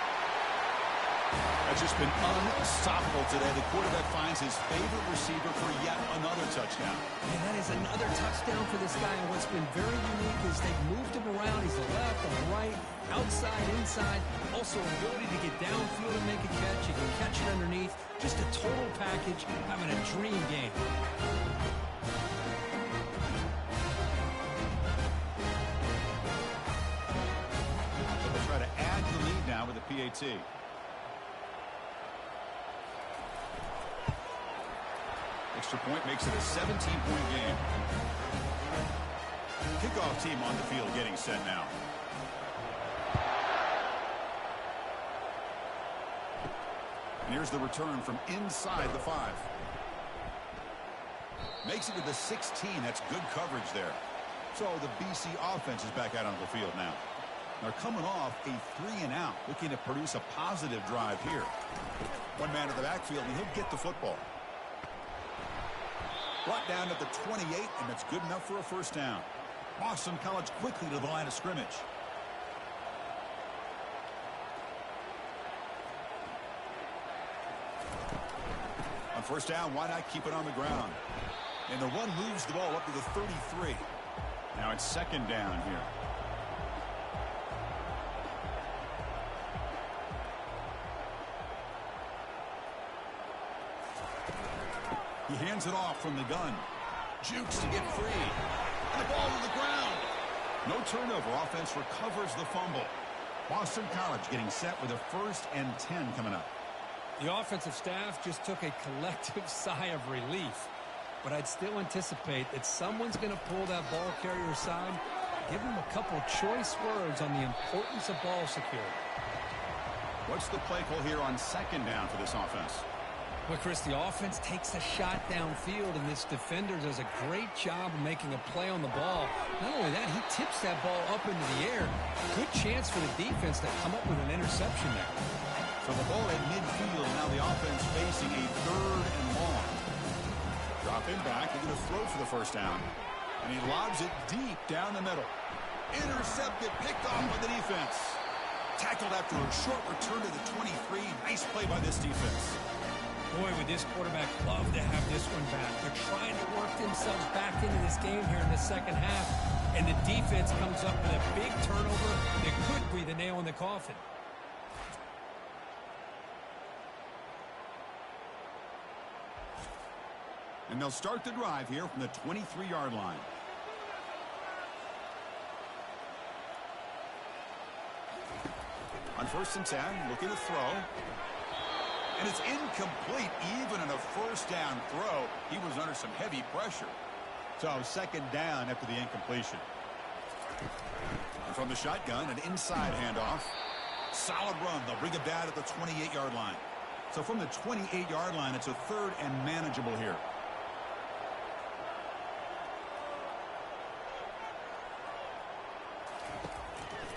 That's just been unstoppable today. The quarterback finds his favorite receiver for yet another touchdown. And that is another touchdown for this guy. And what's been very unique is they've moved him around. He's the left, on the right, outside, inside. Also ability to get downfield and make a catch. He can catch it underneath. Just a total package, having a dream game. They'll try to add to the lead now with a PAT. Extra point makes it a 17-point game. Kickoff team on the field getting set now. And here's the return from inside the 5. Makes it to the 16. That's good coverage there. So the BC offense is back out on the field now. They're coming off a 3-and-out, looking to produce a positive drive here. One man in the backfield, and he'll get the football. Brought down at the 28, and that's good enough for a first down. Boston College quickly to the line of scrimmage. On first down, why not keep it on the ground? And the run moves the ball up to the 33. Now it's second down here. He hands it off from the gun. Jukes to get free. And the ball to the ground. No turnover. Offense recovers the fumble. Boston College getting set with a 1st and 10 coming up. The offensive staff just took a collective sigh of relief. But I'd still anticipate that someone's going to pull that ball carrier aside, give him a couple choice words on the importance of ball security. What's the play call here on second down for this offense? Well, Chris, the offense takes a shot downfield, and this defender does a great job of making a play on the ball. Not only that, he tips that ball up into the air. Good chance for the defense to come up with an interception there. So the ball at midfield, now the offense facing a 3rd and long. Drop him back, they're going to throw for the first down. And he lobs it deep down the middle. Intercepted, picked off by the defense. Tackled after a short return to the 23. Nice play by this defense. Boy, would this quarterback love to have this one back. They're trying to work themselves back into this game here in the second half. And the defense comes up with a big turnover that could be the nail in the coffin. And they'll start the drive here from the 23-yard line. On 1st and 10, looking to throw. And it's incomplete. Even in a first down throw, he was under some heavy pressure. So second down after the incompletion. And from the shotgun, an inside handoff. Solid run. They'll bring it down at the 28-yard line. So from the 28-yard line, it's a 3rd and manageable here.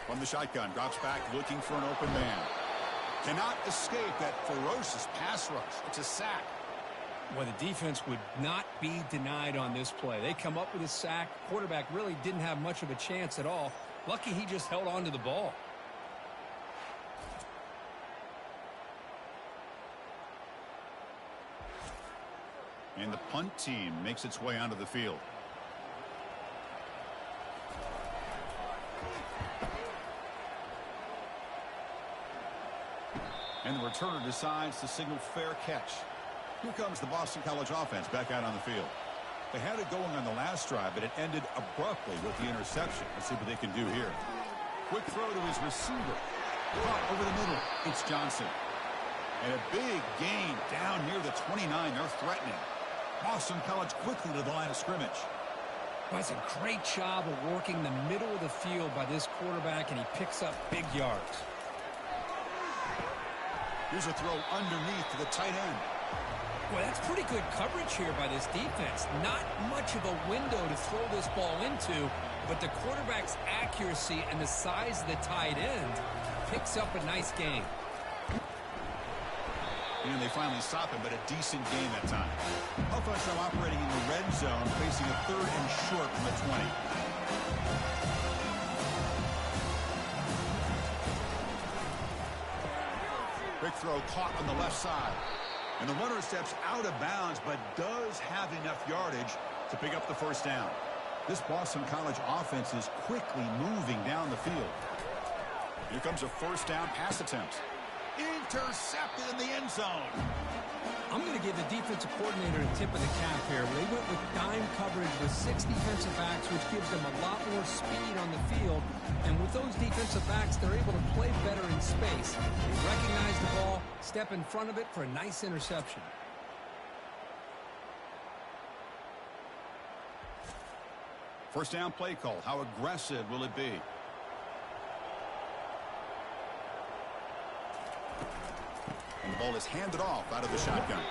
From the shotgun, drops back looking for an open man. Cannot escape that ferocious pass rush. It's a sack. Well, the defense would not be denied on this play. They come up with a sack. Quarterback really didn't have much of a chance at all. Lucky he just held on to the ball. And the punt team makes its way onto the field. And the returner decides to signal fair catch. Here comes the Boston College offense back out on the field. They had it going on the last drive, but it ended abruptly with the interception. Let's see what they can do here. Quick throw to his receiver. Caught over the middle. It's Johnson. And a big gain down near the 29. They're threatening. Boston College quickly to the line of scrimmage. Well, it's a great job of working the middle of the field by this quarterback, and he picks up big yards. Here's a throw underneath to the tight end. Well, that's pretty good coverage here by this defense. Not much of a window to throw this ball into, but the quarterback's accuracy and the size of the tight end picks up a nice gain. And they finally stop him, but a decent game that time. Offense now operating in the red zone, facing a 3rd and short from the 20. Quick throw caught on the left side. And the runner steps out of bounds, but does have enough yardage to pick up the first down. This Boston College offense is quickly moving down the field. Here comes a first down pass attempt. Intercepted in the end zone. I'm going to give the defensive coordinator a tip of the cap here. They went with dime coverage with 6 defensive backs, which gives them a lot more speed on the field. And with those defensive backs, they're able to play better in space. They recognize the ball, step in front of it for a nice interception. First down play call. How aggressive will it be? And the ball is handed off out of the shotgun.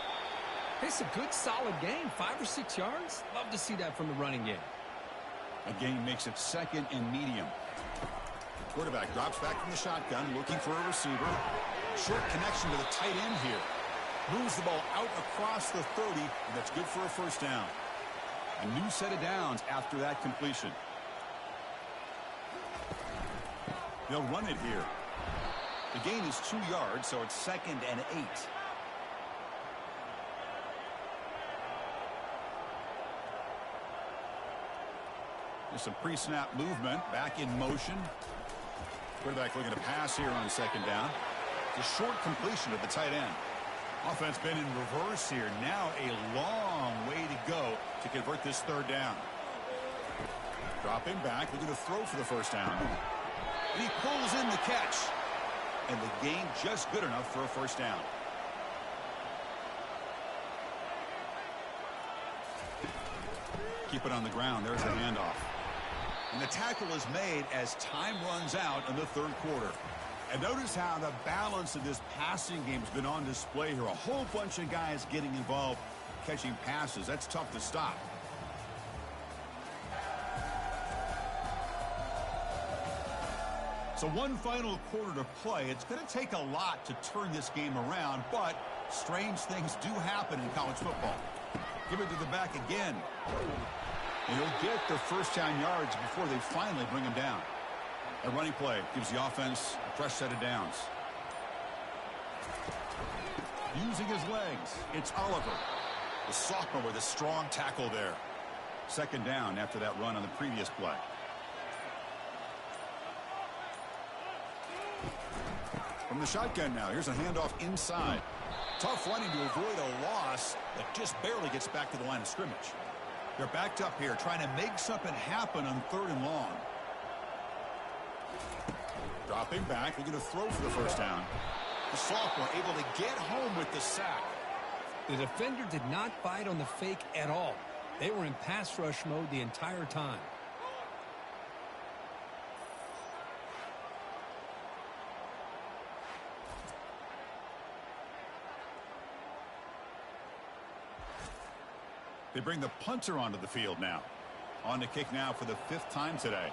It's a good, solid game. 5 or 6 yards. Love to see that from the running game. A gain makes it 2nd and medium. Quarterback drops back from the shotgun, looking for a receiver. Short connection to the tight end here. Moves the ball out across the 30, and that's good for a first down. A new set of downs after that completion. They'll run it here. The gain is 2 yards, so it's 2nd and 8. There's some pre-snap movement. Back in motion. Quarterback looking to pass here on 2nd down. It's a short completion of the tight end. Offense been in reverse here. Now a long way to go to convert this 3rd down. Dropping back, looking to throw for the first down. And he pulls in the catch. And the gain just good enough for a first down. Keep it on the ground. There's the handoff. And the tackle is made as time runs out in the 3rd quarter. And notice how the balance of this passing game has been on display here. A whole bunch of guys getting involved catching passes. That's tough to stop. So one final quarter to play. It's going to take a lot to turn this game around, but strange things do happen in college football. Give it to the back again. And he'll get the first down yards before they finally bring him down. A running play gives the offense a fresh set of downs. Using his legs, it's Oliver. The sophomore with a strong tackle there. 2nd down after that run on the previous play. From the shotgun now, here's a handoff inside. Tough running to avoid a loss that just barely gets back to the line of scrimmage. They're backed up here trying to make something happen on 3rd and long. Dropping back, looking to throw for the first down. The sophomore able to get home with the sack. The defender did not bite on the fake at all. They were in pass rush mode the entire time. They bring the punter onto the field now. On to kick now for the 5th time today.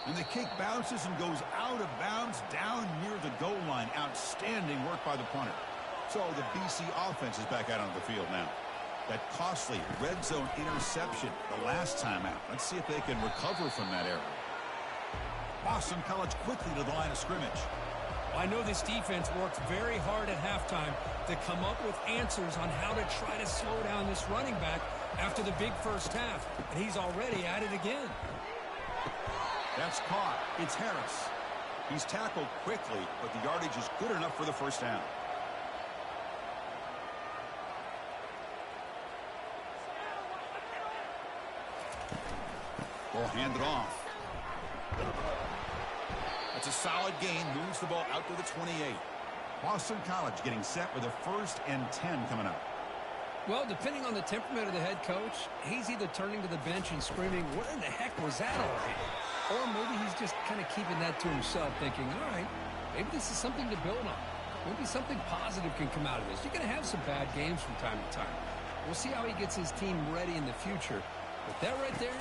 And the kick bounces and goes out of bounds down near the goal line. Outstanding work by the punter. So the BC offense is back out onto the field now. That costly red zone interception the last time out. Let's see if they can recover from that error. Boston College quickly to the line of scrimmage. I know this defense worked very hard at halftime to come up with answers on how to try to slow down this running back after the big first half. And he's already at it again. That's caught. It's Harris. He's tackled quickly, but the yardage is good enough for the first down. Ball handed off. That's a solid gain. Moves the ball out to the 28. Boston College getting set with a 1st and 10 coming up. Well, depending on the temperament of the head coach, he's either turning to the bench and screaming, what in the heck was that already? Or maybe he's just kind of keeping that to himself, thinking, all right, maybe this is something to build on. Maybe something positive can come out of this. You're going to have some bad games from time to time. We'll see how he gets his team ready in the future. But that right there,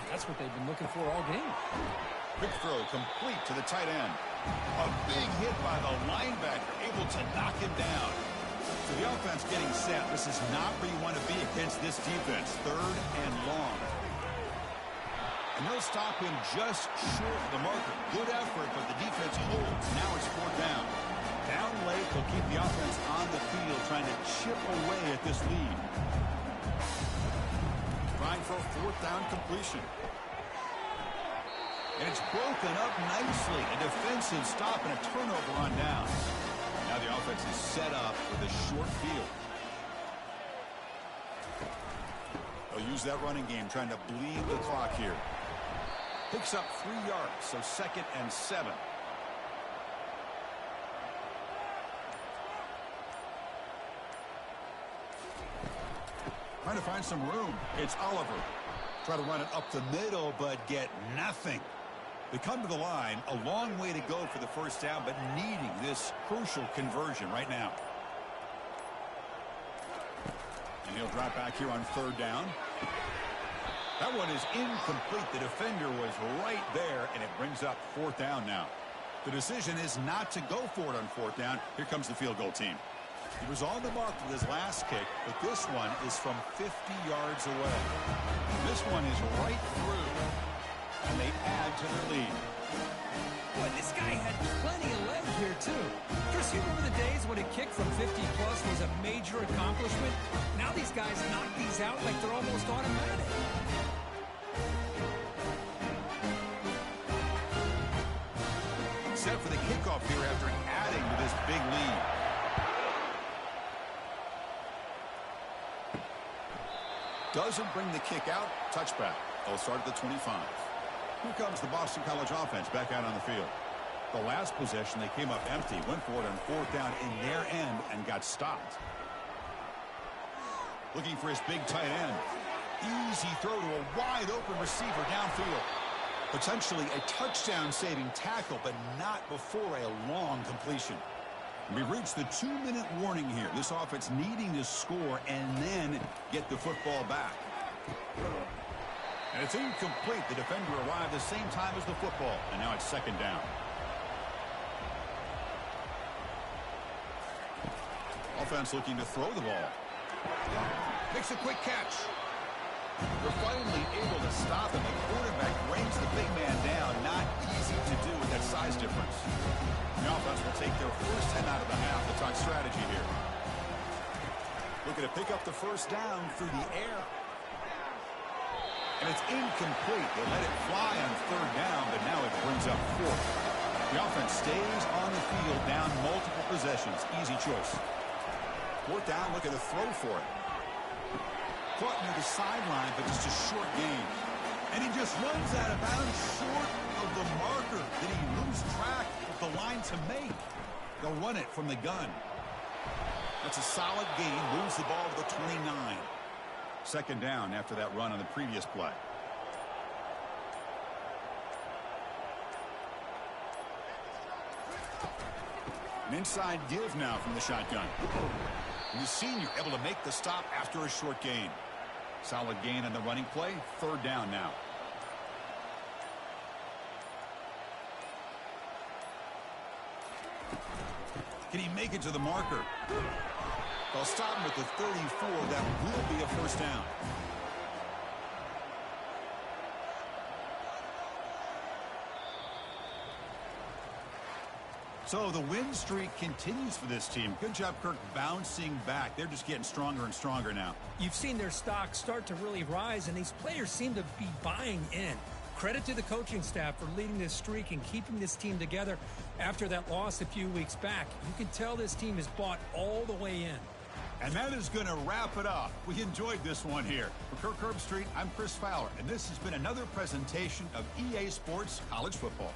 that's what they've been looking for all game. Quick throw complete to the tight end. A big hit by the linebacker, able to knock him down. So the offense getting set. This is not where you want to be against this defense. 3rd and long. And they'll stop him just short of the marker. Good effort, but the defense holds. Now it's 4th down. Down late, they'll keep the offense on the field, trying to chip away at this lead. Trying for a 4th down completion. And it's broken up nicely. A defensive stop and a turnover on down. Now the offense is set up with a short field. They'll use that running game, trying to bleed the clock here. Picks up 3 yards, so 2nd and 7. Trying to find some room. It's Oliver. Try to run it up the middle, but get nothing. They come to the line, a long way to go for the 1st down, but needing this crucial conversion right now. And he'll drop back here on 3rd down. That one is incomplete. The defender was right there, and it brings up 4th down now. The decision is not to go for it on 4th down. Here comes the field goal team. He was on the mark with his last kick, but this one is from 50 yards away. This one is right through, and they add to their lead. Boy, this guy had plenty of leg here, too. Chris, you remember the days when a kick from 50-plus was a major accomplishment? Now these guys knock these out like they're almost automatic. Set for the kickoff here after adding to this big lead. Doesn't bring the kick out. Touchback. They'll start at the 25. Here comes the Boston College offense back out on the field. The last possession, they came up empty, went for it on 4th down in their end and got stopped. Looking for his big tight end. Easy throw to a wide open receiver downfield. Potentially a touchdown-saving tackle, but not before a long completion. We reached the 2-minute warning here. This offense needing to score and then get the football back. And it's incomplete. The defender arrived the same time as the football, and now it's 2nd down. Offense looking to throw the ball. Makes a quick catch. They're finally able to stop him. The quarterback brings the big man down. Not easy to do with that size difference. The offense will take their first 10 out of the half. We'll talk strategy here. Looking to pick up the 1st down through the air. And it's incomplete. They let it fly on 3rd down, but now it brings up 4th. The offense stays on the field, down multiple possessions. Easy choice. 4th down, looking to throw for it. Caught near the sideline, but just a short gain. And he just runs out of bounds short of the marker. Did he lose track of the line to make? They'll run it from the gun. That's a solid gain. Moves the ball to the 29. 2nd down after that run on the previous play. An inside give now from the shotgun. And the senior able to make the stop after a short gain. Solid gain on the running play. 3rd down now. Can he make it to the marker? They'll stop him at the 34. That will be a 1st down. So the win streak continues for this team. Good job, Kirk, bouncing back. They're just getting stronger and stronger now. You've seen their stock start to really rise, and these players seem to be buying in. Credit to the coaching staff for leading this streak and keeping this team together after that loss a few weeks back. You can tell this team is bought all the way in. And that is going to wrap it up. We enjoyed this one here. For Kirk Herbstreit, I'm Chris Fowler, and this has been another presentation of EA Sports College Football.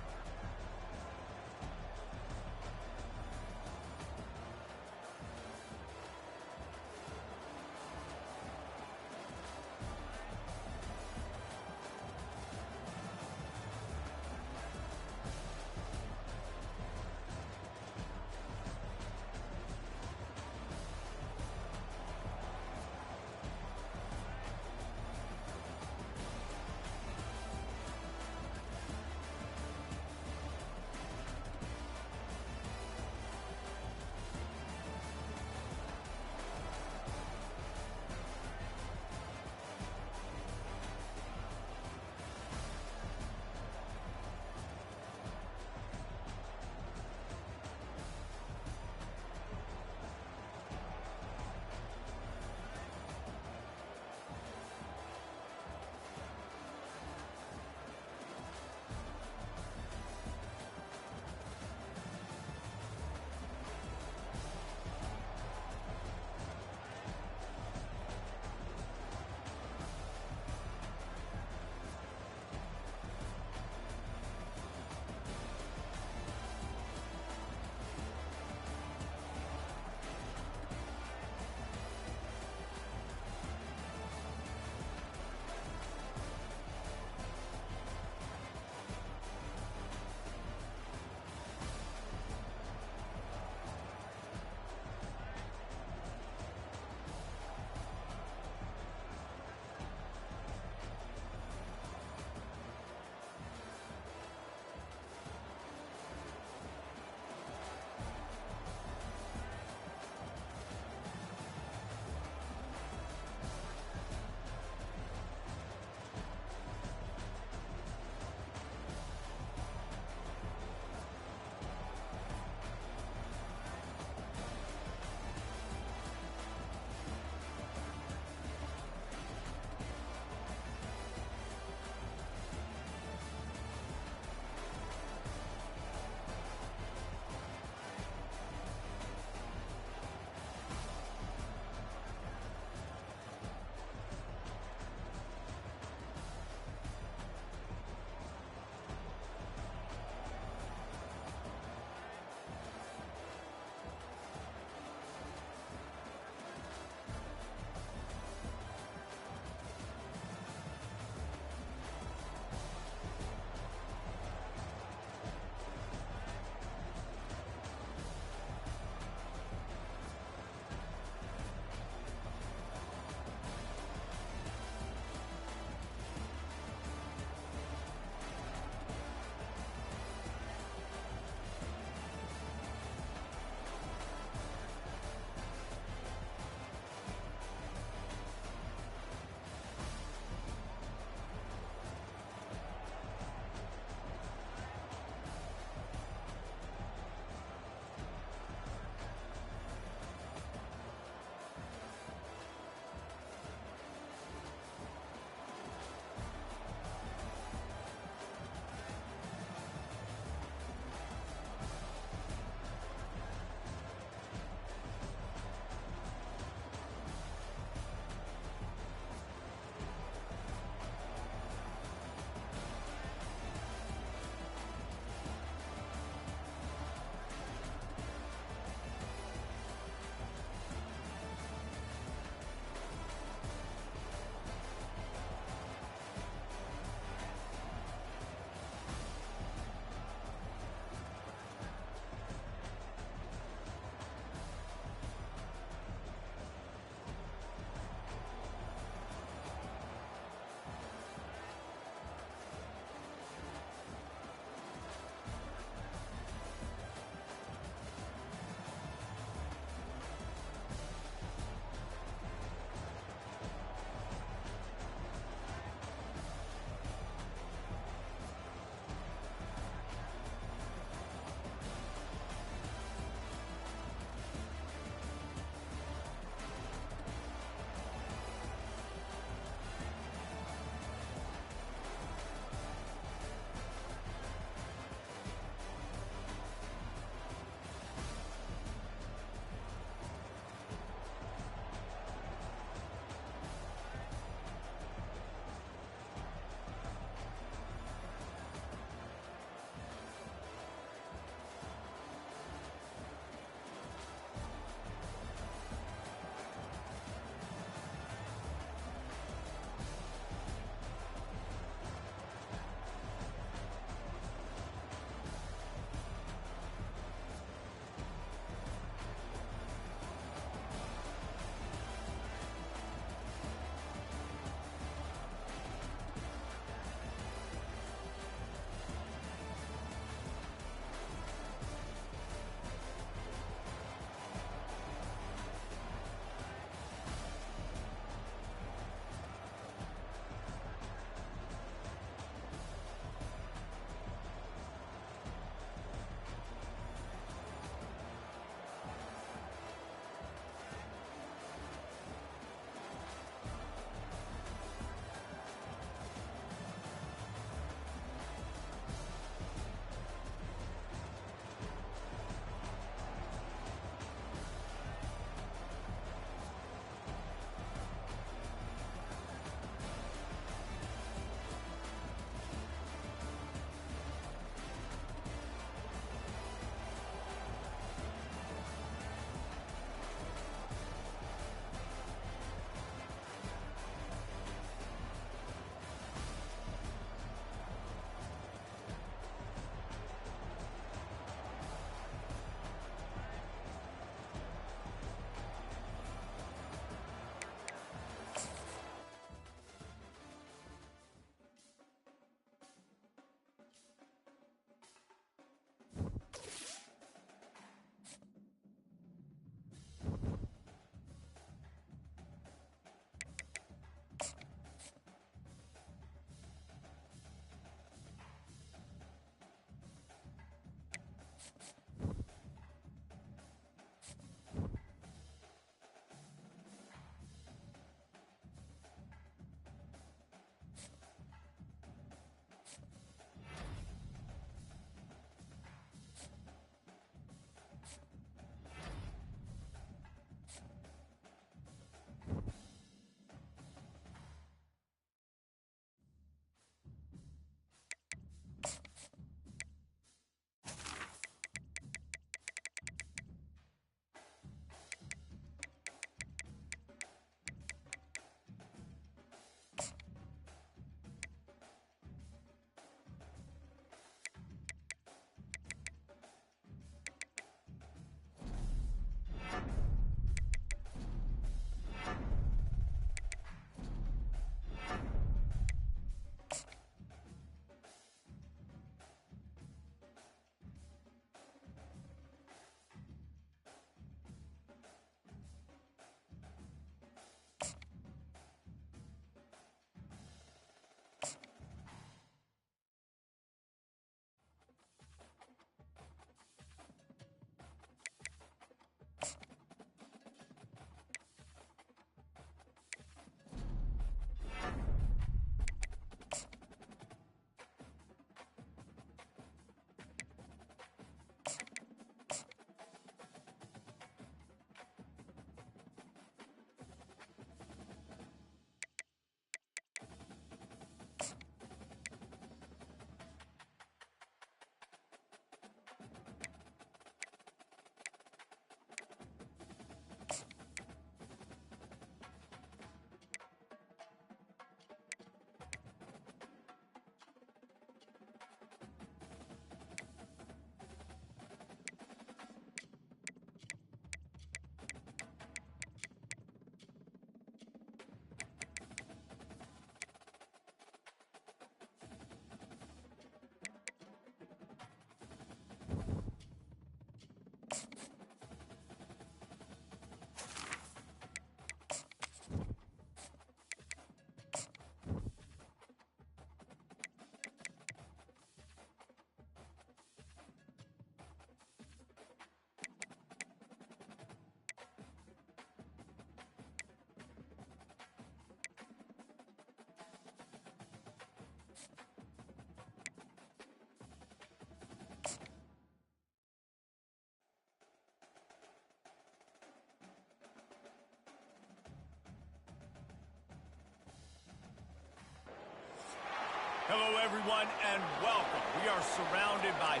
everyone, and welcome. We are surrounded by...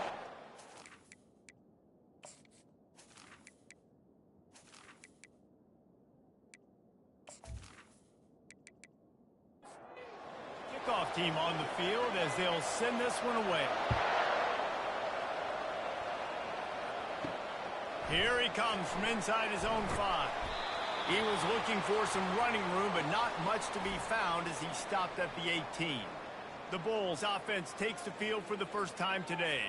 kickoff team on the field as they'll send this one away. Here he comes from inside his own 5. He was looking for some running room, but not much to be found as he stopped at the 18. The Bulls offense takes the field for the first time today.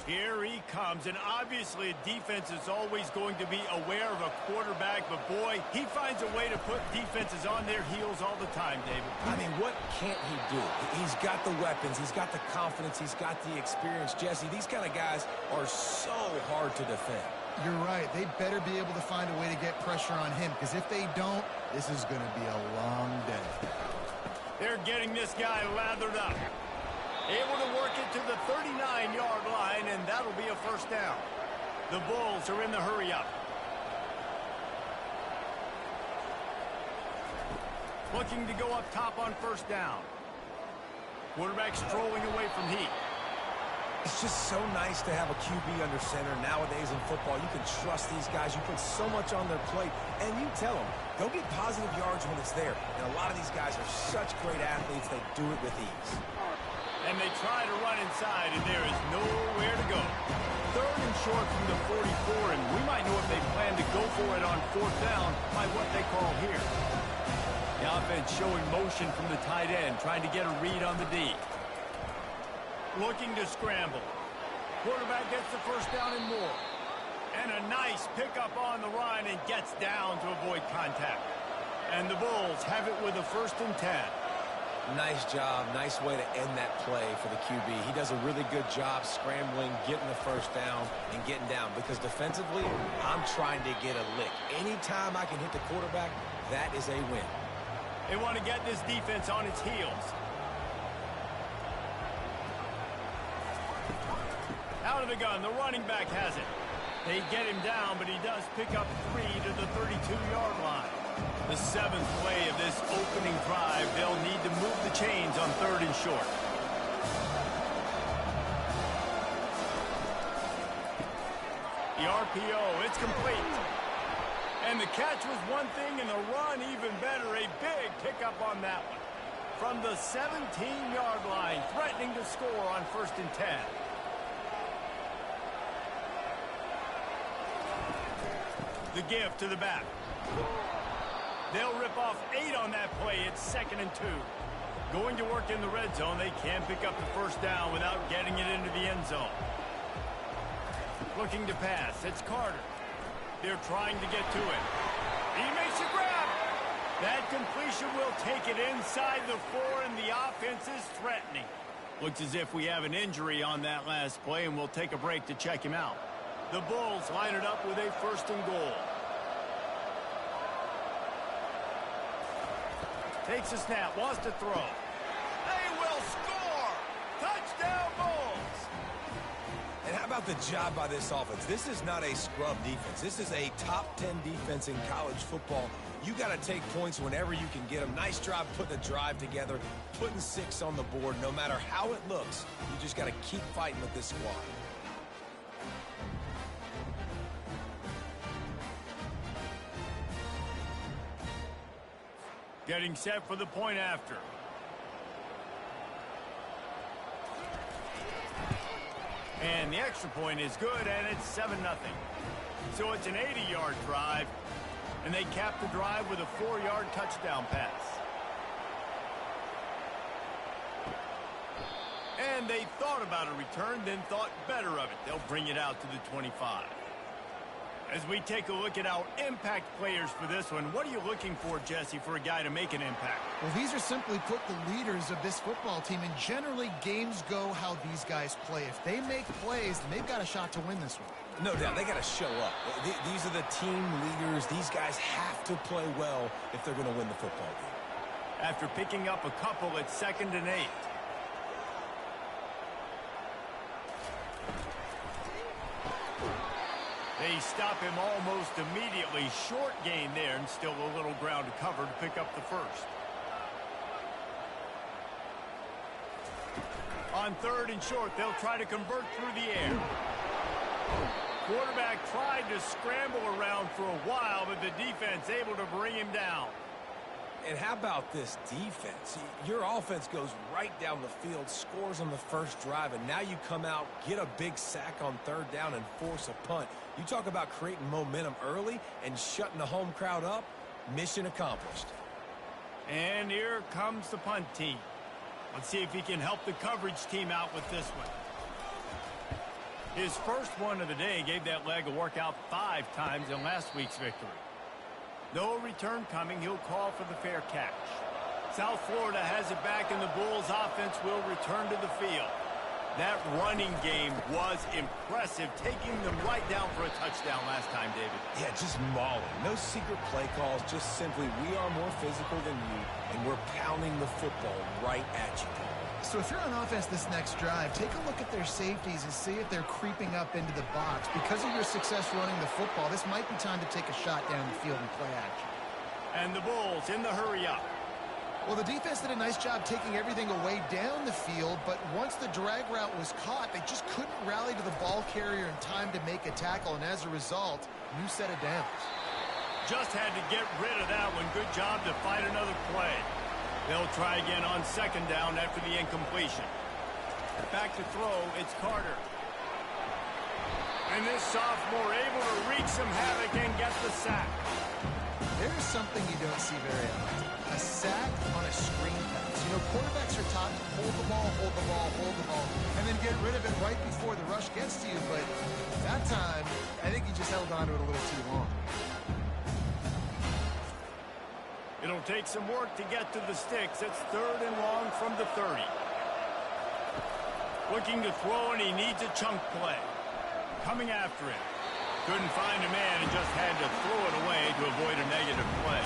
Here he comes, and obviously a defense is always going to be aware of a quarterback, but boy, he finds a way to put defenses on their heels all the time, David. I mean, what can't he do? He's got the weapons, he's got the confidence, he's got the experience. Jesse, these kind of guys are so hard to defend. You're right. They better be able to find a way to get pressure on him, because if they don't, this is going to be a long day. They're getting this guy lathered up. Able to work it to the 39-yard line, and that'll be a first down. The Bulls are in the hurry-up. Looking to go up top on first down. Quarterback strolling away from heat. It's just so nice to have a QB under center. Nowadays in football, you can trust these guys. You put so much on their plate, and you tell them, go get positive yards when it's there. And a lot of these guys are such great athletes, they do it with ease. And they try to run inside, and there is nowhere to go. Third and short from the 44, and we might know if they plan to go for it on fourth down by what they call here. The offense showing motion from the tight end, trying to get a read on the D. Looking to scramble. Quarterback gets the first down and more. And a nice pickup on the run and gets down to avoid contact. And the Bulls have it with a 1st and 10. Nice job. Nice way to end that play for the QB. He does a really good job scrambling, getting the first down, and getting down. Because defensively, I'm trying to get a lick. Anytime I can hit the quarterback, that is a win. They want to get this defense on its heels. Out of the gun, the running back has it. They get him down, but he does pick up 3 to the 32-yard line. The 7th play of this opening drive, they'll need to move the chains on 3rd and short. The RPO, it's complete. And the catch was one thing, and the run even better. A big pickup on that one. From the 17-yard line, threatening to score on 1st and 10. The give to the back. They'll rip off 8 on that play. It's 2nd and 2. Going to work in the red zone. They can pick up the first down without getting it into the end zone. Looking to pass. It's Carter. They're trying to get to it. He makes a grab. That completion will take it inside the 4, and the offense is threatening. Looks as if we have an injury on that last play, and we'll take a break to check him out. The Bulls line it up with a 1st and goal. Takes a snap, wants to throw. They will score! Touchdown, Bulls! And how about the job by this offense? This is not a scrub defense. This is a top 10 defense in college football. You got to take points whenever you can get them. Nice job putting the drive together, putting 6 on the board. No matter how it looks, you just got to keep fighting with this squad. Getting set for the point after. And the extra point is good, and it's 7-0. So it's an 80-yard drive, and they cap the drive with a 4-yard touchdown pass. And they thought about a return, then thought better of it. They'll bring it out to the 25. As we take a look at our impact players for this one, what are you looking for, Jesse, for a guy to make an impact? Well, these are simply put the leaders of this football team, and generally games go how these guys play. If they make plays, then they've got a shot to win this one. No doubt, they got to show up. These are the team leaders. These guys have to play well if they're going to win the football game. After picking up a couple, it's 2nd and 8. They stop him almost immediately. Short gain there, and still a little ground to cover to pick up the 1st. On On third and short, they'll try to convert through the air. Quarterback tried to scramble around for a while, but the defense able to bring him down. And how about this defense? Your offense goes right down the field, scores on the first drive, and now you come out, get a big sack on third down, and force a punt. You talk about creating momentum early and shutting the home crowd up. Mission accomplished. And here comes the punt team. Let's see if he can help the coverage team out with this one. His first one of the day gave that leg a workout 5 times in last week's victory. No return coming. He'll call for the fair catch. South Florida has it back, and the Bulls offense will return to the field. That running game was impressive, taking them right down for a touchdown last time, David. Yeah, just mauling. No secret play calls, just simply we are more physical than you, and we're pounding the football right at you. So if you're on offense this next drive, take a look at their safeties and see if they're creeping up into the box. Because of your success running the football, this might be time to take a shot down the field and play action. And the Bulls in the hurry up. Well, the defense did a nice job taking everything away down the field, but once the drag route was caught, they just couldn't rally to the ball carrier in time to make a tackle, and as a result, new set of downs. Just had to get rid of that one. Good job to fight another play. They'll try again on second down after the incompletion. Back to throw, it's Carter. And this sophomore able to wreak some havoc and get the sack. There's something you don't see very often. A sack on a screen pass. You know, quarterbacks are taught to hold the ball, hold the ball, hold the ball, and then get rid of it right before the rush gets to you. But that time, I think he just held on to it a little too long. It'll take some work to get to the sticks. It's third and long from the 30. Looking to throw, and he needs a chunk play. Coming after him. Couldn't find a man and just had to throw it away to avoid a negative play.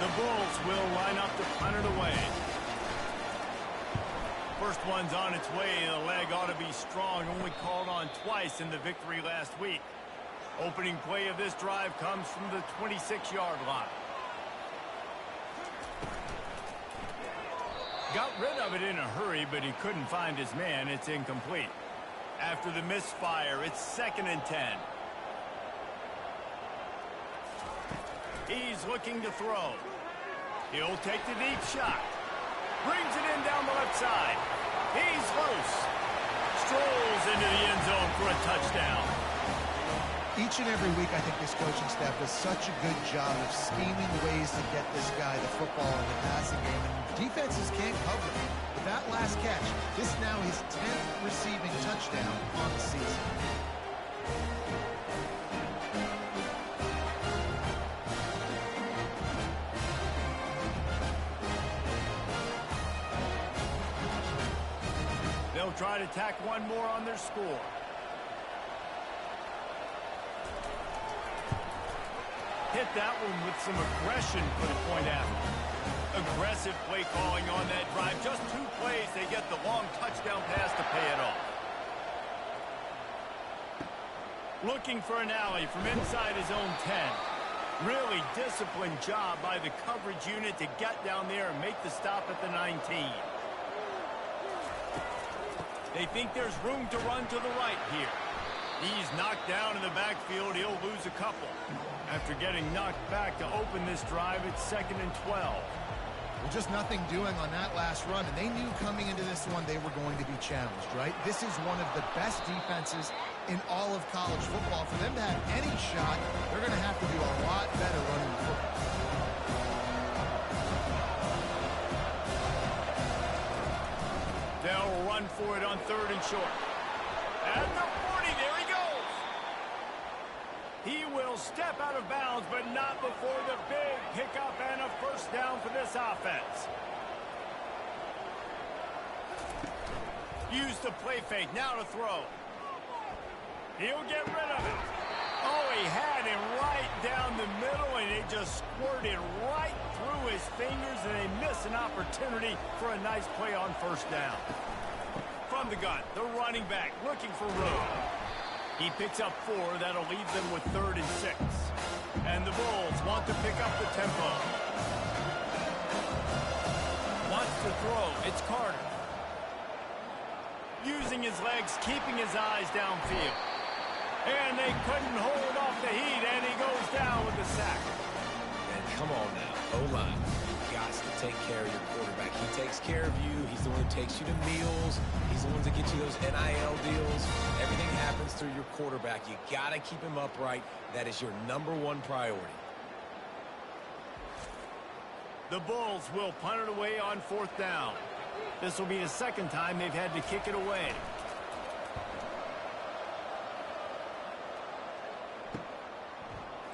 The Bulls will line up to punt it away. First one's on its way. The leg ought to be strong. Only called on twice in the victory last week. Opening play of this drive comes from the 26-yard line. Got rid of it in a hurry, but he couldn't find his man. It's incomplete. After the misfire, it's 2nd and 10. He's looking to throw. He'll take the deep shot. Brings it in down the left side. He's loose. Strolls into the end zone for a touchdown. Each and every week, I think this coaching staff does such a good job of scheming ways to get this guy the football in the passing game, and defenses can't cover it. With that last catch, this is now his 10th receiving touchdown on the season. They'll try to tack one more on their score. Hit that one with some aggression for the point after. Aggressive play calling on that drive. Just 2 plays, they get the long touchdown pass to pay it off. Looking for an alley from inside his own 10. Really disciplined job by the coverage unit to get down there and make the stop at the 19. They think there's room to run to the right here. He's knocked down in the backfield. He'll lose a couple. After getting knocked back to open this drive, it's 2nd and 12. Well, just nothing doing on that last run, and they knew coming into this one they were going to be challenged, right? This is one of the best defenses in all of college football. For them to have any shot, they're going to have to do a lot better running the football. They'll run for it on 3rd and short. At the 40, there he goes. He will step out of bounds, but not before the big pickup and a first down for this offense. Use the play fake, now to throw. He'll get rid of it. Oh, he had him right down the middle, and it just squirted right through his fingers, and they miss an opportunity for a nice play on first down. From the gun, the running back looking for room. He picks up 4. That'll leave them with 3rd and 6. And the Bulls want to pick up the tempo. Wants to throw. It's Carter. using his legs, keeping his eyes downfield. And they couldn't hold off the heat, and he goes down with the sack. And come on now, O-line. You've got to take care of your quarterback. He takes care of you. He's the one who takes you to meals. He's the one that gets you those NIL deals. Everything happens through your quarterback. You got to keep him upright. That is your #1 priority. The Bulls will punt it away on 4th down. This will be the second time they've had to kick it away.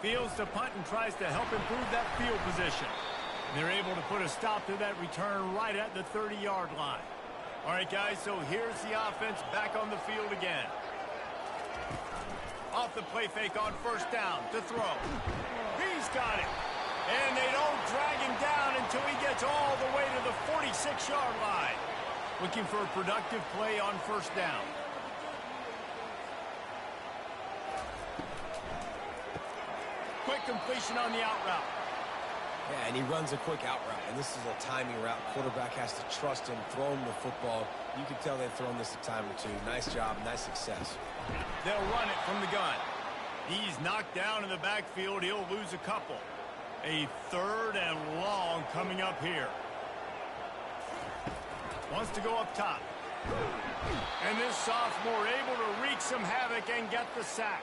Fields to punt and tries to help improve that field position. They're able to put a stop to that return right at the 30-yard line. All right, guys, so here's the offense back on the field again. Off the play fake on 1st down to throw. He's got it. And they don't drag him down until he gets all the way to the 46-yard line. Looking for a productive play on 1st down. Quick completion on the out route. Yeah, and he runs a quick out route, and this is a timing route. Quarterback has to trust him, throw him the football. You can tell they've thrown this a time or two. Nice job, nice success. They'll run it from the gun. He's knocked down in the backfield. He'll lose a couple. A 3rd and long coming up here. Wants to go up top. And this sophomore able to wreak some havoc and get the sack.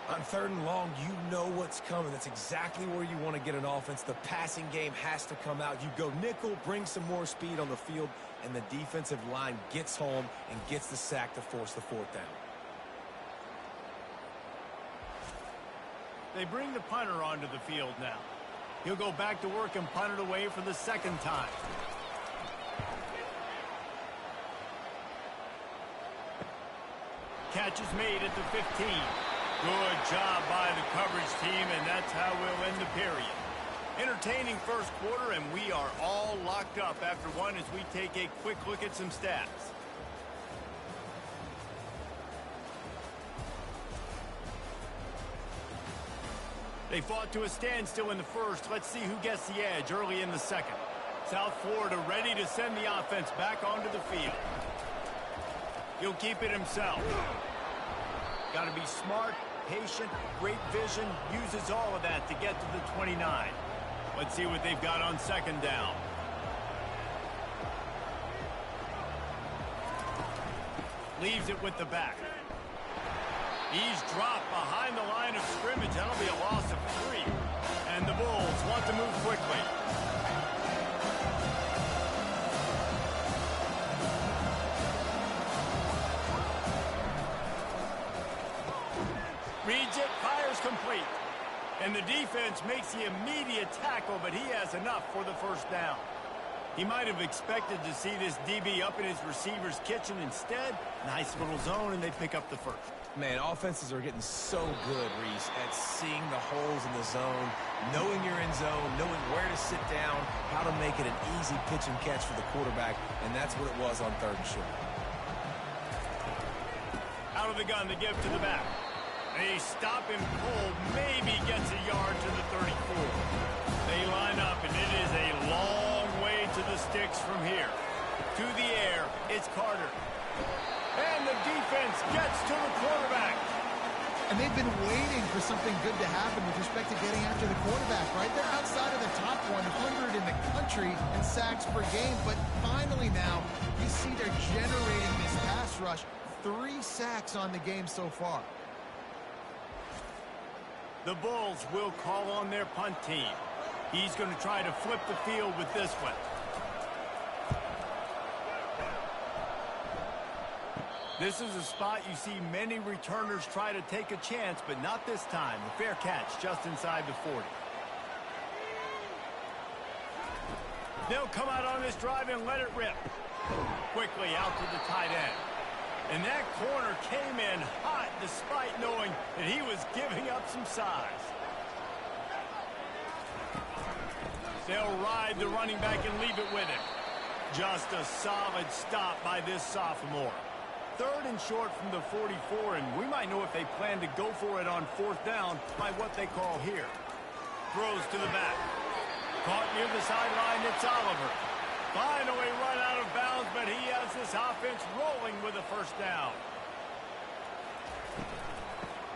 On 3rd and long, you know what's coming. That's exactly where you want to get an offense. The passing game has to come out. You go nickel, bring some more speed on the field, and the defensive line gets home and gets the sack to force the 4th down. They bring the punter onto the field now. He'll go back to work and punt it away for the 2nd time. Catch is made at the 15. Good job by the coverage team, and that's how we'll end the period. Entertaining 1st quarter, and we are all locked up after one as we take a quick look at some stats. They fought to a standstill in the 1st. Let's see who gets the edge early in the 2nd. South Florida ready to send the offense back onto the field. He'll keep it himself. Got to be smart, patient, great vision, uses all of that to get to the 29. Let's see what they've got on 2nd down. Leaves it with the back. He's dropped behind the line of scrimmage. That'll be a loss of 3. And the Bulls want to move quickly. Reads it, fires complete. And the defense makes the immediate tackle, but he has enough for the 1st down. He might have expected to see this DB up in his receiver's kitchen. Instead, nice little zone, and they pick up the 1st. Man, offenses are getting so good, Reese, at seeing the holes in the zone, knowing you're in zone, knowing where to sit down, how to make it an easy pitch and catch for the quarterback, and that's what it was on 3rd and short. Out of the gun to give to the back. They stop him cold, maybe gets a yard to the 34. They line up, and it is a long way to the sticks from here. To the air, it's Carter. And the defense gets to the quarterback. And they've been waiting for something good to happen with respect to getting after the quarterback, right? They're outside of the top 100 in the country in sacks per game, but finally now, you see they're generating this pass rush. 3 sacks on the game so far. The Bulls will call on their punt team. He's going to try to flip the field with this one. This is a spot you see many returners try to take a chance, but not this time. The fair catch just inside the 40. They'll come out on this drive and let it rip. Quickly out to the tight end. And that corner came in hot despite knowing that he was giving up some size. They'll ride the running back and leave it with him. Just a solid stop by this sophomore. 3rd and short from the 44, and we might know if they plan to go for it on 4th down by what they call here. Throws to the back. Caught near the sideline, it's Oliver. Finally run out of bounds, but he has this offense rolling with a first down.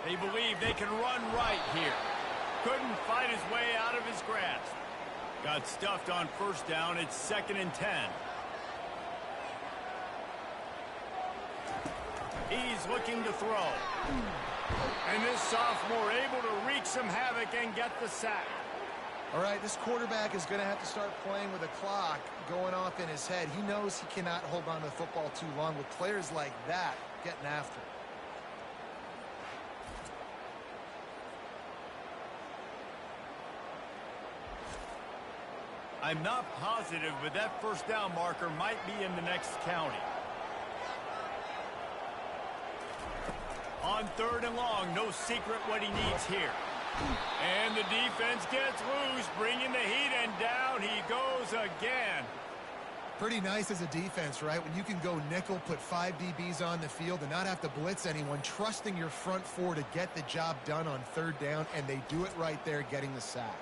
They believe they can run right here. Couldn't fight his way out of his grasp. Got stuffed on first down. It's 2nd and 10. He's looking to throw. And this sophomore able to wreak some havoc and get the sack. All right, this quarterback is going to have to start playing with a clock going off in his head. He knows he cannot hold on to the football too long with players like that getting after him. I'm not positive, but that first down marker might be in the next county. On 3rd and long, no secret what he needs here. And the defense gets loose, bringing the heat, and down he goes again. Pretty nice as a defense, right? When you can go nickel, put 5 DBs on the field and not have to blitz anyone, trusting your front 4 to get the job done on 3rd down, and they do it right there, getting the sack.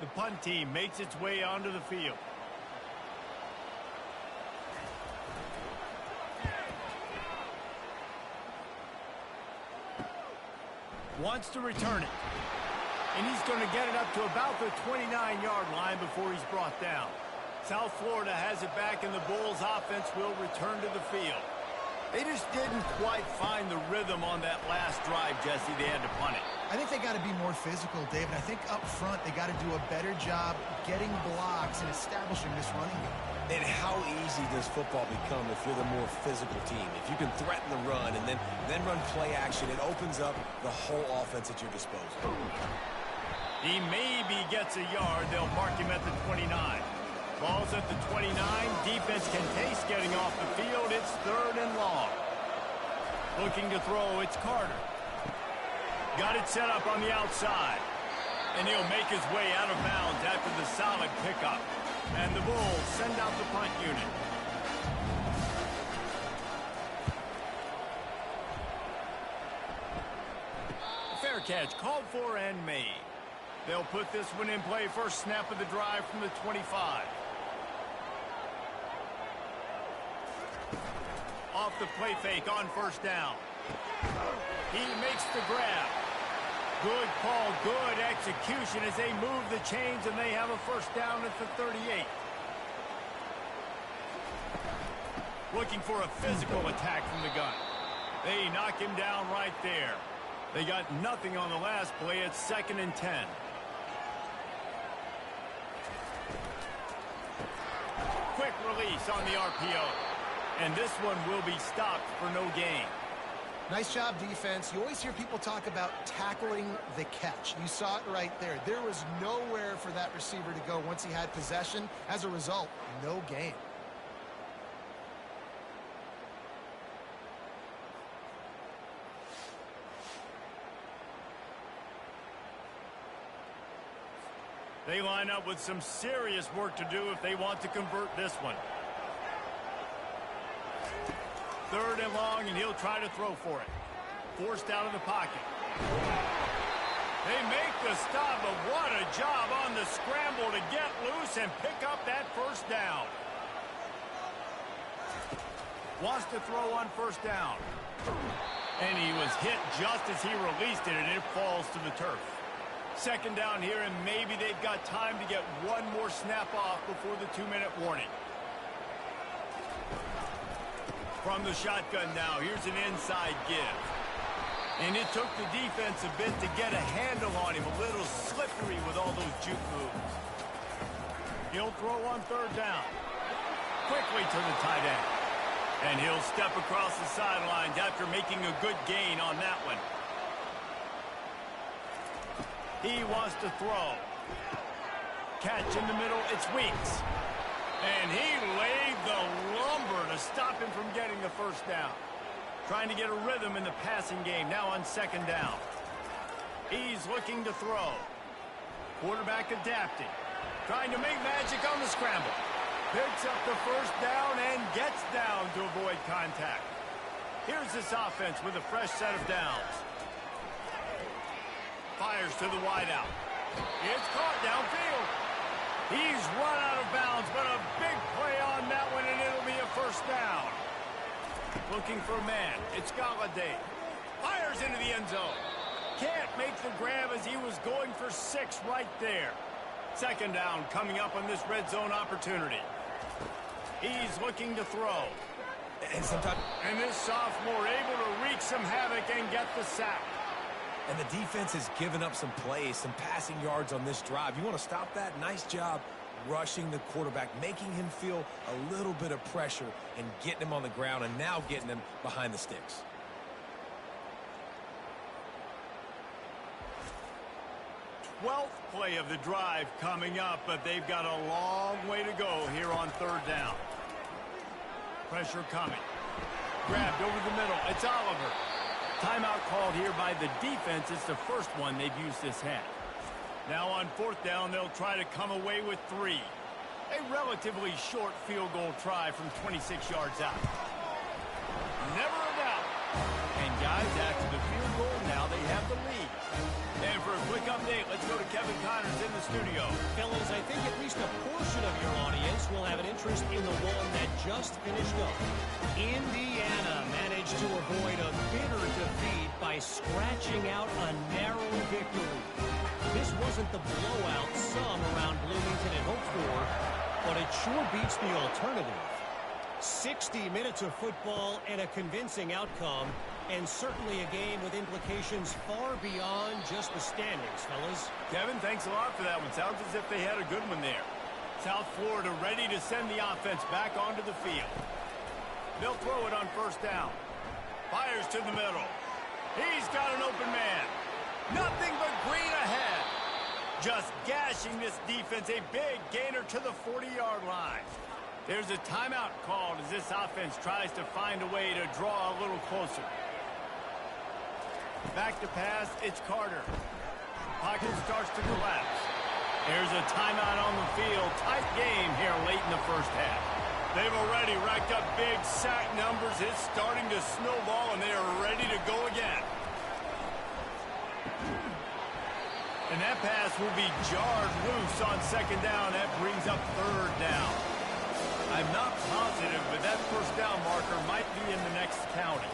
The punt team makes its way onto the field. Wants to return it. And he's going to get it up to about the 29-yard line before he's brought down. South Florida has it back, and the Bulls offense will return to the field. They just didn't quite find the rhythm on that last drive, Jesse. They had to punt it. I think they got to be more physical, David. I think up front they got to do a better job getting blocks and establishing this running game. And how easy does football become if you're the more physical team? If you can threaten the run and then run play action, it opens up the whole offense at your disposal. He maybe gets a yard. They'll mark him at the 29. Ball's at the 29. Defense can taste getting off the field. It's 3rd and long. Looking to throw, it's Carter. Got it set up on the outside. And he'll make his way out of bounds after the solid pickup. And the Bulls send out the punt unit. Fair catch called for and made. They'll put this one in play. First snap of the drive from the 25. Off the play fake on first down. He makes the grab. Good call, good execution as they move the chains, and they have a first down at the 38. Looking for a physical attack from the gun. They knock him down right there. They got nothing on the last play. It's 2nd and 10. Quick release on the RPO. And this one will be stopped for no gain. Nice job, defense. You always hear people talk about tackling the catch. You saw it right there. There was nowhere for that receiver to go once he had possession. As a result, no gain. They line up with some serious work to do if they want to convert this one. 3rd and long, and he'll try to throw for it. Forced out of the pocket. They make the stop, but what a job on the scramble to get loose and pick up that first down. Wants to throw on first down. And he was hit just as he released it, and it falls to the turf. 2nd down here, and maybe they've got time to get one more snap off before the 2-minute warning. From the shotgun now, here's an inside give. And it took the defense a bit to get a handle on him, a little slippery with all those juke moves. He'll throw on 3rd down. Quickly to the tight end. And he'll step across the sidelines after making a good gain on that one. He wants to throw. Catch in the middle, it's Weeks. And he laid the lumber to stop him from getting the first down. Trying to get a rhythm in the passing game, now on 2nd down. He's looking to throw. Quarterback adapting. Trying to make magic on the scramble. Picks up the first down and gets down to avoid contact. Here's this offense with a fresh set of downs. Fires to the wideout. It's caught downfield. He's run out of bounds, but a big play on that one, and it'll be a first down. Looking for a man. It's Galladay. Fires into the end zone. Can't make the grab as he was going for 6 right there. Second down coming up on this red zone opportunity. He's looking to throw. And this sophomore able to wreak some havoc and get the sack. And the defense has given up some plays, some passing yards on this drive. You want to stop that? Nice job rushing the quarterback, making him feel a little bit of pressure and getting him on the ground and now getting him behind the sticks. Twelfth play of the drive coming up, but they've got a long way to go here on third down. Pressure coming. Grabbed over the middle. It's Oliver. Timeout called here by the defense. It's the first one they've used this half. Now on fourth down, they'll try to come away with 3. A relatively short field goal try from 26 yards out. Never a doubt. And guys, after the field goal, now they have the lead. And for a quick update, let's go to Kevin Connors in the studio. Fellas, I think at least a portion of your audience will have an interest in the one that just finished up. Indiana managed to avoid a bitter defeat by scratching out a narrow victory. This wasn't the blowout some around Bloomington had hoped for, but it sure beats the alternative. 60 minutes of football and a convincing outcome, and certainly a game with implications far beyond just the standings, fellas. Kevin, thanks a lot for that one. Sounds as if they had a good one there. South Florida ready to send the offense back onto the field. They'll throw it on first down. Fires to the middle. He's got an open man. Nothing but green ahead. Just gashing this defense. A big gainer to the 40-yard line. There's a timeout called as this offense tries to find a way to draw a little closer. Back to pass, it's Carter. Pocket starts to collapse. There's a timeout on the field. Tight game here late in the first half. They've already racked up big sack numbers. It's starting to snowball, and they are ready to go again. And that pass will be jarred loose on second down. That brings up third down. I'm not positive, but that first down marker might be in the next county.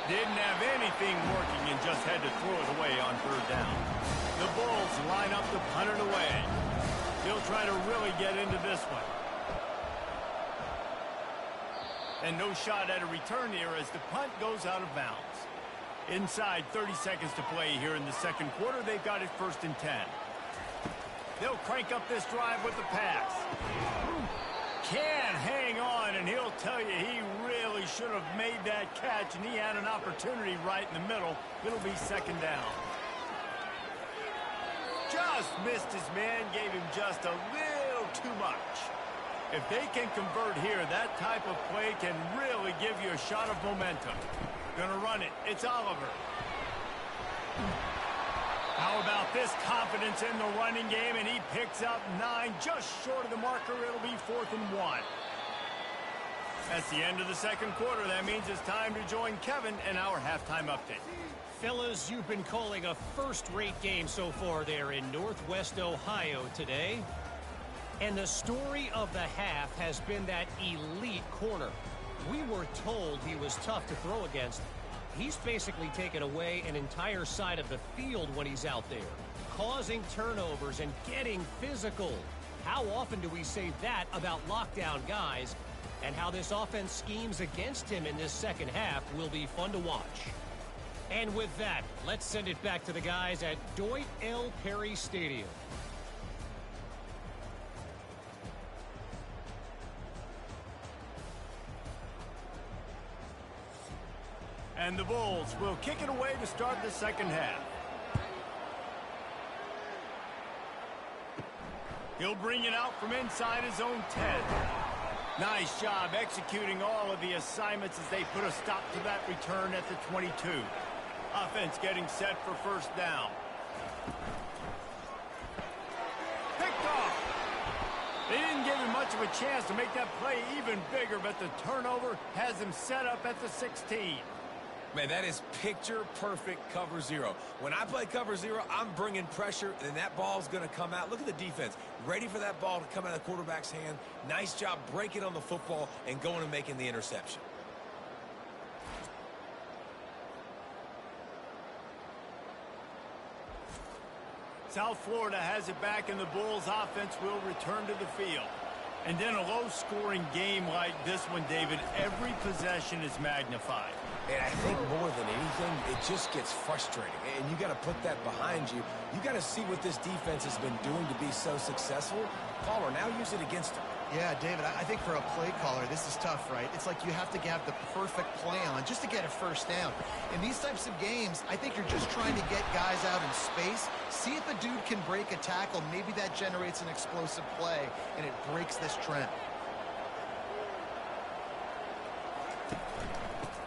Didn't have anything working and just had to throw it away on third down. The Bulls line up to punt it away. He'll try to really get into this one. And no shot at a return here as the punt goes out of bounds. Inside 30 seconds to play here in the second quarter. They've got it 1st and 10. They'll crank up this drive with the pass. Can hang on, and he'll tell you he really should have made that catch, and he had an opportunity right in the middle. It'll be second down. Just missed his man, gave him just a little too much. If they can convert here, that type of play can really give you a shot of momentum. Gonna run it. It's Oliver. How about this confidence in the running game, and he picks up 9, just short of the marker. It'll be 4th and 1. That's the end of the second quarter. That means it's time to join Kevin in our halftime update. Fellas, you've been calling a first-rate game so far there in Northwest Ohio today. And the story of the half has been that elite corner. We were told he was tough to throw against. He's basically taken away an entire side of the field when he's out there, causing turnovers and getting physical. How often do we say that about lockdown guys? And how this offense schemes against him in this second half will be fun to watch. And with that, let's send it back to the guys at Dwight L. Perry Stadium. And the Bulls will kick it away to start the second half. He'll bring it out from inside his own 10. Nice job executing all of the assignments as they put a stop to that return at the 22. Offense getting set for first down. Picked off. They didn't give him much of a chance to make that play even bigger, but the turnover has him set up at the 16. Man, that is picture-perfect cover zero. When I play cover zero, I'm bringing pressure, and that ball's going to come out. Look at the defense. Ready for that ball to come out of the quarterback's hand. Nice job breaking on the football and going and making the interception. South Florida has it back, and the Bulls offense will return to the field. And in a low-scoring game like this one, David, every possession is magnified. And I think more than anything, it just gets frustrating. And you got to put that behind you. You got to see what this defense has been doing to be so successful. Palmer, now use it against them. Yeah, David, I think for a play caller, this is tough, right? It's like you have to have the perfect play on just to get a first down. In these types of games, I think you're just trying to get guys out in space, see if a dude can break a tackle. Maybe that generates an explosive play, and it breaks this trend.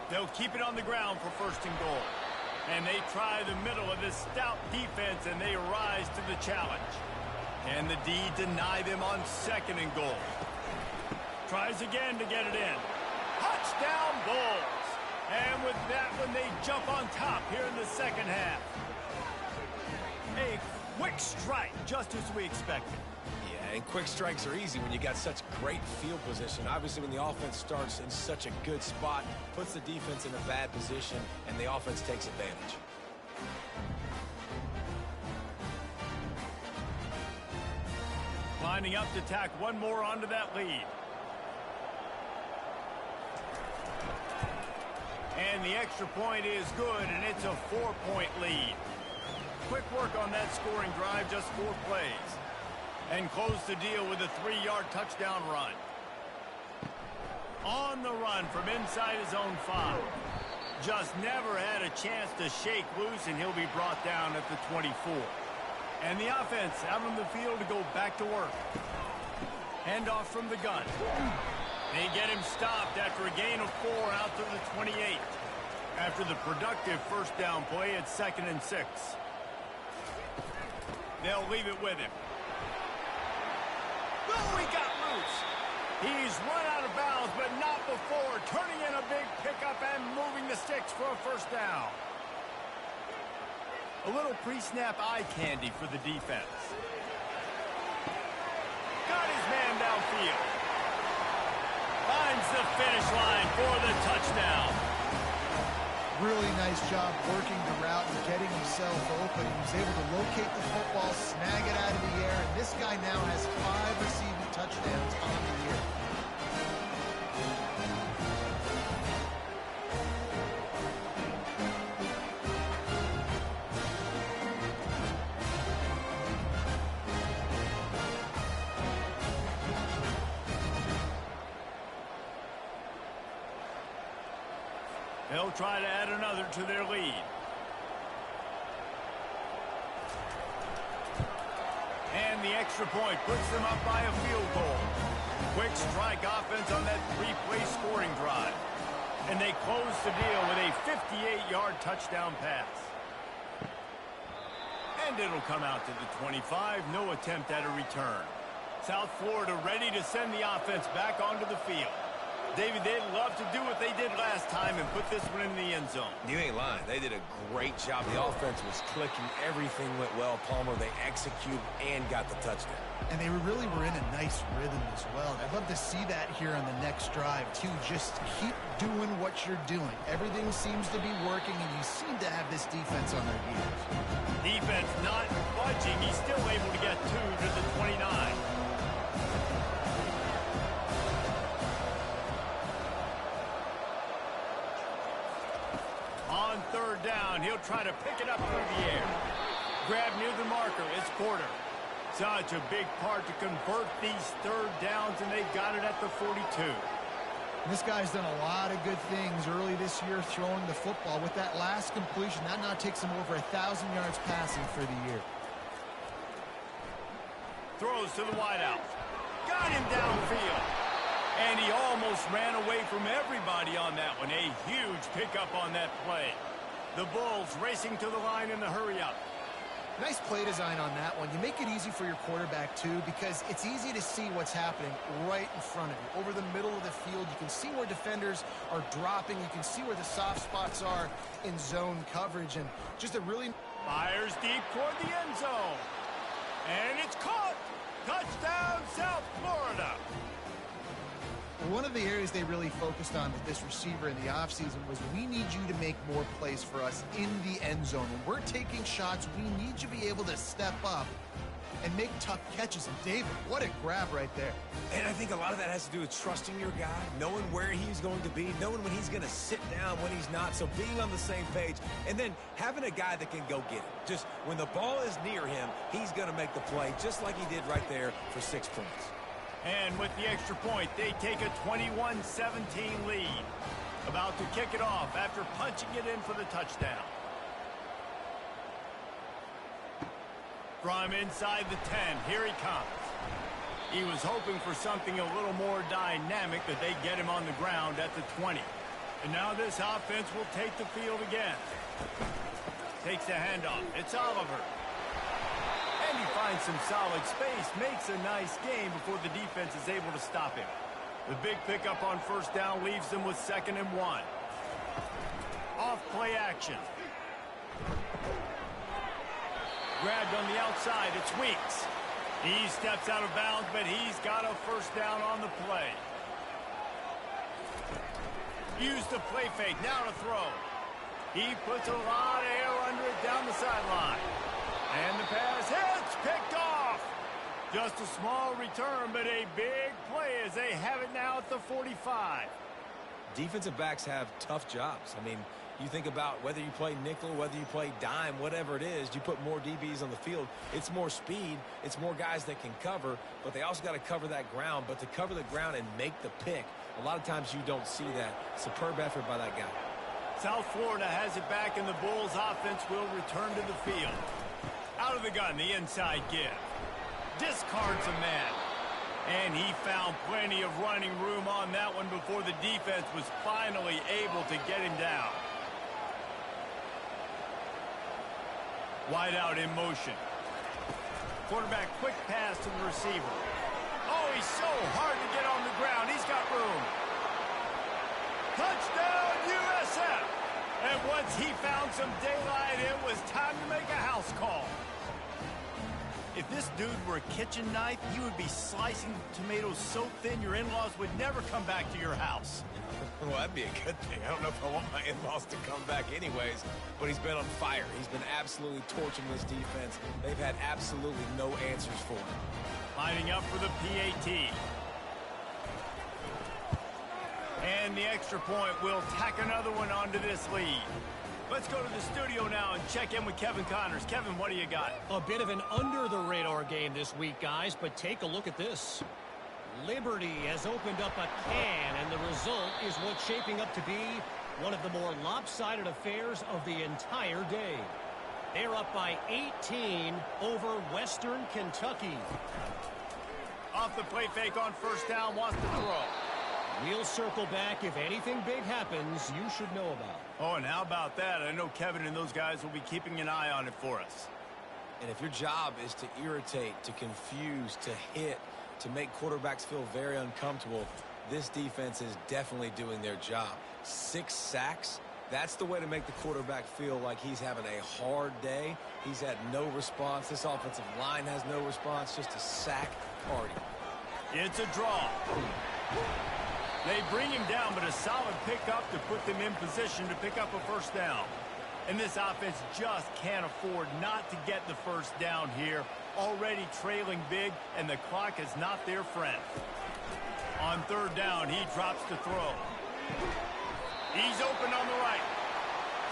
They'll keep it on the ground for first and goal. And they try the middle of this stout defense, and they rise to the challenge. And the D deny them on second and goal. Tries again to get it in. Touchdown Bulls. And with that one, they jump on top here in the second half. A quick strike, just as we expected. Yeah, and quick strikes are easy when you got such great field position. Obviously, when the offense starts in such a good spot, puts the defense in a bad position, and the offense takes advantage. Lining up to tack one more onto that lead. And the extra point is good, and it's a 4-point lead. Quick work on that scoring drive, just 4 plays. And close the deal with a 3-yard touchdown run. On the run from inside his own 5. Just never had a chance to shake loose, and he'll be brought down at the 24. And the offense out on the field to go back to work. Handoff from the gun. They get him stopped after a gain of 4 out to the 28. After the productive first down play, it's 2nd and 6. They'll leave it with him. Oh, he got loose. He's run out of bounds, but not before. Turning in a big pickup and moving the sticks for a first down. A little pre-snap eye candy for the defense. Got his man downfield. Finds the finish line for the touchdown. Really nice job working the route and getting himself open. He was able to locate the football, snag it out of the air, and this guy now has 5 receiving touchdowns on the year. They'll try to add another to their lead. And the extra point puts them up by a field goal. Quick strike offense on that 3-play scoring drive. And they close the deal with a 58-yard touchdown pass. And it'll come out to the 25. No attempt at a return. South Florida ready to send the offense back onto the field. David, they'd love to do what they did last time and put this one in the end zone. You ain't lying. They did a great job. The offense was clicking. Everything went well. Palmer, they executed and got the touchdown. And they really were in a nice rhythm as well. I'd love to see that here on the next drive, too. Just keep doing what you're doing. Everything seems to be working, and you seem to have this defense on their heels. Defense not budging. He's still able to get 2 to the 29. On 3rd down, he'll try to pick it up through the air. Grab near the marker, it's Porter. Such a big part to convert these 3rd downs, and they got it at the 42. This guy's done a lot of good things early this year throwing the football. With that last completion, that now takes him over 1,000 yards passing for the year. Throws to the wideout. Got him downfield. And he almost ran away from everybody on that one. A huge pickup on that play. The Bulls racing to the line in the hurry-up. Nice play design on that one. You make it easy for your quarterback, too, because it's easy to see what's happening right in front of you. Over the middle of the field, you can see where defenders are dropping. You can see where the soft spots are in zone coverage. And just a really... Fires deep toward the end zone. And it's caught. Touchdown, South Florida. One of the areas they really focused on with this receiver in the offseason was we need you to make more plays for us in the end zone. When we're taking shots, we need you to be able to step up and make tough catches. And David, what a grab right there. And I think a lot of that has to do with trusting your guy, knowing where he's going to be, knowing when he's going to sit down, when he's not. So being on the same page, and then having a guy that can go get it. Just when the ball is near him, he's going to make the play, just like he did right there for 6 points. And with the extra point, they take a 21-17 lead. About to kick it off after punching it in for the touchdown. From inside the 10, here he comes. He was hoping for something a little more dynamic, but they get him on the ground at the 20. And now this offense will take the field again. Takes the handoff. It's Oliver. And he finds some solid space, makes a nice game before the defense is able to stop him. The big pickup on first down leaves them with 2nd and 1. Off play action. Grabbed on the outside, it's Weeks. He steps out of bounds, but he's got a first down on the play. Use the play fake, now to throw. He puts a lot of air under it down the sideline. And the pass hits, picked off. Just a small return, but a big play as they have it now at the 45. Defensive backs have tough jobs. I mean, you think about whether you play nickel, whether you play dime, whatever it is, you put more DBs on the field. It's more speed. It's more guys that can cover, but they also got to cover that ground. But to cover the ground and make the pick, a lot of times you don't see that. Superb effort by that guy. South Florida has it back, and the Bulls offense will return to the field. Out of the gun, the inside give. Discards a man. And he found plenty of running room on that one before the defense was finally able to get him down. Wide out in motion. Quarterback quick pass to the receiver. Oh, he's so hard to get on the ground. He's got room. Touchdown, USF. And once he found some daylight, it was time to make a house call. If this dude were a kitchen knife, he would be slicing tomatoes so thin your in-laws would never come back to your house. Well, that'd be a good thing. I don't know if I want my in-laws to come back anyways, but he's been on fire. He's been absolutely torching this defense. They've had absolutely no answers for him. Lining up for the PAT. And the extra point will tack another one onto this lead. Let's go to the studio now and check in with Kevin Connors. Kevin, what do you got? A bit of an under-the-radar game this week, guys, but take a look at this. Liberty has opened up a can, and the result is what's shaping up to be one of the more lopsided affairs of the entire day. They're up by 18 over Western Kentucky. Off the play fake on first down, wants to throw. We'll circle back. If anything big happens, you should know about. Oh, and how about that? I know Kevin and those guys will be keeping an eye on it for us. And if your job is to irritate, to confuse, to hit, to make quarterbacks feel very uncomfortable, this defense is definitely doing their job. 6 sacks, that's the way to make the quarterback feel like he's having a hard day. He's had no response. This offensive line has no response, just a sack party. It's a draw. They bring him down, but a solid pickup to put them in position to pick up a first down. And this offense just can't afford not to get the first down here. Already trailing big, and the clock is not their friend. On third down, he drops to throw. He's open on the right.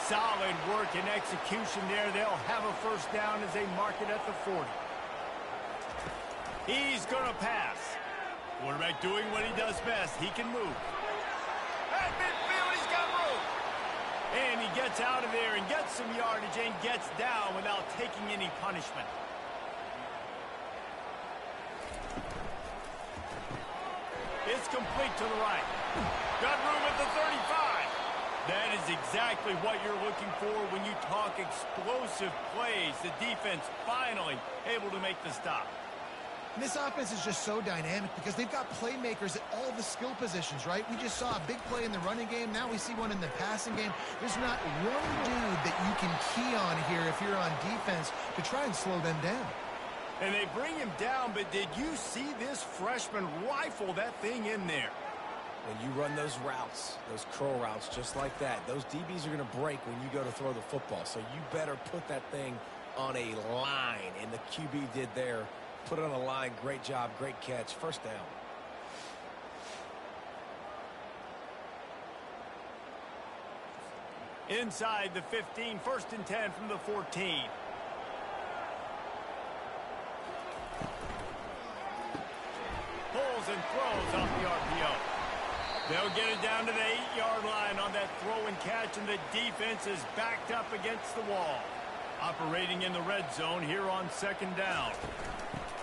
Solid work and execution there. They'll have a first down as they mark it at the 40. He's going to pass. Quarterback doing what he does best. He can move. At midfield, he's got room. And he gets out of there and gets some yardage and gets down without taking any punishment. It's complete to the right. Got room at the 35. That is exactly what you're looking for when you talk explosive plays. The defense finally able to make the stop. And this offense is just so dynamic because they've got playmakers at all the skill positions, right? We just saw a big play in the running game. Now we see one in the passing game. There's not one dude that you can key on here if you're on defense to try and slow them down. And they bring him down, but did you see this freshman rifle that thing in there? When you run those routes, those curl routes just like that, those DBs are going to break when you go to throw the football. So you better put that thing on a line, and the QB did there. Put it on a line. Great job. Great catch. First down. Inside the 15, 1st and 10 from the 14. Pulls and throws off the RPO. They'll get it down to the 8-yard line on that throw and catch, and the defense is backed up against the wall. Operating in the red zone here on 2nd down.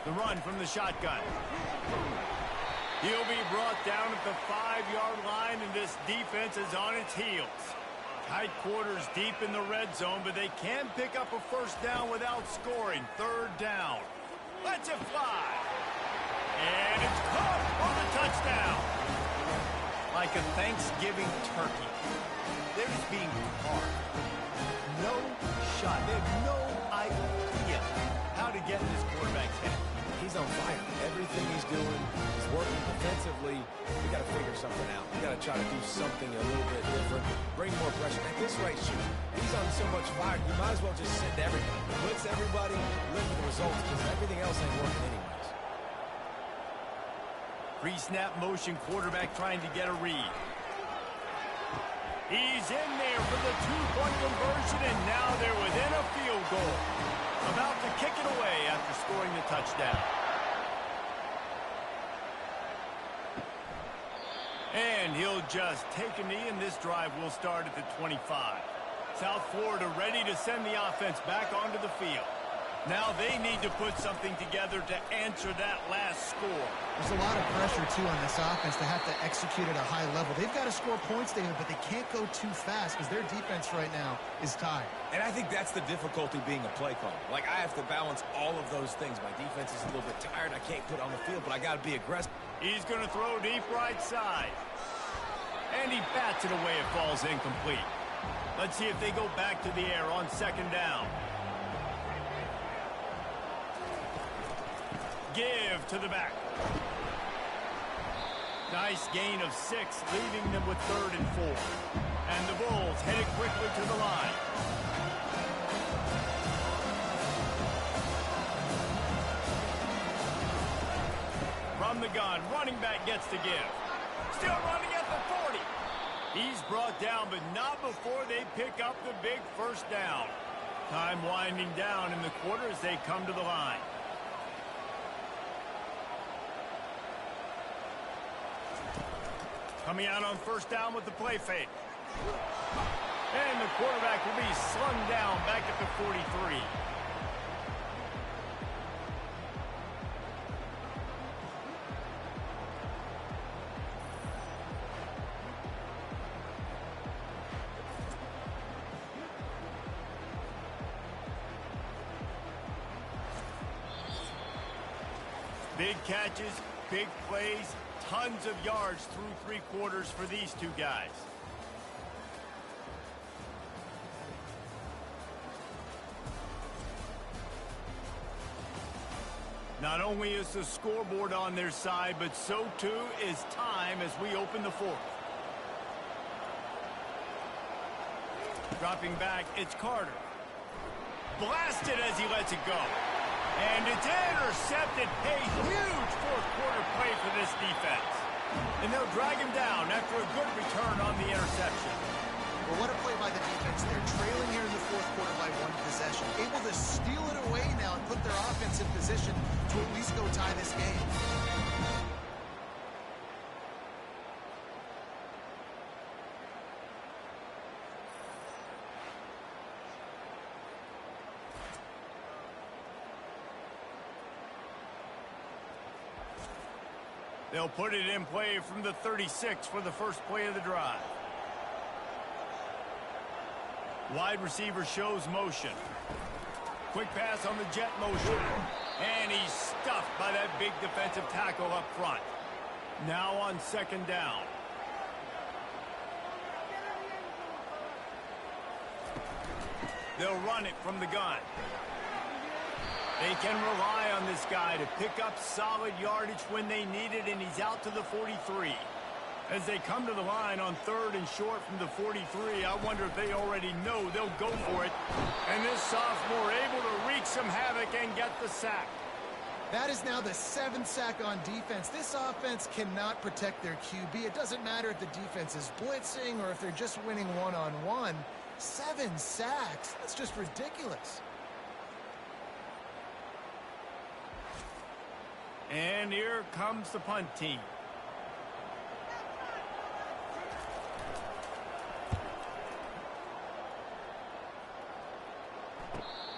The run from the shotgun. He'll be brought down at the 5-yard line, and this defense is on its heels. Tight quarters deep in the red zone, but they can pick up a first down without scoring. 3rd down. Let's it fly. And it's caught for the touchdown. Like a Thanksgiving turkey. They're just being caught. No shot. They have no idea how to get in this quarterback's head. He's on fire. Everything he's doing is working defensively. We got to figure something out. We got to try to do something a little bit different. Bring more pressure. At this rate, shoot. He's on so much fire. You might as well just send everybody. Blitz everybody. Live with the results because everything else ain't working anyways. Pre-snap motion quarterback trying to get a read. He's in there for the 2-point conversion, and now they're within a field goal. About to kick it away after scoring the touchdown. And he'll just take a knee, and this drive will start at the 25. South Florida ready to send the offense back onto the field. Now they need to put something together to answer that last score. There's a lot of pressure, too, on this offense to have to execute at a high level. They've got to score points, David, but they can't go too fast because their defense right now is tired. And I think that's the difficulty being a play caller. Like, I have to balance all of those things. My defense is a little bit tired. I can't put on the field, but I got to be aggressive. He's going to throw deep right side. And he bats it away. It falls incomplete. Let's see if they go back to the air on 2nd down. Give to the back. Nice gain of 6, leaving them with 3rd and 4. And the Bulls headed quickly to the line. From the gun, running back gets to give. Still running at the 40. He's brought down, but not before they pick up the big first down. Time winding down in the quarter as they come to the line. Coming out on 1st down with the play fake. And the quarterback will be slung down back at the 43. Big catches, big plays, tons of yards through 3 quarters for these two guys. Not only is the scoreboard on their side, but so too is time as we open the 4th. Dropping back, it's Carter. Blasted as he lets it go. And it's intercepted. A huge 4th quarter play for this defense. And they'll drag him down after a good return on the interception. Well, what a play by the defense. They're trailing here in the 4th quarter by 1 possession. Able to steal it away now and put their offense in position to at least go tie this game. They'll put it in play from the 36 for the first play of the drive. Wide receiver shows motion. Quick pass on the jet motion. And he's stuffed by that big defensive tackle up front. Now on second down. They'll run it from the gun. They can rely on this guy to pick up solid yardage when they need it, and he's out to the 43. As they come to the line on third and short from the 43, I wonder if they already know they'll go for it. And this sophomore able to wreak some havoc and get the sack. That is now the 7th sack on defense. This offense cannot protect their QB. It doesn't matter if the defense is blitzing or if they're just winning one-on-one. 7 sacks. That's just ridiculous. And here comes the punt team.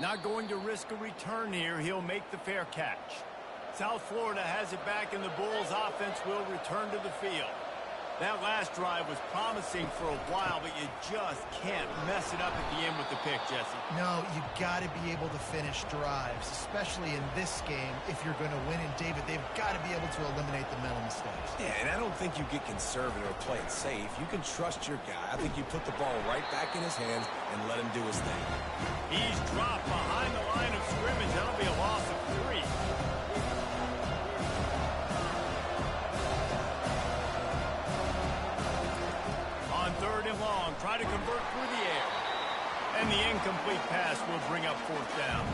Not going to risk a return here. He'll make the fair catch. South Florida has it back, and the Bulls offense will return to the field. That last drive was promising for a while, but you just can't mess it up at the end with the pick, Jesse. No, you got to be able to finish drives, especially in this game if you're going to win. And, David, they've got to be able to eliminate the mental mistakes. Yeah, and I don't think you get conservative or play it safe. You can trust your guy. I think you put the ball right back in his hands and let him do his thing. He's dropped behind the line of scrimmage. That'll be a loss of 3. Third and long, try to convert through the air. And the incomplete pass will bring up fourth down.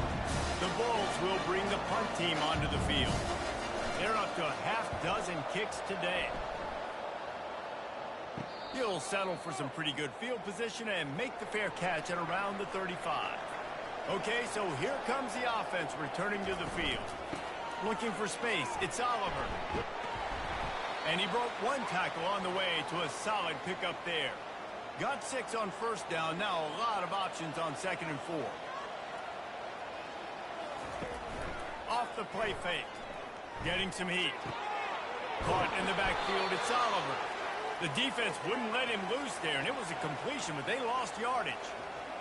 The Bulls will bring the punt team onto the field. They're up to a half-dozen kicks today. He'll settle for some pretty good field position and make the fair catch at around the 35. Okay, so here comes the offense returning to the field. Looking for space, it's Oliver. And he broke one tackle on the way to a solid pickup there. Got 6 on first down. Now a lot of options on second and 4. Off the play fake. Getting some heat. Caught in the backfield. It's Oliver. The defense wouldn't let him loose there, and it was a completion, but they lost yardage.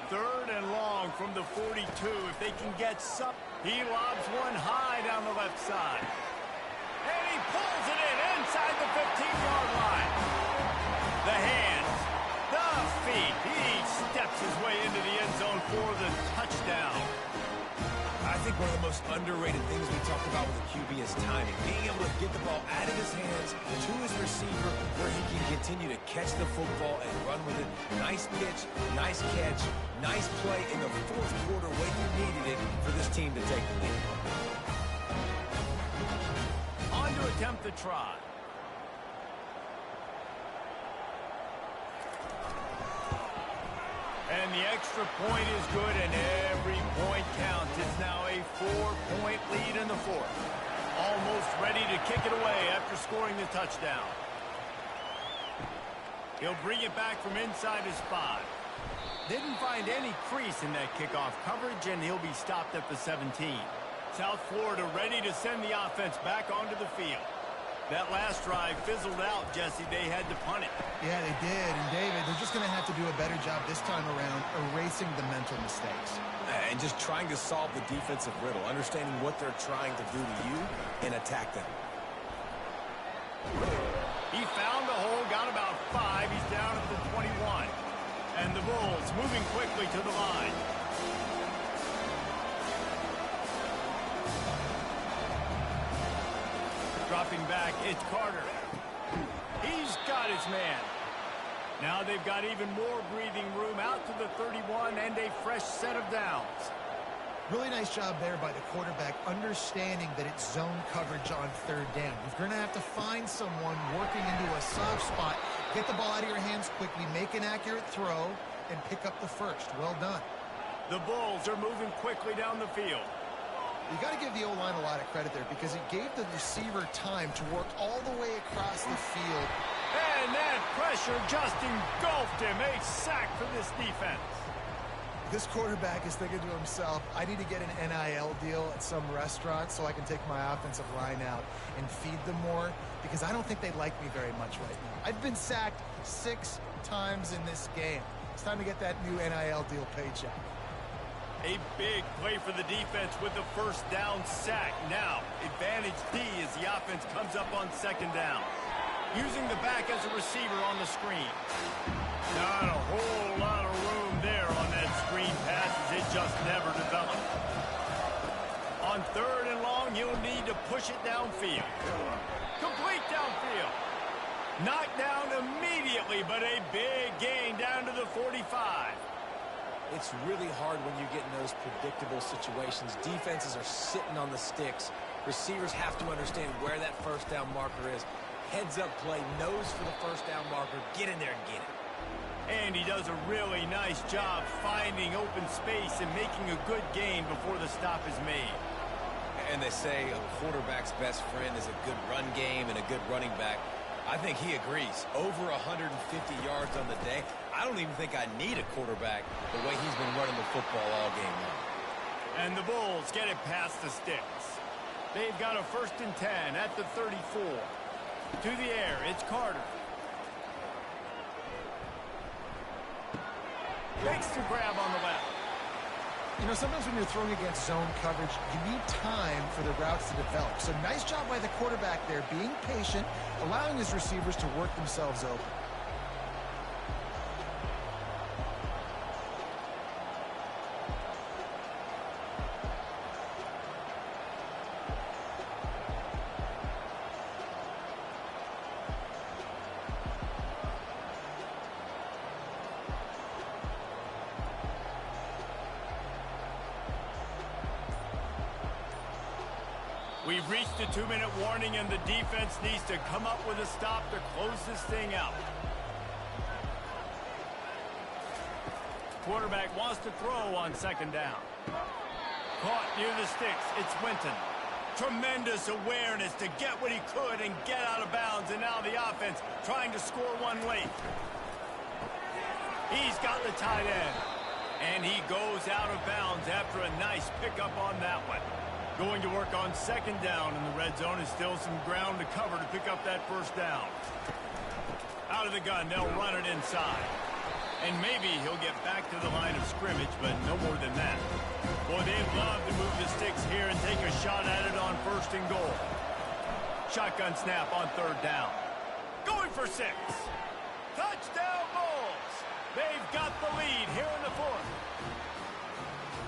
Third and long from the 42. If they can get some, he lobs one high down the left side. And he pulls it in inside the 15-yard line. The hands, the feet. He steps his way into the end zone for the touchdown. I think one of the most underrated things we talk about with a QB is timing. Being able to get the ball out of his hands to his receiver where he can continue to catch the football and run with it. Nice pitch, nice catch, nice play in the fourth quarter when you needed it for this team to take the lead. On to attempt the try. And the extra point is good, and every point counts. It's now a 4-point lead in the fourth. Almost ready to kick it away after scoring the touchdown. He'll bring it back from inside his 5. Didn't find any crease in that kickoff coverage, and he'll be stopped at the 17. South Florida ready to send the offense back onto the field. That last drive fizzled out, Jesse. They had to punt it. Yeah, they did. And, David, they're just going to have to do a better job this time around erasing the mental mistakes. And just trying to solve the defensive riddle, understanding what they're trying to do to you and attack them. He found a hole, got about 5. He's down at the 21. And the Bulls moving quickly to the line. Dropping back, it's Carter. He's got his man. Now they've got even more breathing room out to the 31 and a fresh set of downs. Really nice job there by the quarterback, understanding that it's zone coverage on third down. You're going to have to find someone working into a soft spot, get the ball out of your hands quickly, make an accurate throw, and pick up the first. Well done. The Bulls are moving quickly down the field. You got to give the O-line a lot of credit there because it gave the receiver time to work all the way across the field. And that pressure just engulfed him. A sack for this defense. This quarterback is thinking to himself, I need to get an NIL deal at some restaurant so I can take my offensive line out and feed them more because I don't think they like me very much right now. I've been sacked 6 times in this game. It's time to get that new NIL deal paycheck. A big play for the defense with the first down sack. Now, advantage D as the offense comes up on second down. Using the back as a receiver on the screen. Not a whole lot of room there on that screen pass as it just never developed. On third and long, you'll need to push it downfield. Complete downfield. Knocked down immediately, but a big gain down to the 45. It's really hard when you get in those predictable situations. Defenses are sitting on the sticks. Receivers have to understand where that first down marker is. Heads up play, nose for the first down marker. Get in there and get it. And he does a really nice job finding open space and making a good gain before the stop is made. And they say a quarterback's best friend is a good run game and a good running back. I think he agrees. Over 150 yards on the day. I don't even think I need a quarterback the way he's been running the football all game long. And the Bulls get it past the sticks. They've got a 1st and 10 at the 34. To the air, it's Carter. Makes the grab on the left. You know, sometimes when you're throwing against zone coverage, you need time for the routes to develop. So nice job by the quarterback there, being patient, allowing his receivers to work themselves open. We've reached the 2-minute warning, and the defense needs to come up with a stop to close this thing out. Quarterback wants to throw on second down. Caught near the sticks. It's Winton. Tremendous awareness to get what he could and get out of bounds, and now the offense trying to score one late. He's got the tight end, and he goes out of bounds after a nice pickup on that one. Going to work on second down in the red zone is still some ground to cover to pick up that first down. Out of the gun, they'll run it inside. And maybe he'll get back to the line of scrimmage, but no more than that. Boy, they'd love to move the sticks here and take a shot at it on 1st and goal. Shotgun snap on 3rd down. Going for 6. Touchdown Bulls! They've got the lead here in the 4th.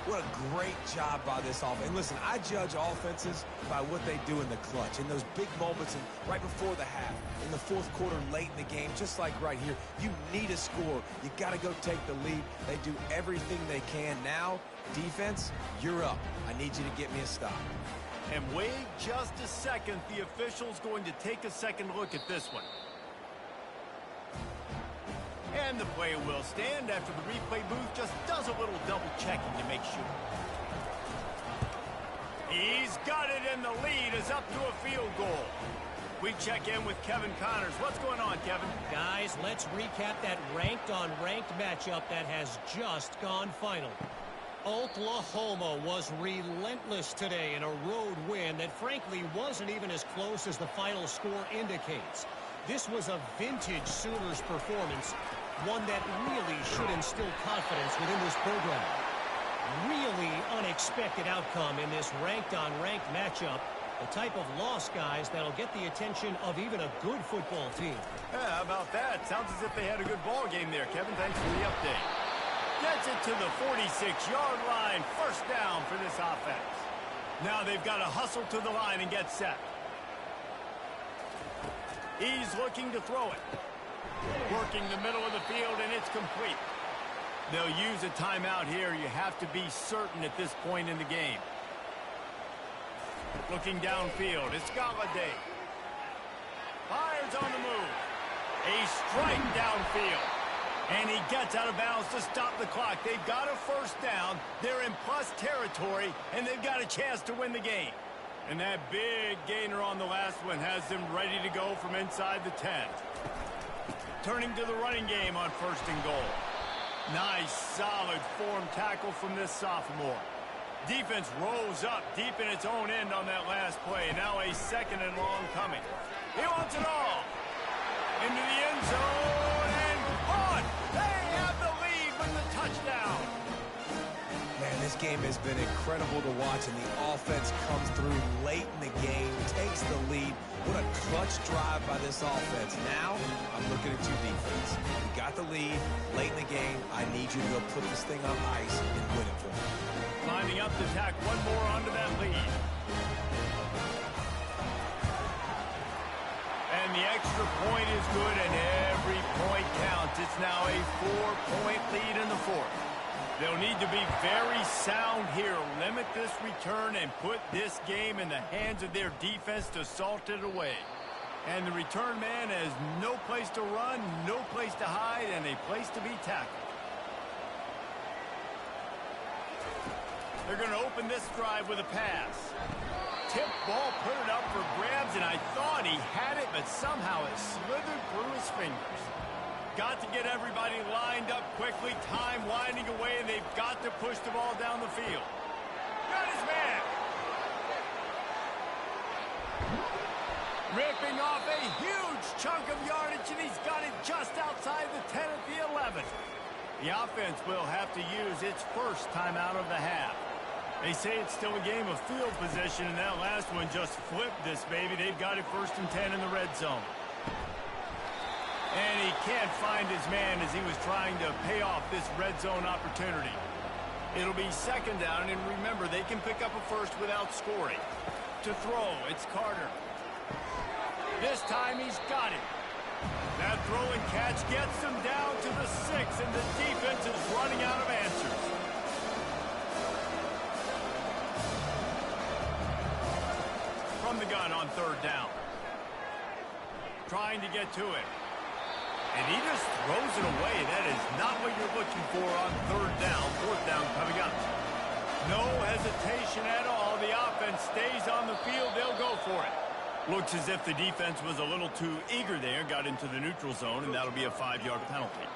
What a great job by this offense. And listen, I judge offenses by what they do in the clutch, in those big moments and right before the half, in the 4th quarter, late in the game, just like right here. You need a score. You got to go take the lead. They do everything they can. Now, defense, you're up. I need you to get me a stop. And wait just a second. The official's going to take a second look at this one. And the play will stand after the replay booth just does a little double checking to make sure. He's got it, and the lead is up to a field goal. We check in with Kevin Connors. What's going on, Kevin? Guys, let's recap that ranked-on-ranked matchup that has just gone final. Oklahoma was relentless today in a road win that frankly wasn't even as close as the final score indicates. This was a vintage Sooners performance, one that really should instill confidence within this program. Really unexpected outcome in this ranked-on-ranked matchup. The type of loss, guys, that'll get the attention of even a good football team. Yeah, how about that? Sounds as if they had a good ball game there, Kevin. Thanks for the update. Gets it to the 46-yard line. 1st down for this offense. Now they've got to hustle to the line and get set. He's looking to throw it. Working the middle of the field, and it's complete. They'll use a timeout here. You have to be certain at this point in the game. Looking downfield, it's Galladay. Fires on the move. A strike downfield. And he gets out of bounds to stop the clock. They've got a 1st down. They're in plus territory, and they've got a chance to win the game. And that big gainer on the last one has them ready to go from inside the 10. Turning to the running game on 1st and goal. Nice, solid form tackle from this sophomore. Defense rolls up deep in its own end on that last play. Now a 2nd and long coming. He wants it all. Into the end zone and on. They have the lead game has been incredible to watch, and the offense comes through late in the game, takes the lead. What a clutch drive by this offense. Now, I'm looking at you, defense. You got the lead late in the game. I need you to go put this thing on ice and win it for me. Lining up to tack one more onto that lead. And the extra point is good, and every point counts. It's now a 4-point lead in the fourth. They'll need to be very sound here. Limit this return and put this game in the hands of their defense to salt it away. And the return man has no place to run, no place to hide, and a place to be tackled. They're going to open this drive with a pass. Tip ball, put it up for grabs, and I thought he had it, but somehow it slithered through his fingers. Got to get everybody lined up quickly, time winding away, and they've got to push the ball down the field. Got his man. Ripping off a huge chunk of yardage, and he's got it just outside the 10 at the 11. The offense will have to use its first timeout of the half. They say it's still a game of field position, and that last one just flipped this baby. They've got it 1st and 10 in the red zone. And he can't find his man as he was trying to pay off this red zone opportunity. It'll be 2nd down, and remember, they can pick up a first without scoring. To throw, it's Carter. This time he's got it. That throw and catch gets them down to the 6, and the defense is running out of answers. From the gun on 3rd down. Trying to get to it. And he just throws it away. That is not what you're looking for on 3rd down. 4th down coming up. No hesitation at all. The offense stays on the field. They'll go for it. Looks as if the defense was a little too eager there. Got into the neutral zone, and that'll be a 5-yard penalty.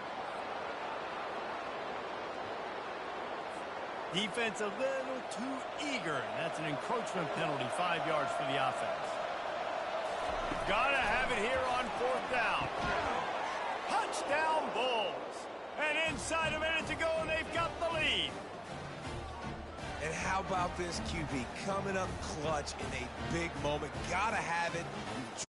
Defense a little too eager. That's an encroachment penalty, 5 yards for the offense. Gotta have it here on 4th down. Touchdown Bulls. And inside a minute to go, and they've got the lead. And how about this QB coming up clutch in a big moment? Gotta have it. You